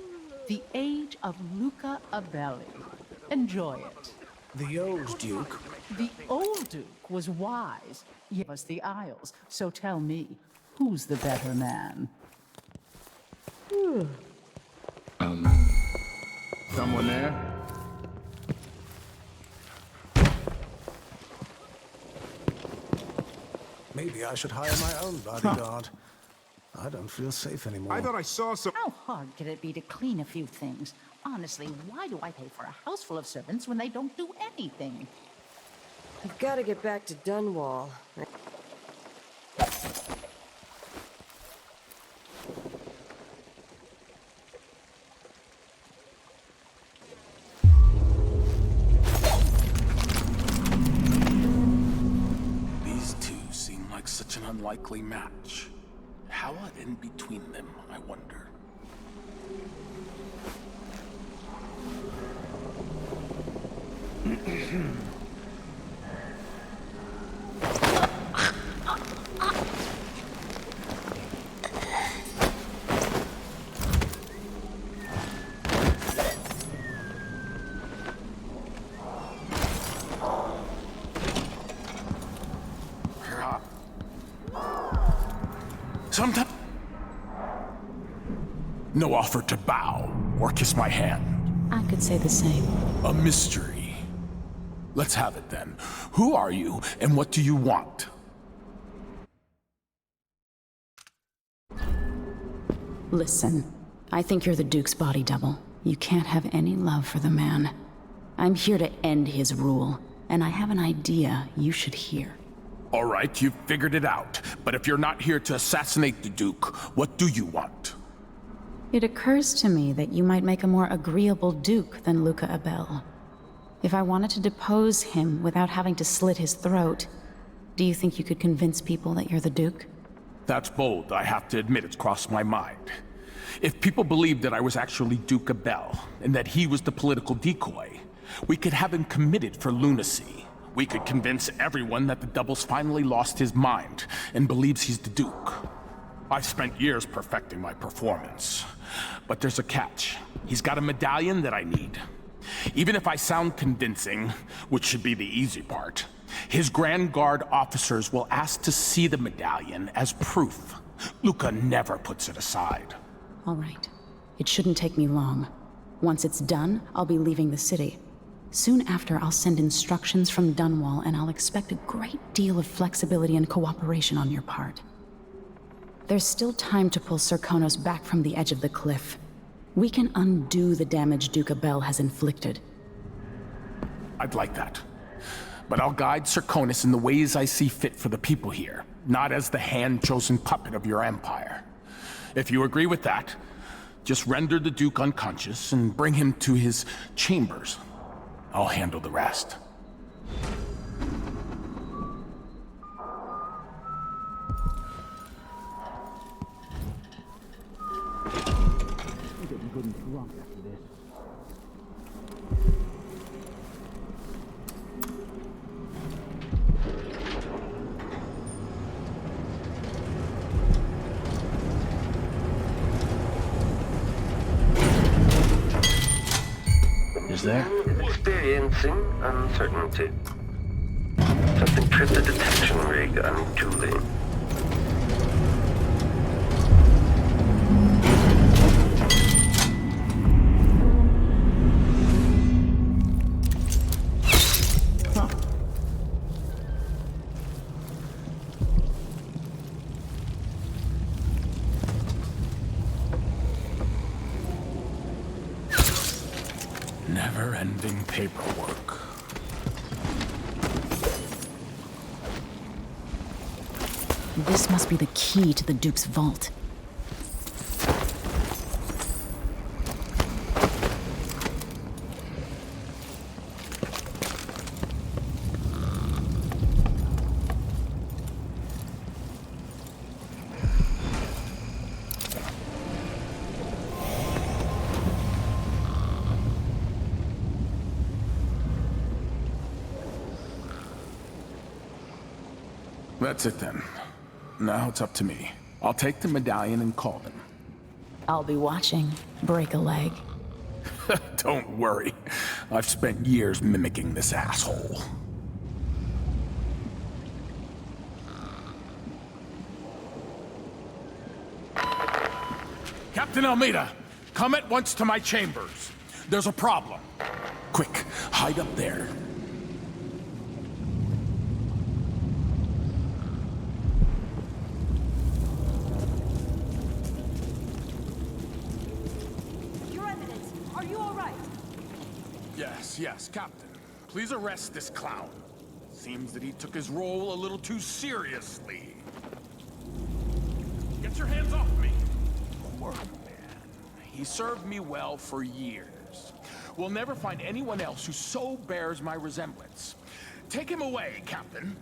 T: The age of Luca Abelli. Enjoy it.
L: The old Duke?
T: The old Duke was wise. He gave us the Isles. So tell me, who's the better man?
K: Someone there?
L: Maybe I should hire my own bodyguard. I don't feel safe anymore.
K: I thought I saw some.
T: How hard could it be to clean a few things? Honestly, why do I pay for a house full of servants when they don't do anything?
G: We've got to get back to Dunwall.
R: These two seem like such an unlikely match. How odd in between them, I wonder. Sometimes no offer to bow or kiss my hand.
C: I could say the same.
R: A mystery. Let's have it then. Who are you, and what do you want?
C: Listen, I think you're the Duke's body double. You can't have any love for the man. I'm here to end his rule, and I have an idea you should hear.
R: All right, you've figured it out. But if you're not here to assassinate the Duke, what do you want?
C: It occurs to me that you might make a more agreeable Duke than Luca Abel. If I wanted to depose him without having to slit his throat, do you think you could convince people that you're the Duke?
R: That's bold. I have to admit it's crossed my mind. If people believed that I was actually Duke Abel, and that he was the political decoy, we could have him committed for lunacy. We could convince everyone that the Double's finally lost his mind and believes he's the Duke. I've spent years perfecting my performance. But there's a catch. He's got a medallion that I need. Even if I sound convincing, which should be the easy part, his Grand Guard officers will ask to see the medallion as proof. Luca never puts it aside.
C: All right. It shouldn't take me long. Once it's done, I'll be leaving the city. Soon after, I'll send instructions from Dunwall, and I'll expect a great deal of flexibility and cooperation on your part. There's still time to pull Serkonos back from the edge of the cliff. We can undo the damage Duke Abel has inflicted.
R: I'd like that. But I'll guide Serkonos in the ways I see fit for the people here, not as the hand-chosen puppet of your empire. If you agree with that, just render the Duke unconscious and bring him to his chambers. I'll handle the rest.
U: I'm getting good and drunk after this.
Q: Is there? Experiencing uncertainty. Something tripped the detection rig unduly.
R: Never-ending paperwork.
C: This must be the key to the Duke's vault.
R: That's it then. Now it's up to me. I'll take the medallion and call them.
C: I'll be watching. Break a leg.
R: Don't worry. I've spent years mimicking this asshole. Captain Almeida, come at once to my chambers. There's a problem. Quick, hide up there. Yes, Captain. Please arrest this clown. Seems that he took his role a little too seriously. Get your hands off me! Workman. He served me well for years. We'll never find anyone else who so bears my resemblance. Take him away, Captain,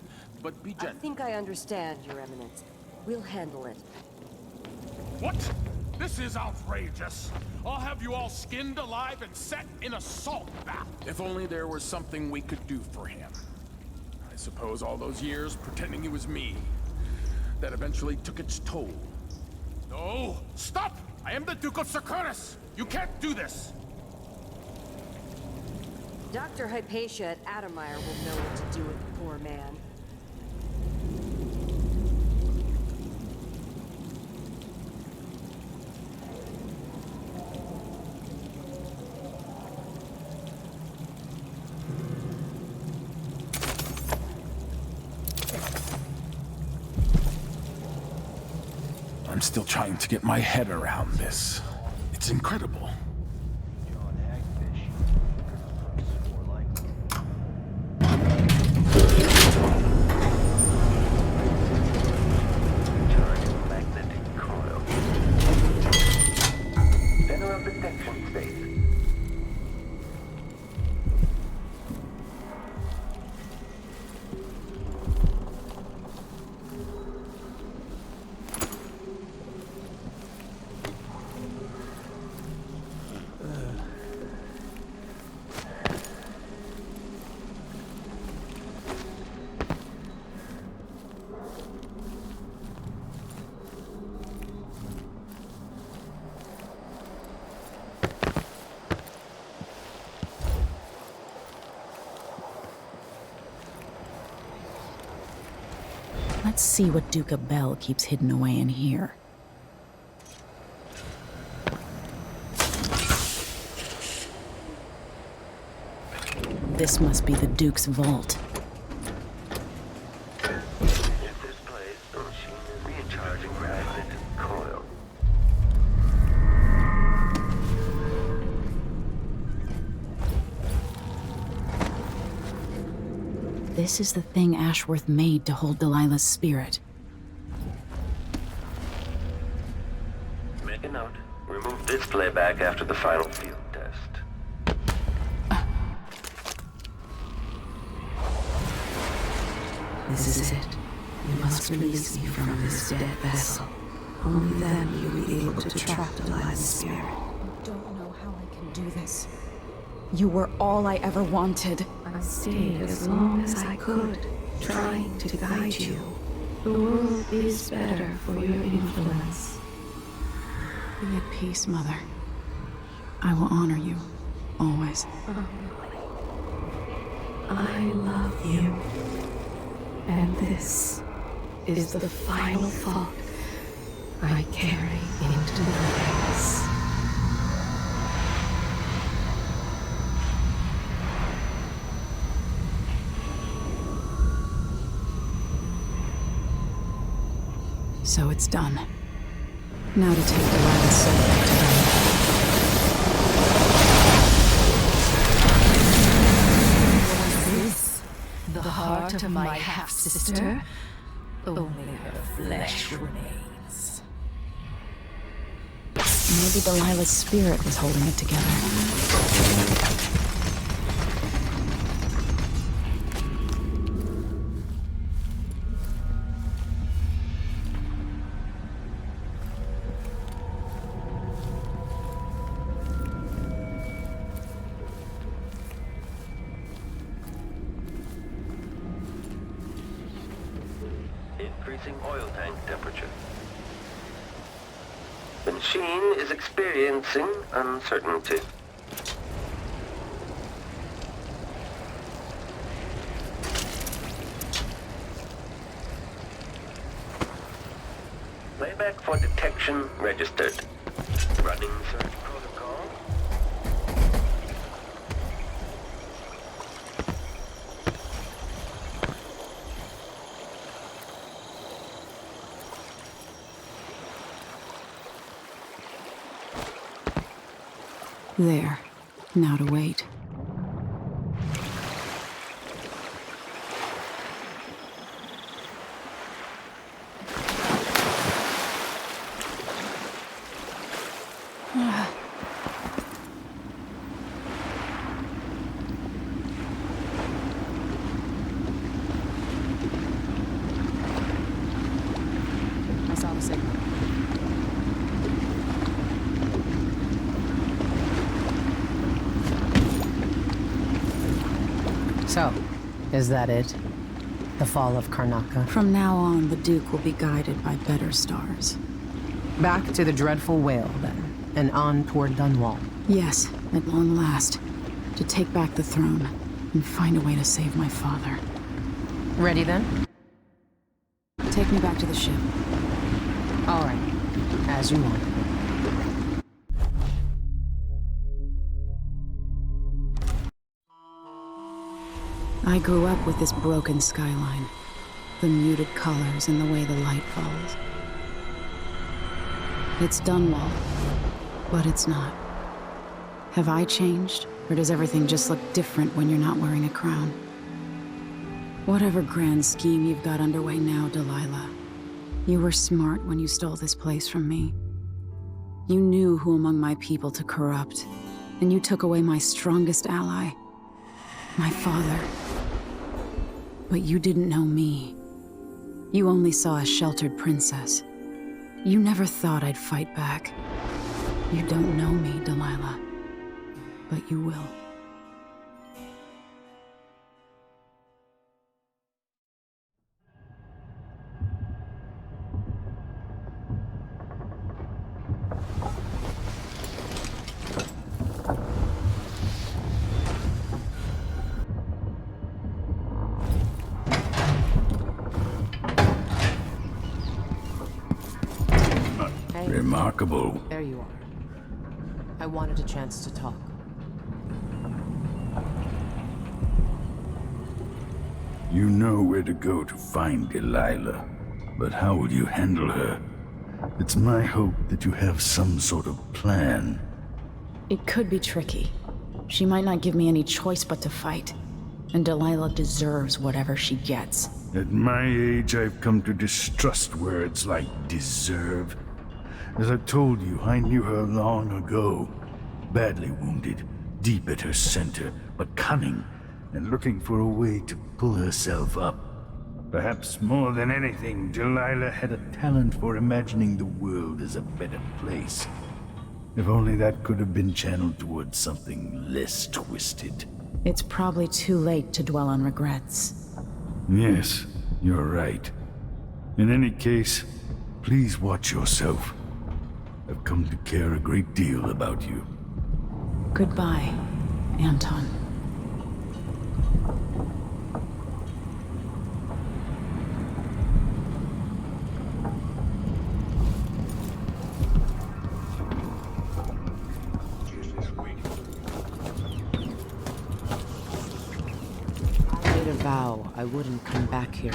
R: but be gentle.
A: I think I understand, Your Eminence. We'll handle it.
R: What? This is outrageous. I'll have you all skinned alive and set in a salt bath. If only there was something we could do for him. I suppose all those years pretending he was me, that eventually took its toll. No! Stop! I am the Duke of Serkonos! You can't do this!
A: Dr. Hypatia at Adamire will know what to do with the poor man.
R: I'm still trying to get my head around this. It's incredible.
Q: Magnetic coil. Center of detection state.
C: Let's see what Duke Abel keeps hidden away in here. This must be the Duke's vault.
Q: If this place, the machine is recharging magnetic coil.
C: This is the thing Ashworth made to hold Delilah's spirit.
Q: Make a note. Remove this playback after the final field test.
B: This is it. You must release me from this dead vessel. Only then you'll be able to trap Delilah's spirit.
C: I don't know how I can do this. You were all I ever wanted.
B: I stayed as long as I could, trying to guide you. The world is better for your influence.
C: Be at peace, Mother. I will honor you, always.
B: I love you. And this is the final thought I carry into my days.
C: So it's done. Now to take Delilah's soul back to them.
N: Was this the heart of my half-sister? Only her flesh remains.
C: Maybe Delilah's spirit was holding it together.
Q: Increasing oil tank temperature. The machine is experiencing uncertainty. Playback for detection registered. Running search protocol.
C: There. Now to wait.
I: I saw the signal. So, is that it? The fall of Karnaca?
C: From now on, the Duke will be guided by better stars.
I: Back to the dreadful whale, then, and on toward Dunwall.
C: Yes, at long last. To take back the throne, and find a way to save my father.
I: Ready, then?
C: Take me back to the ship.
I: All right. As you want.
C: I grew up with this broken skyline. The muted colors and the way the light falls. It's Dunwall, but it's not. Have I changed, or does everything just look different when you're not wearing a crown? Whatever grand scheme you've got underway now, Delilah, you were smart when you stole this place from me. You knew who among my people to corrupt, and you took away my strongest ally, my father. But you didn't know me. You only saw a sheltered princess. You never thought I'd fight back. You don't know me, Delilah, but you will.
E: Remarkable.
I: There you are. I wanted a chance to talk.
E: You know where to go to find Delilah, but how will you handle her? It's my hope that you have some sort of plan.
C: It could be tricky. She might not give me any choice but to fight. And Delilah deserves whatever she gets.
E: At my age, I've come to distrust words like deserve. As I told you, I knew her long ago. Badly wounded, deep at her center, but cunning, and looking for a way to pull herself up. Perhaps more than anything, Delilah had a talent for imagining the world as a better place. If only that could have been channeled towards something less twisted.
C: It's probably too late to dwell on regrets.
E: Yes, you're right. In any case, please watch yourself. I've come to care a great deal about you.
C: Goodbye, Anton.
I: I made a vow I wouldn't come back here.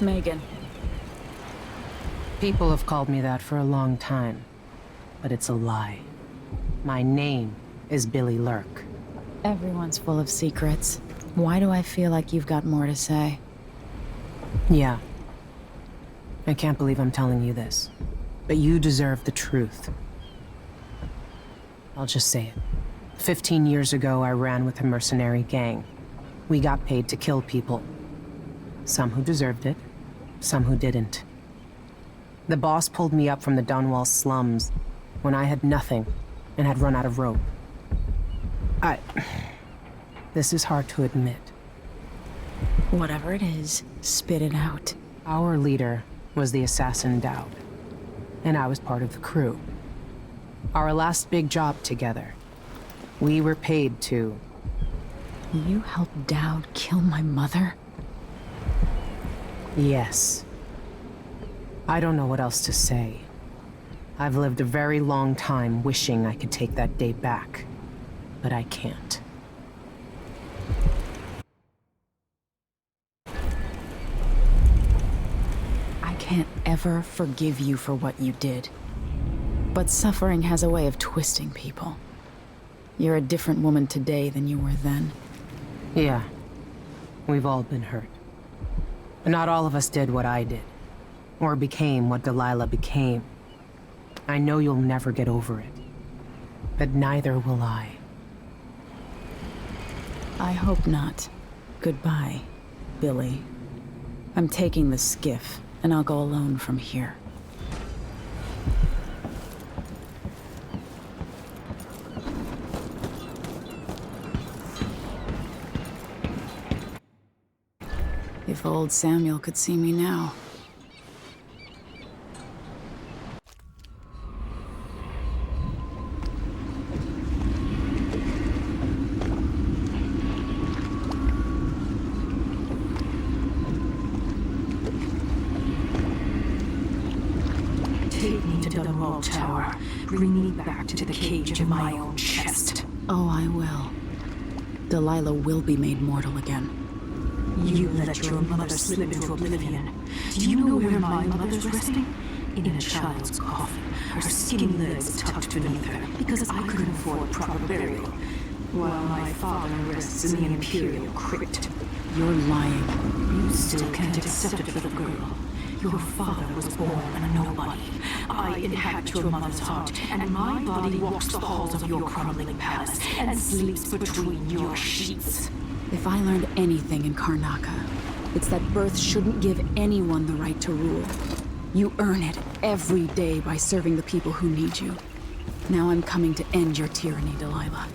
C: Megan.
I: People have called me that for a long time, but it's a lie. My name is Billy Lurk.
C: Everyone's full of secrets. Why do I feel like you've got more to say?
I: Yeah. I can't believe I'm telling you this, but you deserve the truth. I'll just say it. 15 years ago, I ran with a mercenary gang. We got paid to kill people. Some who deserved it, some who didn't. The boss pulled me up from the dunwall slums when I had nothing and had run out of rope. This is hard to admit.
C: Whatever it is, spit it out.
I: Our leader was the assassin Dowd, and I was part of the crew. Our last big job together, we were paid to...
C: You helped Dowd kill my mother?
I: Yes. I don't know what else to say. I've lived a very long time wishing I could take that day back, but I can't.
C: I can't ever forgive you for what you did. But suffering has a way of twisting people. You're a different woman today than you were then.
I: Yeah. We've all been hurt. But not all of us did what I did. Or became what Delilah became. I know you'll never get over it. But neither will I.
C: I hope not. Goodbye, Billy. I'm taking the skiff, and I'll go alone from here. If old Samuel could see me now.
H: Take me to the dunwall tower. Bring me back to the cage of my own chest.
C: Oh, I will. Delilah will be made mortal again.
H: You let your mother slip into oblivion. Do you know where my mother's resting? In a child's coffin, her skinny legs tucked beneath her, because I couldn't afford proper burial, while my father rests in the Imperial crypt.
C: You're lying.
H: You still can't accept it, little girl. Your father was born a nobody. I inhabit your mother's heart, and my body walks the halls of your crumbling palace and sleeps between your sheets.
C: If I learned anything in Karnaca, it's that birth shouldn't give anyone the right to rule. You earn it every day by serving the people who need you. Now I'm coming to end your tyranny, Delilah.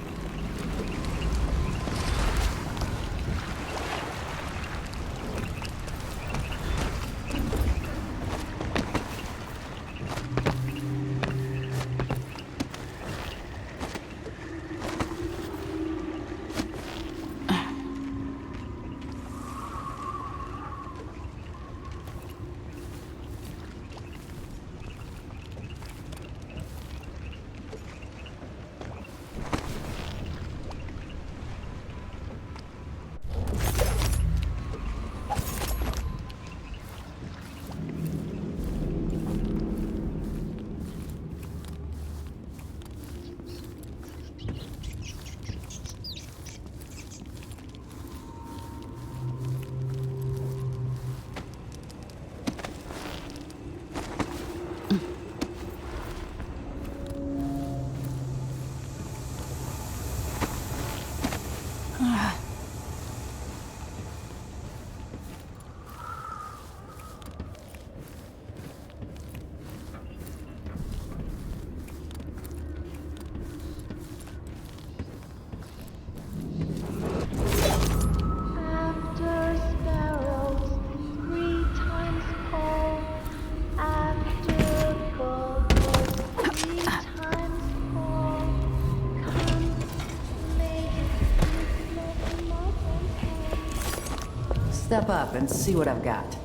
M: step up and see what I've got.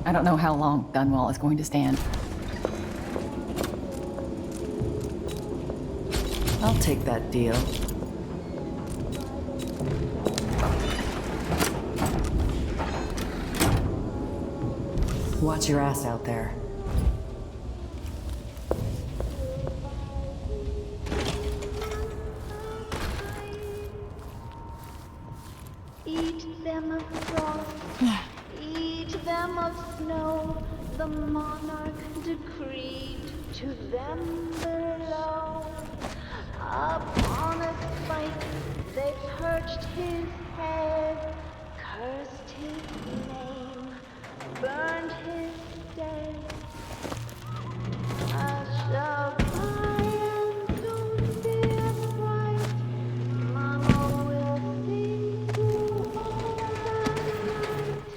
C: I don't know how long Dunwall is going to stand.
M: I'll take that deal. Watch your ass out there.
V: Eat them of frost, eat them of snow, the monarch decreed to them below. Upon a spike they perched his head, cursed his name, burned his stead. I shall fly and don't be afraid, Mama will sing through all the night.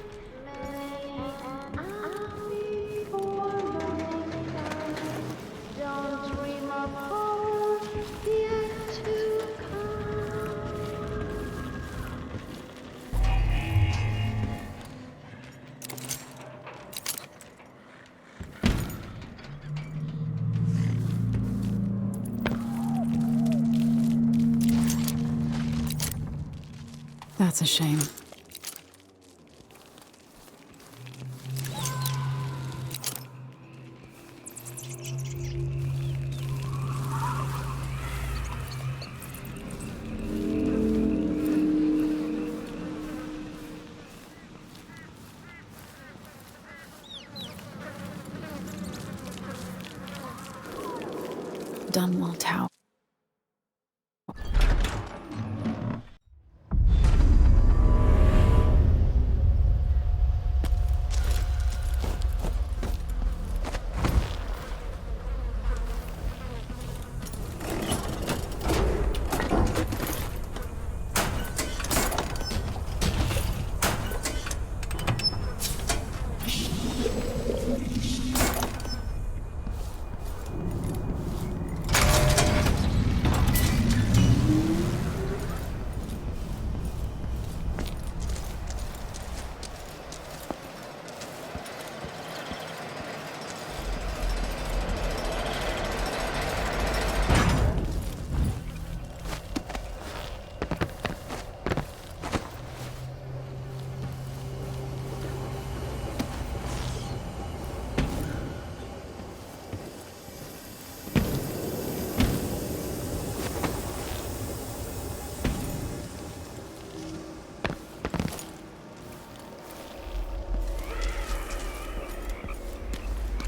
V: Many an hour before morning comes, don't dream of horror yet to come.
C: That's a shame. Dunwall Tower.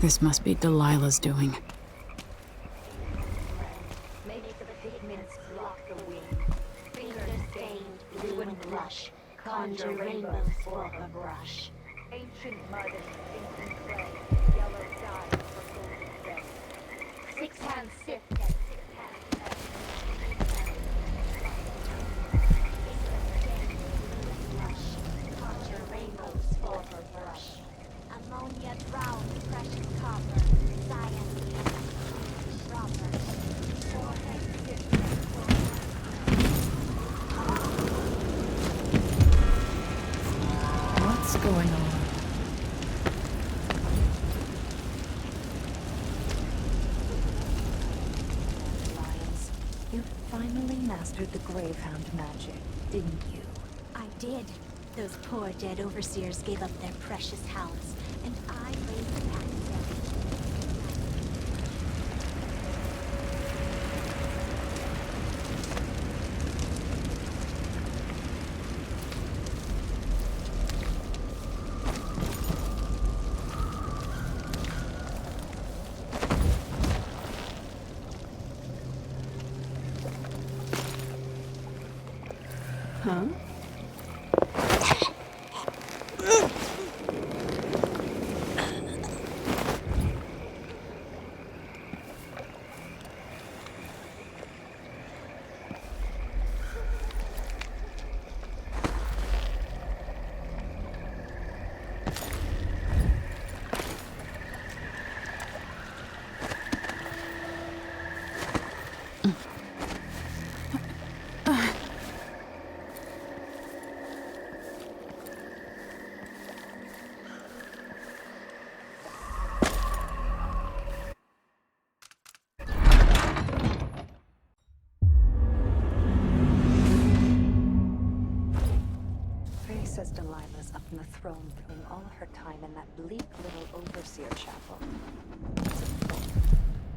C: This must be Delilah's doing.
V: Makes the pigments block the wind. Fingers stained blue and blush, conjure rainbows for her brush. Ancient mud and sinking clay, yellow dye for golden thread. 6 hands sift and 6 hands conjure rainbows for her brush. Ammonia brown, precious copper, cyan, rubber.
D: What's going on?
W: Lions, you finally mastered the Gravehound magic, didn't you?
V: I did. Those poor dead overseers gave up their precious hounds, and I raised the pack of them.
W: Huh? throne filling all her time in that bleak little overseer chapel.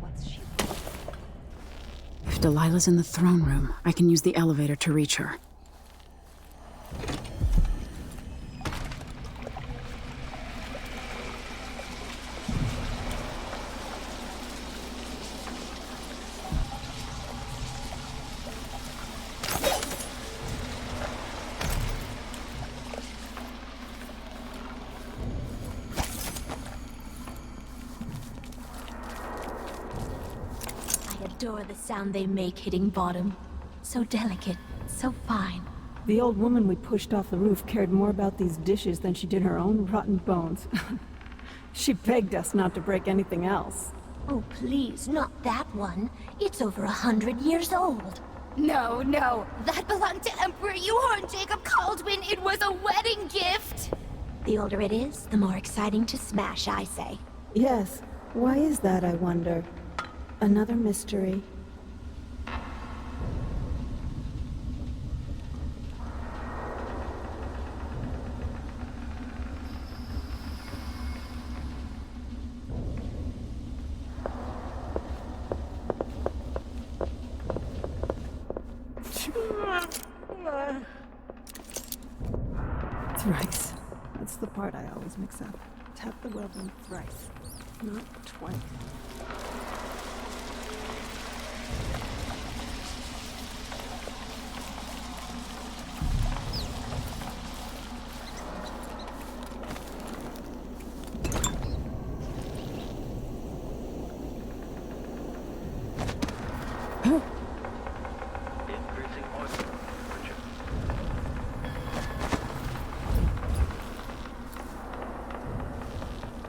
W: What's she doing?
C: If Delilah's in the throne room, I can use the elevator to reach her.
V: I adore the sound they make hitting bottom. So delicate, so fine.
F: The old woman we pushed off the roof cared more about these dishes than she did her own rotten bones. She begged us not to break anything else.
V: Oh, please, not that one. It's over 100 years old. No, no, that belonged to Emperor Yuhorn Jacob Caldwin. It was a wedding gift. The older it is, the more exciting to smash, I say.
F: Yes. Why is that, I wonder? Another mystery. Thrice. That's the part I always mix up. Tap the well done thrice, not twice.
Q: Increasing moisture temperature.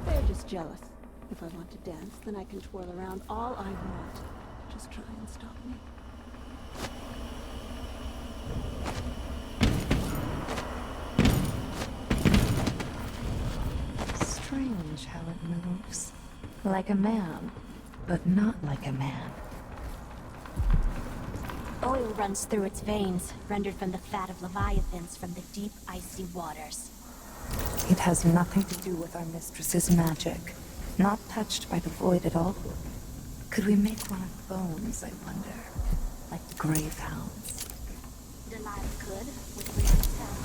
F: They're just jealous. If I want to dance, then I can twirl around all I want. Just try and stop me.
W: Strange how it moves. Like a man, but not like a man.
V: Oil runs through its veins, rendered from the fat of leviathans from the deep, icy waters.
W: It has nothing to do with our mistress's magic. Not touched by the void at all. Could we make one of bones, I wonder? Like the grave hounds.
V: Delilah could, with Brianna's help.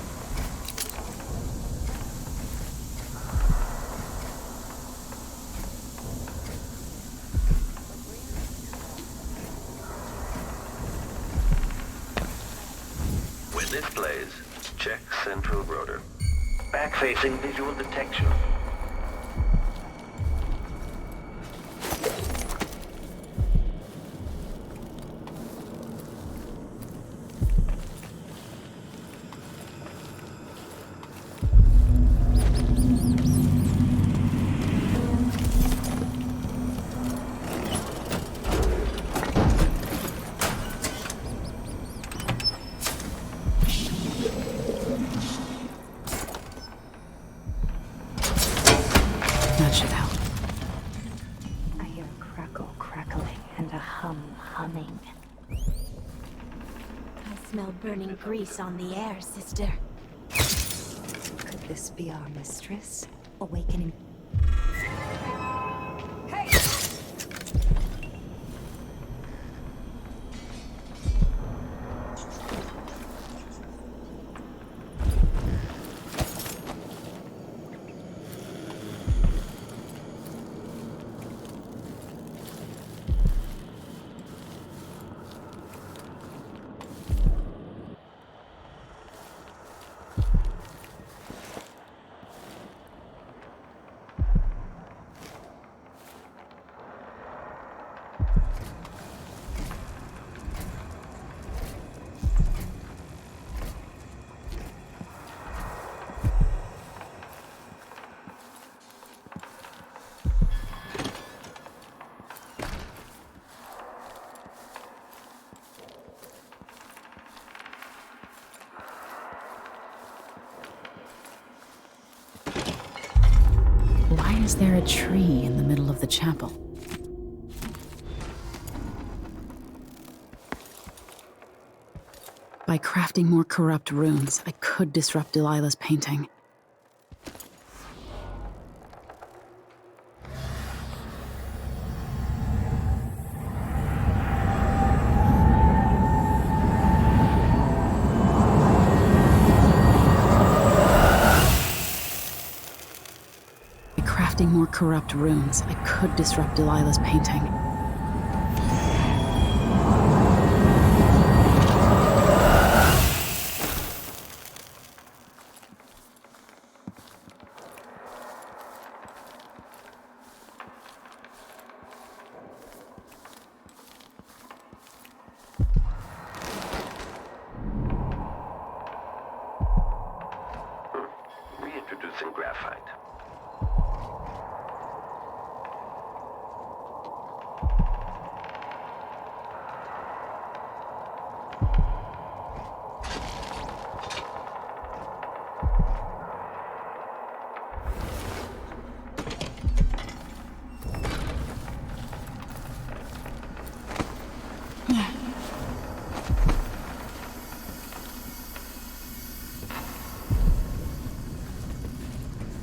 Q: When this plays, check central rotor. Back-facing visual detection.
C: That should help.
W: I hear a crackle crackling and a hum humming.
V: I smell burning grease on the air, sister.
W: Could this be our mistress? Awakening.
V: Hey!
C: Why is there a tree in the middle of the chapel? By crafting more corrupt runes, I could disrupt Delilah's painting. corrupt runes, I could disrupt Delilah's painting.
Q: Reintroducing graphite.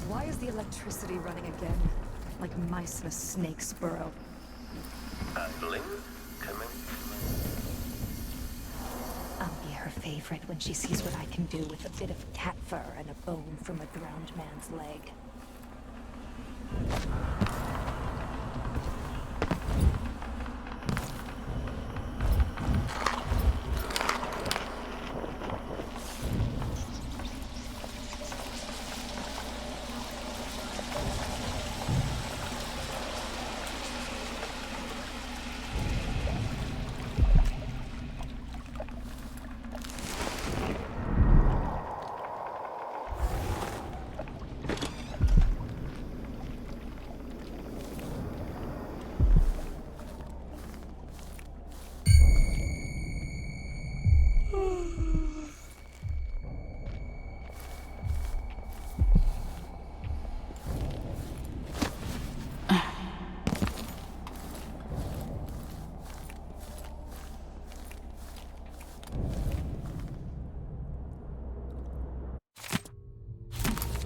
D: Why is the electricity running again? Like mice in a snake's burrow.
Q: Idling? Coming.
W: I'll be her favorite when she sees what I can do with a bit of cat fur and a bone from a drowned man's leg.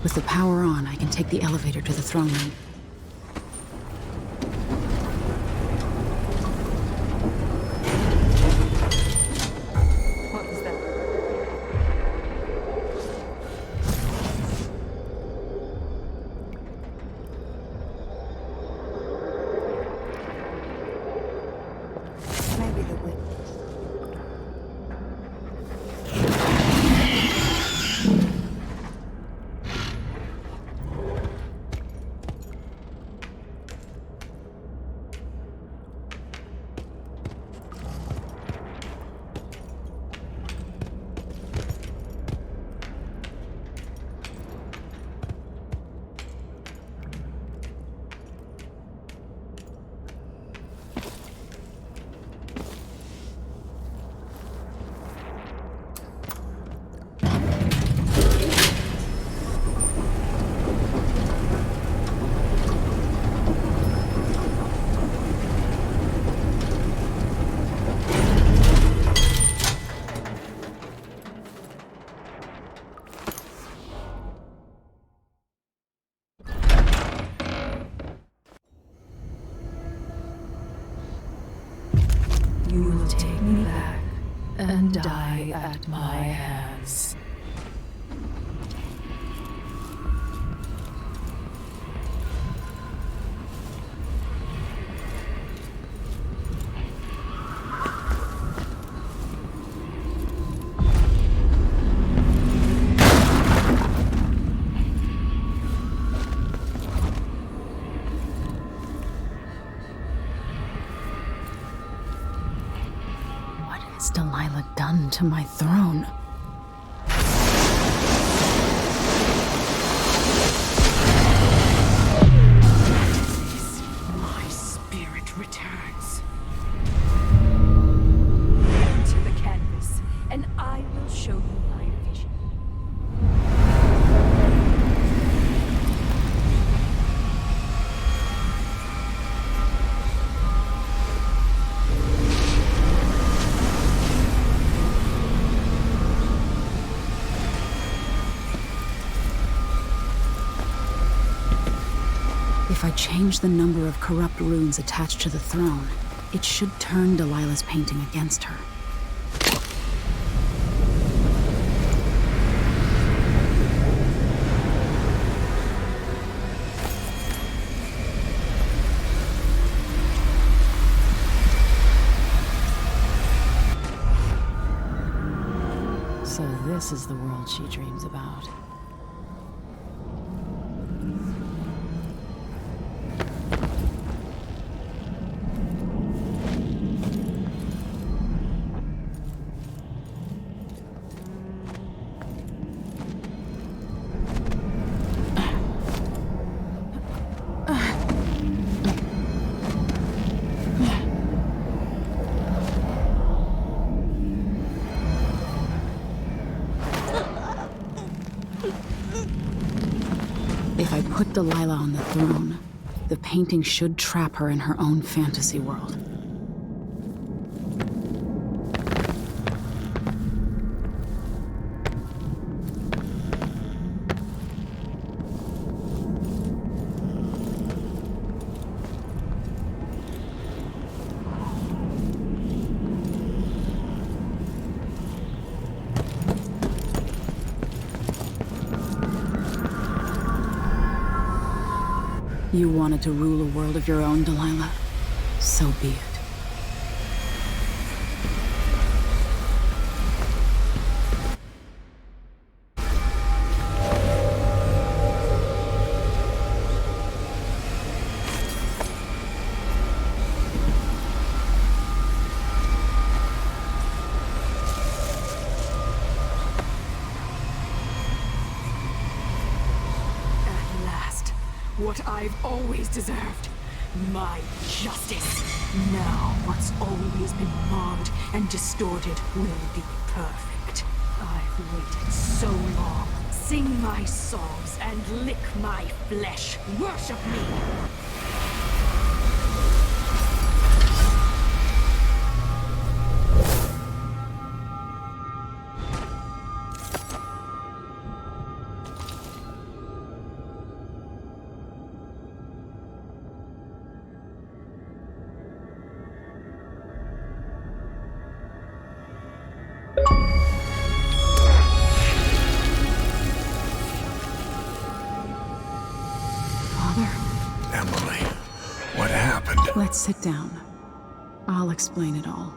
C: With the power on, I can take the elevator to the throne room.
D: What was that?
W: Maybe the whip.
B: You will take me back and die at my hands.
C: What has Delilah done to my throne?
H: My spirit returns.
D: To the canvas, and I will show you my vision.
C: If I change the number of corrupt runes attached to the throne, it should turn Delilah's painting against her. this is the world she dreams about. If I put Delilah on the throne, the painting should trap her in her own fantasy world. You wanted to rule a world of your own, Delilah. So be it.
J: What I've always deserved. My justice. Now what's always been marred and distorted will be perfect. I've waited so long. Sing my songs and lick my flesh. Worship me.
S: Emily, what happened?
C: Let's sit down. I'll explain it all.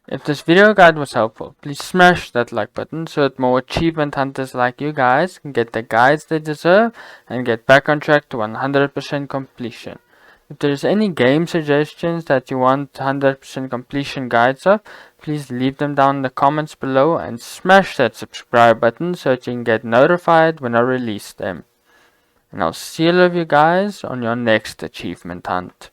O: If this video guide was helpful, please smash that like button so that more achievement hunters like you guys can get the guides they deserve and get back on track to 100% completion. If there is any game suggestions that you want 100% completion guides of, please leave them down in the comments below and smash that subscribe button so that you can get notified when I release them. And I'll see all of you guys on your next achievement hunt.